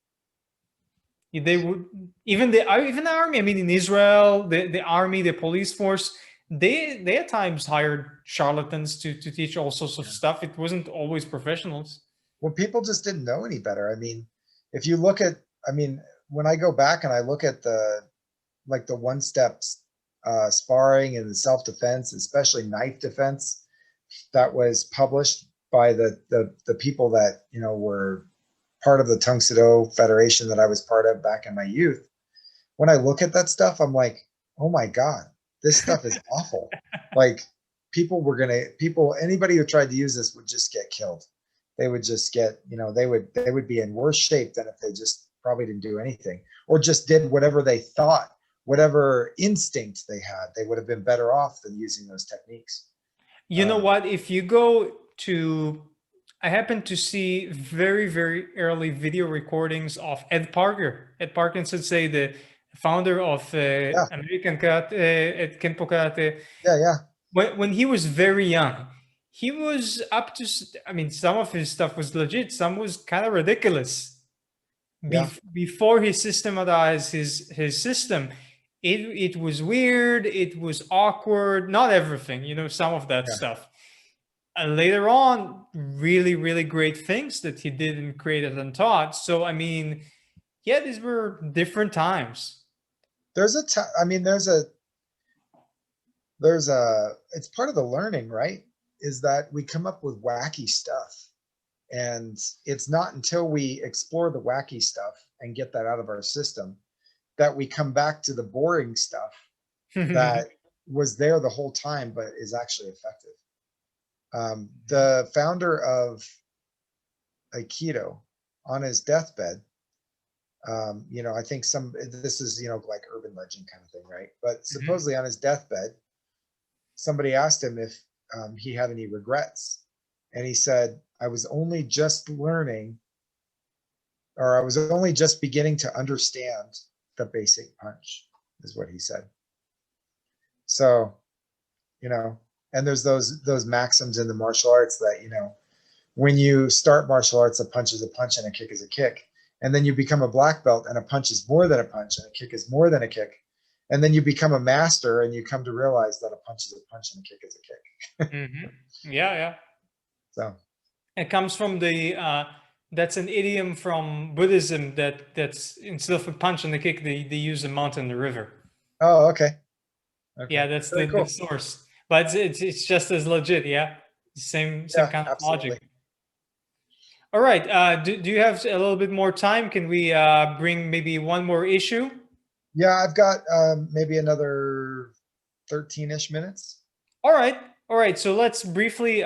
they would even the army. I mean, in Israel, the army, the police force, they at times hired charlatans to teach all sorts of Yeah. stuff. It wasn't always professionals. Well, people just didn't know any better. I mean, if you look at, I mean, when I go back and I look at the one steps sparring and the self-defense, especially knife defense, that was published by the people that, were part of the Tang Soo Do Federation that I was part of back in my youth. When I look at that stuff, I'm like, oh my God, this stuff is awful. Like anybody who tried to use this would just get killed. They would just get, they would be in worse shape than if they just probably didn't do anything or just did whatever they thought, whatever instinct they had. They would have been better off than using those techniques. You know what? If you go to, I happened to see very, very early video recordings of Ed Parker. Ed Parker Sensei, the founder of Yeah, American Karate, Kenpo Karate. yeah, yeah, When he was very young, he was up to, I mean, some of his stuff was legit, some was kind of ridiculous. yeah, Before he systematized his system, it was weird, it was awkward, not everything, some of that yeah. stuff. Later on, really, really great things that he did and created and taught. So, I mean, yeah, these were different times. I mean, it's part of the learning, right? Is that we come up with wacky stuff. And it's not until we explore the wacky stuff and get that out of our system that we come back to the boring stuff that was there the whole time, but is actually effective. The founder of Aikido on his deathbed, I think this is, like urban legend kind of thing, right? But supposedly on his deathbed, somebody asked him if he had any regrets. And he said, I was only just learning, or I was only just beginning to understand the basic punch, is what he said. So, and there's those maxims in the martial arts that, when you start martial arts, a punch is a punch and a kick is a kick. And then you become a black belt and a punch is more than a punch and a kick is more than a kick. And then you become a master and you come to realize that a punch is a punch and a kick is a kick. Yeah, yeah. So It comes from the that's an idiom from Buddhism that's instead of a punch and a kick, they use a mountain and a river. oh, okay. Okay. Yeah, that's Very the cool. source. But it's just as legit, yeah. Same Yeah, kind of absolutely. logic. All right. Do you have a little bit more time? Can we bring maybe one more issue? Yeah, I've got maybe another 13-ish minutes. All right. All right. So let's briefly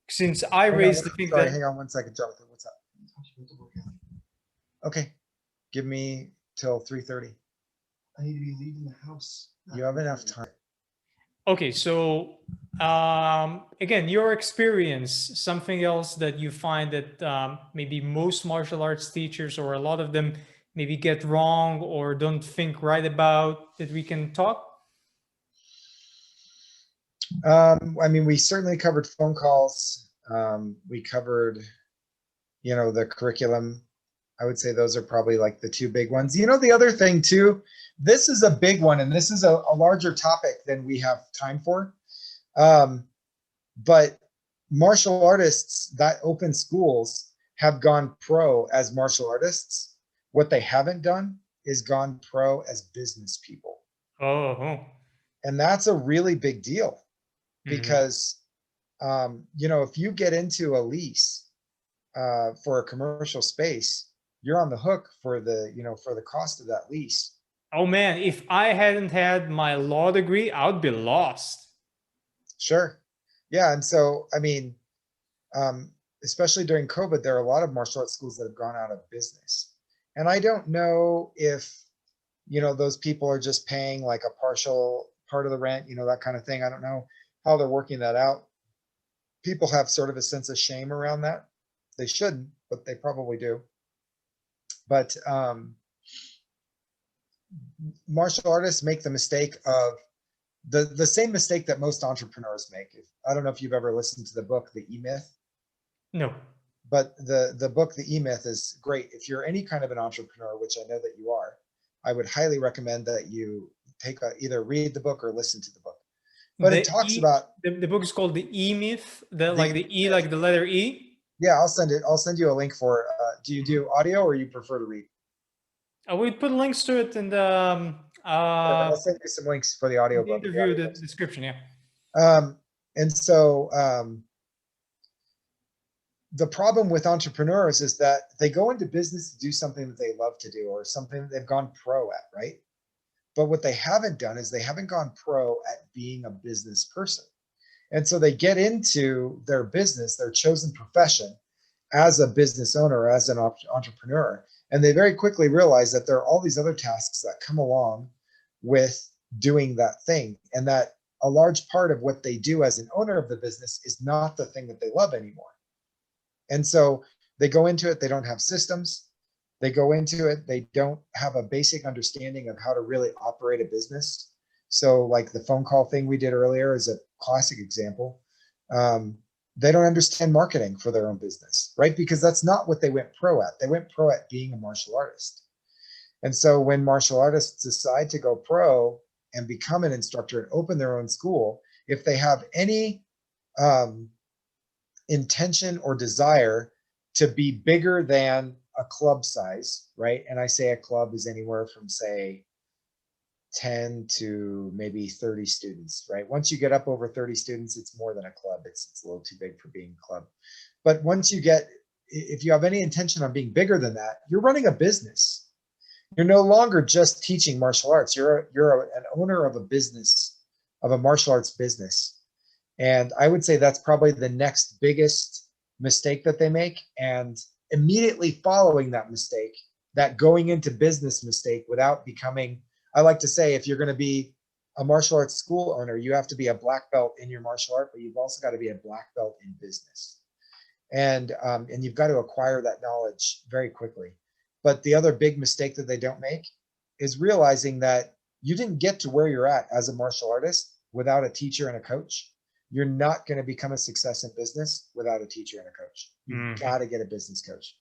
since I Hang on, raised the thing sorry, that hang on 1 second, Jonathan. What's up? Okay, give me till 3:30. I need to be leaving the house. You have enough time. okay, so again, your experience, something else that you find that maybe most martial arts teachers or a lot of them maybe get wrong or don't think right about that we can talk? I mean, we certainly covered phone calls. We covered, the curriculum. I would say those are probably like the two big ones. The other thing too, this is a big one, and this is a larger topic than we have time for. But martial artists that open schools have gone pro as martial artists. What they haven't done is gone pro as business people. Oh. And that's a really big deal Mm-hmm. because, if you get into a lease for a commercial space, you're on the hook for the cost of that lease. Oh man, if I hadn't had my law degree, I would be lost. Sure. Yeah. And so, I mean, especially during COVID, there are a lot of martial arts schools that have gone out of business. And I don't know if, those people are just paying like a partial part of the rent, that kind of thing. I don't know how they're working that out. People have sort of a sense of shame around that. They shouldn't, but they probably do. But martial artists make the mistake of the same mistake that most entrepreneurs make. I don't know if you've ever listened to the book, The E-Myth. No. But the book, The E-Myth, is great. If you're any kind of an entrepreneur, which I know that you are, I would highly recommend that you either read the book or listen to the book. But it talks about the book is called The E-Myth, like the E, E-Myth. like the letter E. Yeah, I'll send you a link for it. Do you do audio or you prefer to read? We put links to it in I'll send you some links for the audio the book. interview, the description. Yeah. And so the problem with entrepreneurs is that they go into business to do something that they love to do or something that they've gone pro at, right? But what they haven't done is they haven't gone pro at being a business person. And so they get into their business, their chosen profession, as a business owner, as an entrepreneur. And they very quickly realize that there are all these other tasks that come along with doing that thing. And that a large part of what they do as an owner of the business is not the thing that they love anymore. And so they go into it, they don't have systems. They go into it, they don't have a basic understanding of how to really operate a business. So like the phone call thing we did earlier is a classic example. They don't understand marketing for their own business, right? Because that's not what they went pro at. They went pro at being a martial artist. And so when martial artists decide to go pro and become an instructor and open their own school, if they have any intention or desire to be bigger than a club size, right? And I say a club is anywhere from, say, 10 to maybe 30 students, right? Once you get up over 30 students, it's more than a club. It's a little too big for being a club. But if you have any intention on being bigger than that, you're running a business. You're no longer just teaching martial arts. You're an owner of a business, of a martial arts business. And I would say that's probably the next biggest mistake that they make. And immediately following that mistake, that going into business mistake without becoming, I like to say, if you're going to be a martial arts school owner, you have to be a black belt in your martial art, but you've also got to be a black belt in business. And you've got to acquire that knowledge very quickly. But the other big mistake that they don't make is realizing that you didn't get to where you're at as a martial artist without a teacher and a coach. You're not going to become a success in business without a teacher and a coach. You've got to get a business coach.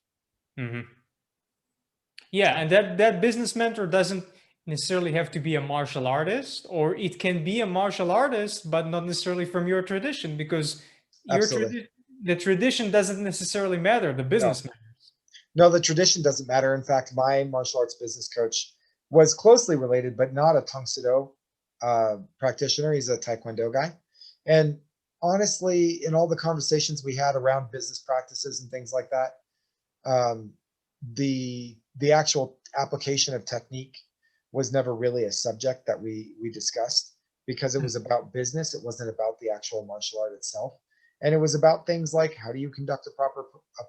Yeah, and that business mentor doesn't necessarily have to be a martial artist, or it can be a martial artist, but not necessarily from your tradition, because your Absolutely. tradition, the tradition doesn't necessarily matter. The No, business matters. no, the tradition doesn't matter. In fact, my martial arts business coach was closely related, but not a Tang Soo Do practitioner. He's a Taekwondo guy. And honestly, in all the conversations we had around business practices and things like that, um, the actual application of technique was never really a subject that we discussed because it Hmm. was about business. It wasn't about the actual martial art itself, and it was about things like how do you conduct a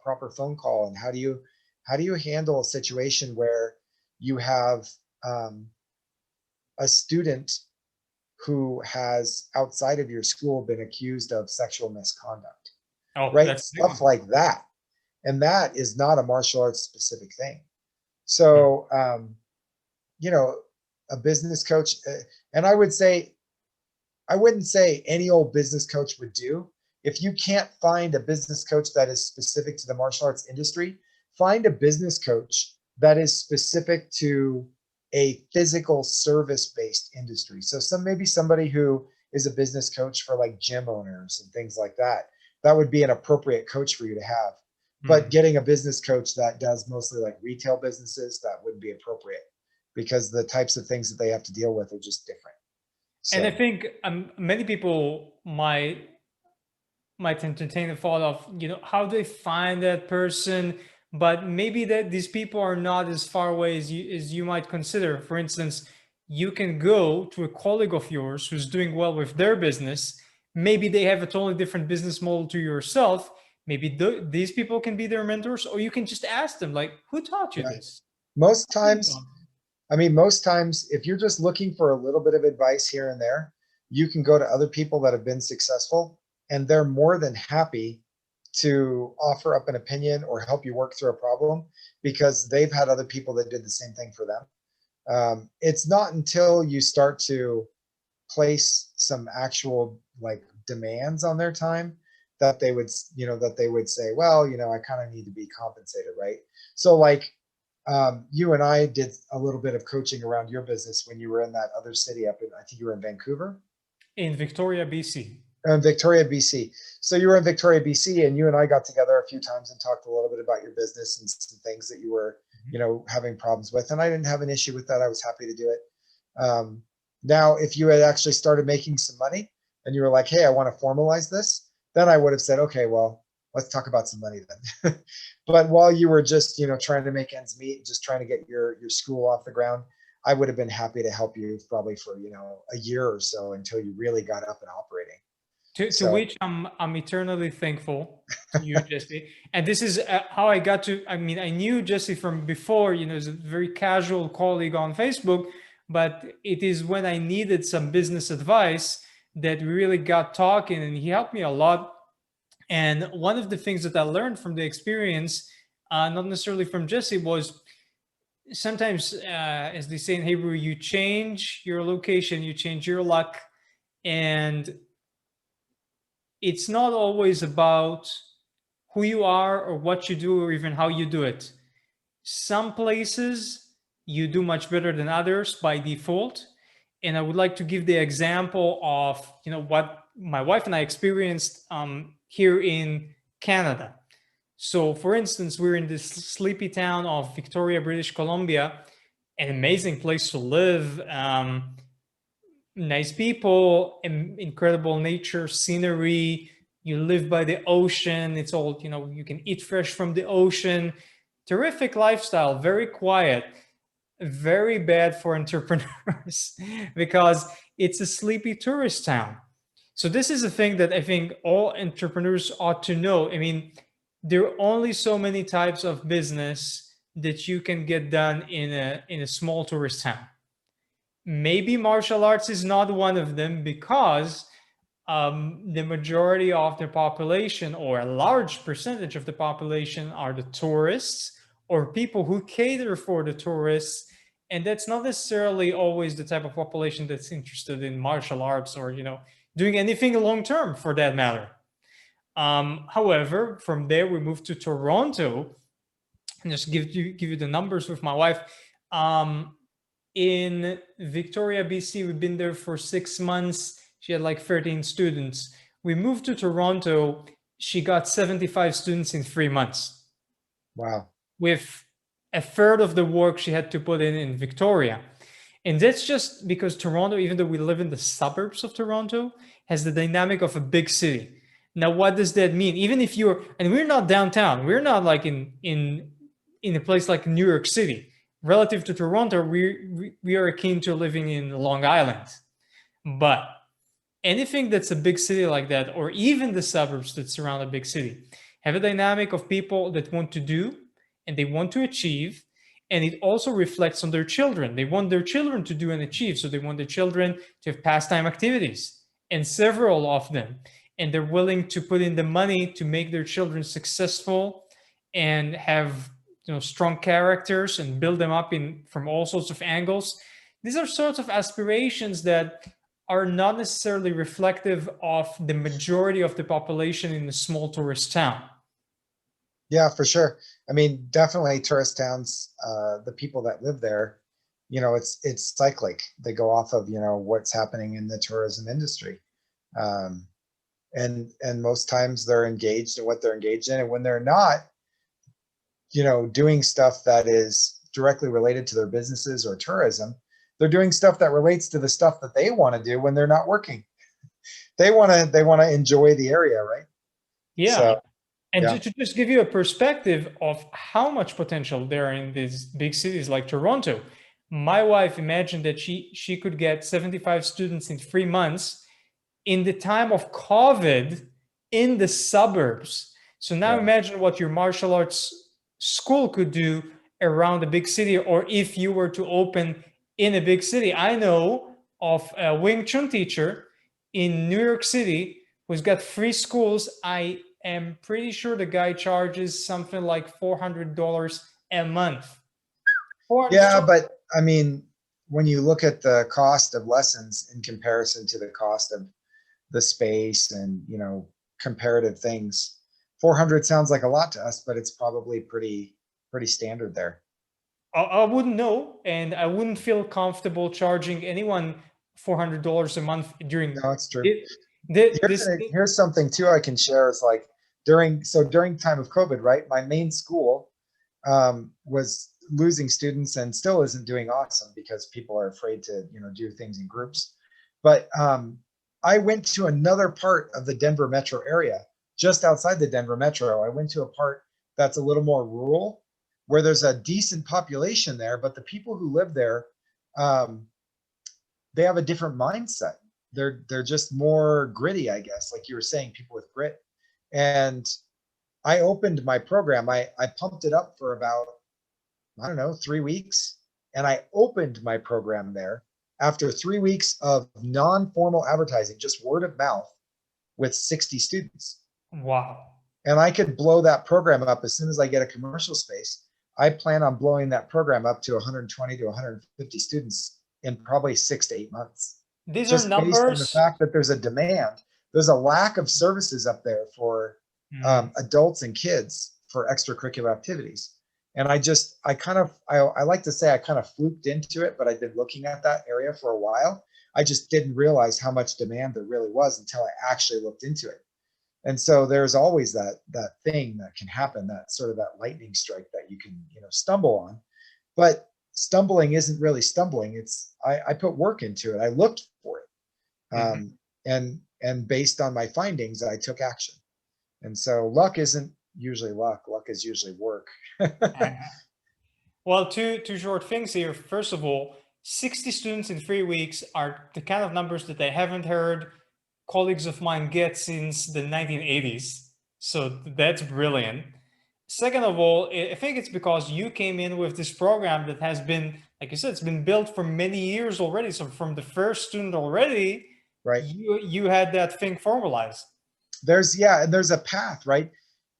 proper phone call, and how do you handle a situation where you have um, a student who has outside of your school been accused of sexual misconduct, Oh, right? that's a big Stuff one. like that, and that is not a martial arts specific thing. Hmm. So, you know, a business coach, and I wouldn't say any old business coach would do. If you can't find a business coach that is specific to the martial arts industry, find a business coach that is specific to a physical service based industry. So maybe somebody who is a business coach for like gym owners and things like that. That would be an appropriate coach for you to have. But Hmm. getting a business coach that does mostly like retail businesses, that wouldn't be appropriate because the types of things that they have to deal with are just different. And I So think many people might entertain the thought of, how they find that person, but maybe that these people are not as far away as you might consider. For instance, you can go to a colleague of yours who's doing well with their business. Maybe they have a totally different business model to yourself. Maybe these people can be their mentors, or you can just ask them, like, who taught you right. this? Most times, most times, if you're just looking for a little bit of advice here and there, you can go to other people that have been successful, and they're more than happy to offer up an opinion or help you work through a problem because they've had other people that did the same thing for them. It's not until you start to place some actual like demands on their time that they would, that they would say, well, I kind of need to be compensated, right? So like you and I did a little bit of coaching around your business when you were in that other city up in, I think you were in Vancouver, In Victoria, BC. Victoria, BC. So you were in Victoria, BC, and you and I got together a few times and talked a little bit about your business and some things that you were, having problems with. And I didn't have an issue with that. I was happy to do it. Now, if you had actually started making some money and you were like, hey, I want to formalize this, then I would have said, okay, well, let's talk about some money then. But while you were just, trying to make ends meet, just trying to get your school off the ground, I would have been happy to help you probably for, a year or so until you really got up and operating. To So, which I'm eternally thankful to you, Jesse. And this is how I got to. I mean, I knew Jesse from before. As a very casual colleague on Facebook, but it is when I needed some business advice that we really got talking, and he helped me a lot. And one of the things that I learned from the experience, not necessarily from Jesse, was sometimes, as they say in Hebrew, you change your location, you change your luck, and it's not always about who you are or what you do or even how you do it. Some places you do much better than others by default. And I would like to give the example of what my wife and I experienced here in Canada. So, for instance, we're in this sleepy town of Victoria, British Columbia, an amazing place to live. Nice people, incredible nature, scenery. You live by the ocean. It's all, you can eat fresh from the ocean. Terrific lifestyle, very quiet, very bad for entrepreneurs because it's a sleepy tourist town. So, this is a thing that I think all entrepreneurs ought to know. I mean, there are only so many types of business that you can get done in a small tourist town. Maybe martial arts is not one of them because the majority of the population, or a large percentage of the population, are the tourists or people who cater for the tourists. And that's not necessarily always the type of population that's interested in martial arts or, doing anything long term for that matter. However, from there, we moved to Toronto and just give you the numbers with my wife. Um, in Victoria, BC. We've been there for 6 months. She had like 13 students. We moved to Toronto. She got 75 students in 3 months, Wow. with a third of the work she had to put in Victoria. And that's just because Toronto, even though we live in the suburbs of Toronto, has the dynamic of a big city. Now, what does that mean? Even if you're, and we're not downtown, we're not like in a place like New York City. Relative to Toronto, we are akin to living in Long Island. But anything that's a big city like that, or even the suburbs that surround a big city, have a dynamic of people that want to do and they want to achieve, and it also reflects on their children. They want their children to do and achieve, so they want their children to have pastime activities, and several of them, and they're willing to put in the money to make their children successful and have strong characters and build them up in from all sorts of angles. These are sorts of aspirations that are not necessarily reflective of the majority of the population in a small tourist town. Yeah, for sure. I mean, definitely tourist towns, the people that live there, it's cyclic. They go off of, what's happening in the tourism industry. And most times they're engaged in what they're engaged in. And when they're not, doing stuff that is directly related to their businesses or tourism, they're doing stuff that relates to the stuff that they want to do when they're not working. They want to enjoy the area, right? Yeah. So, And yeah. to just give you a perspective of how much potential there are in these big cities like Toronto, my wife imagined that she could get 75 students in 3 months in the time of COVID in the suburbs. So now Yeah. imagine what your martial arts school could do around a big city, or if you were to open in a big city. I know of a Wing Chun teacher in New York City who's got 3 schools. I am pretty sure the guy charges something like $400 a month. Yeah, but I mean, when you look at the cost of lessons in comparison to the cost of the space and, comparative things, 400 sounds like a lot to us, but it's probably pretty standard there. I wouldn't know, and I wouldn't feel comfortable charging anyone $400 a month during No, it's true. it, this. Here's something too I can share. Is like during time of COVID, right? My main school was losing students and still isn't doing awesome because people are afraid to do things in groups. But I went to another part of the Denver metro area, just outside the Denver metro. I went to a part that's a little more rural, where there's a decent population there, but the people who live there, they have a different mindset. They're just more gritty, I guess, like you were saying, people with grit. And I opened my program. I pumped it up for about, I don't know, 3 weeks. And I opened my program there after 3 weeks of non-formal advertising, just word of mouth, with 60 students. Wow. And I could blow that program up as soon as I get a commercial space. I plan on blowing that program up to 120 to 150 students in probably 6 to 8 months. These Just are based on the numbers. fact that there's a demand. There's a lack of services up there for adults and kids for extracurricular activities. And I like to say I kind of fluked into it, but I've been looking at that area for a while. I just didn't realize how much demand there really was until I actually looked into it. And so there's always that thing that can happen, that sort of that lightning strike that you can stumble on. But stumbling isn't really stumbling. It's I put work into it. I looked for it, and based on my findings, I took action. And so luck isn't usually luck. Luck is usually work. Well, two short things here. First of all, 60 students in 3 weeks are the kind of numbers that I haven't heard colleagues of mine get since the 1980s. So that's brilliant. Second of all, I think it's because you came in with this program that has been, like you said, it's been built for many years already. So from the first student already, right, you had that thing formalized. There's a path, right?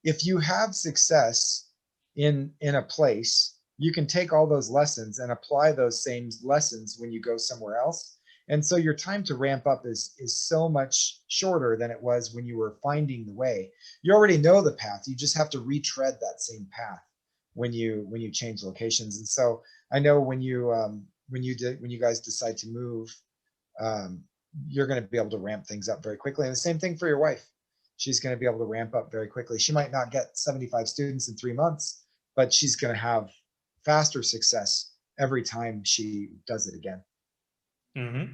If you have success in a place, you can take all those lessons and apply those same lessons when you go somewhere else. And so your time to ramp up is so much shorter than it was when you were finding the way. You already know the path. You just have to retread that same path when you change locations. And so I know when you when you guys decide to move, um, you're going to be able to ramp things up very quickly. And the same thing for your wife. She's going to be able to ramp up very quickly. She might not get 75 students in 3 months, but she's going to have faster success every time she does it again. Mm-hmm.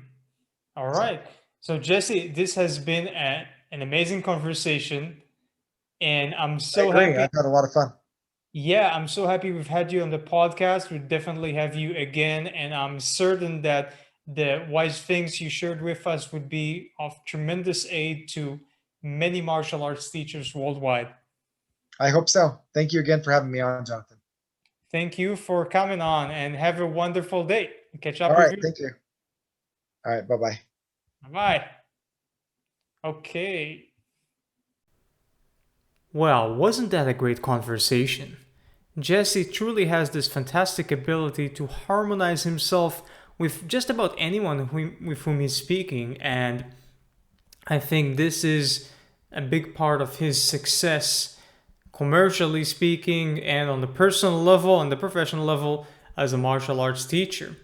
All right. So Jesse, this has been an amazing conversation, and I'm I so agree. happy. I've had a lot of fun. Yeah, I'm so happy we've had you on the podcast. We'll definitely have you again, and I'm certain that the wise things you shared with us would be of tremendous aid to many martial arts teachers worldwide. I hope so. Thank you again for having me on, Jonathan. Thank you for coming on, and have a wonderful day. Catch All up with right. you. Thank you. All right. Bye-bye. Bye. Okay. Well, wasn't that a great conversation? Jesse truly has this fantastic ability to harmonize himself with just about anyone with whom he's speaking, and I think this is a big part of his success, commercially speaking, and on the personal level and the professional level as a martial arts teacher.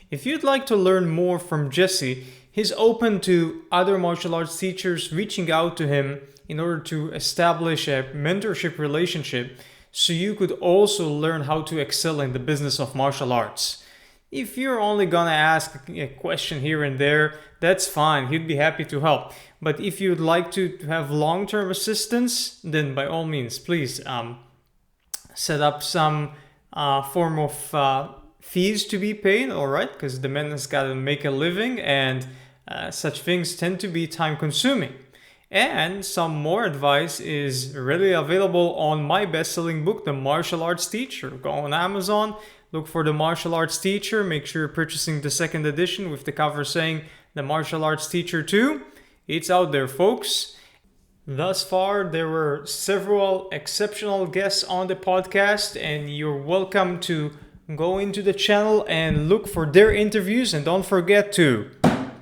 If you'd like to learn more from Jesse, he's open to other martial arts teachers reaching out to him in order to establish a mentorship relationship so you could also learn how to excel in the business of martial arts. If you're only gonna ask a question here and there, that's fine, he'd be happy to help. But if you'd like to have long-term assistance, then by all means, please set up some form of fees to be paid, all right? Because the man has got to make a living, and such things tend to be time-consuming. And some more advice is readily available on my best-selling book, The Martial Arts Teacher. Go on Amazon, look for The Martial Arts Teacher. Make sure you're purchasing the second edition with the cover saying The Martial Arts Teacher 2. It's out there, folks. Thus far, there were several exceptional guests on the podcast, and you're welcome to go into the channel and look for their interviews. And don't forget to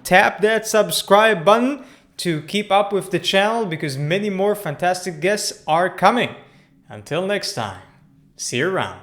tap that subscribe button to keep up with the channel, because many more fantastic guests are coming. Until next time, see you around.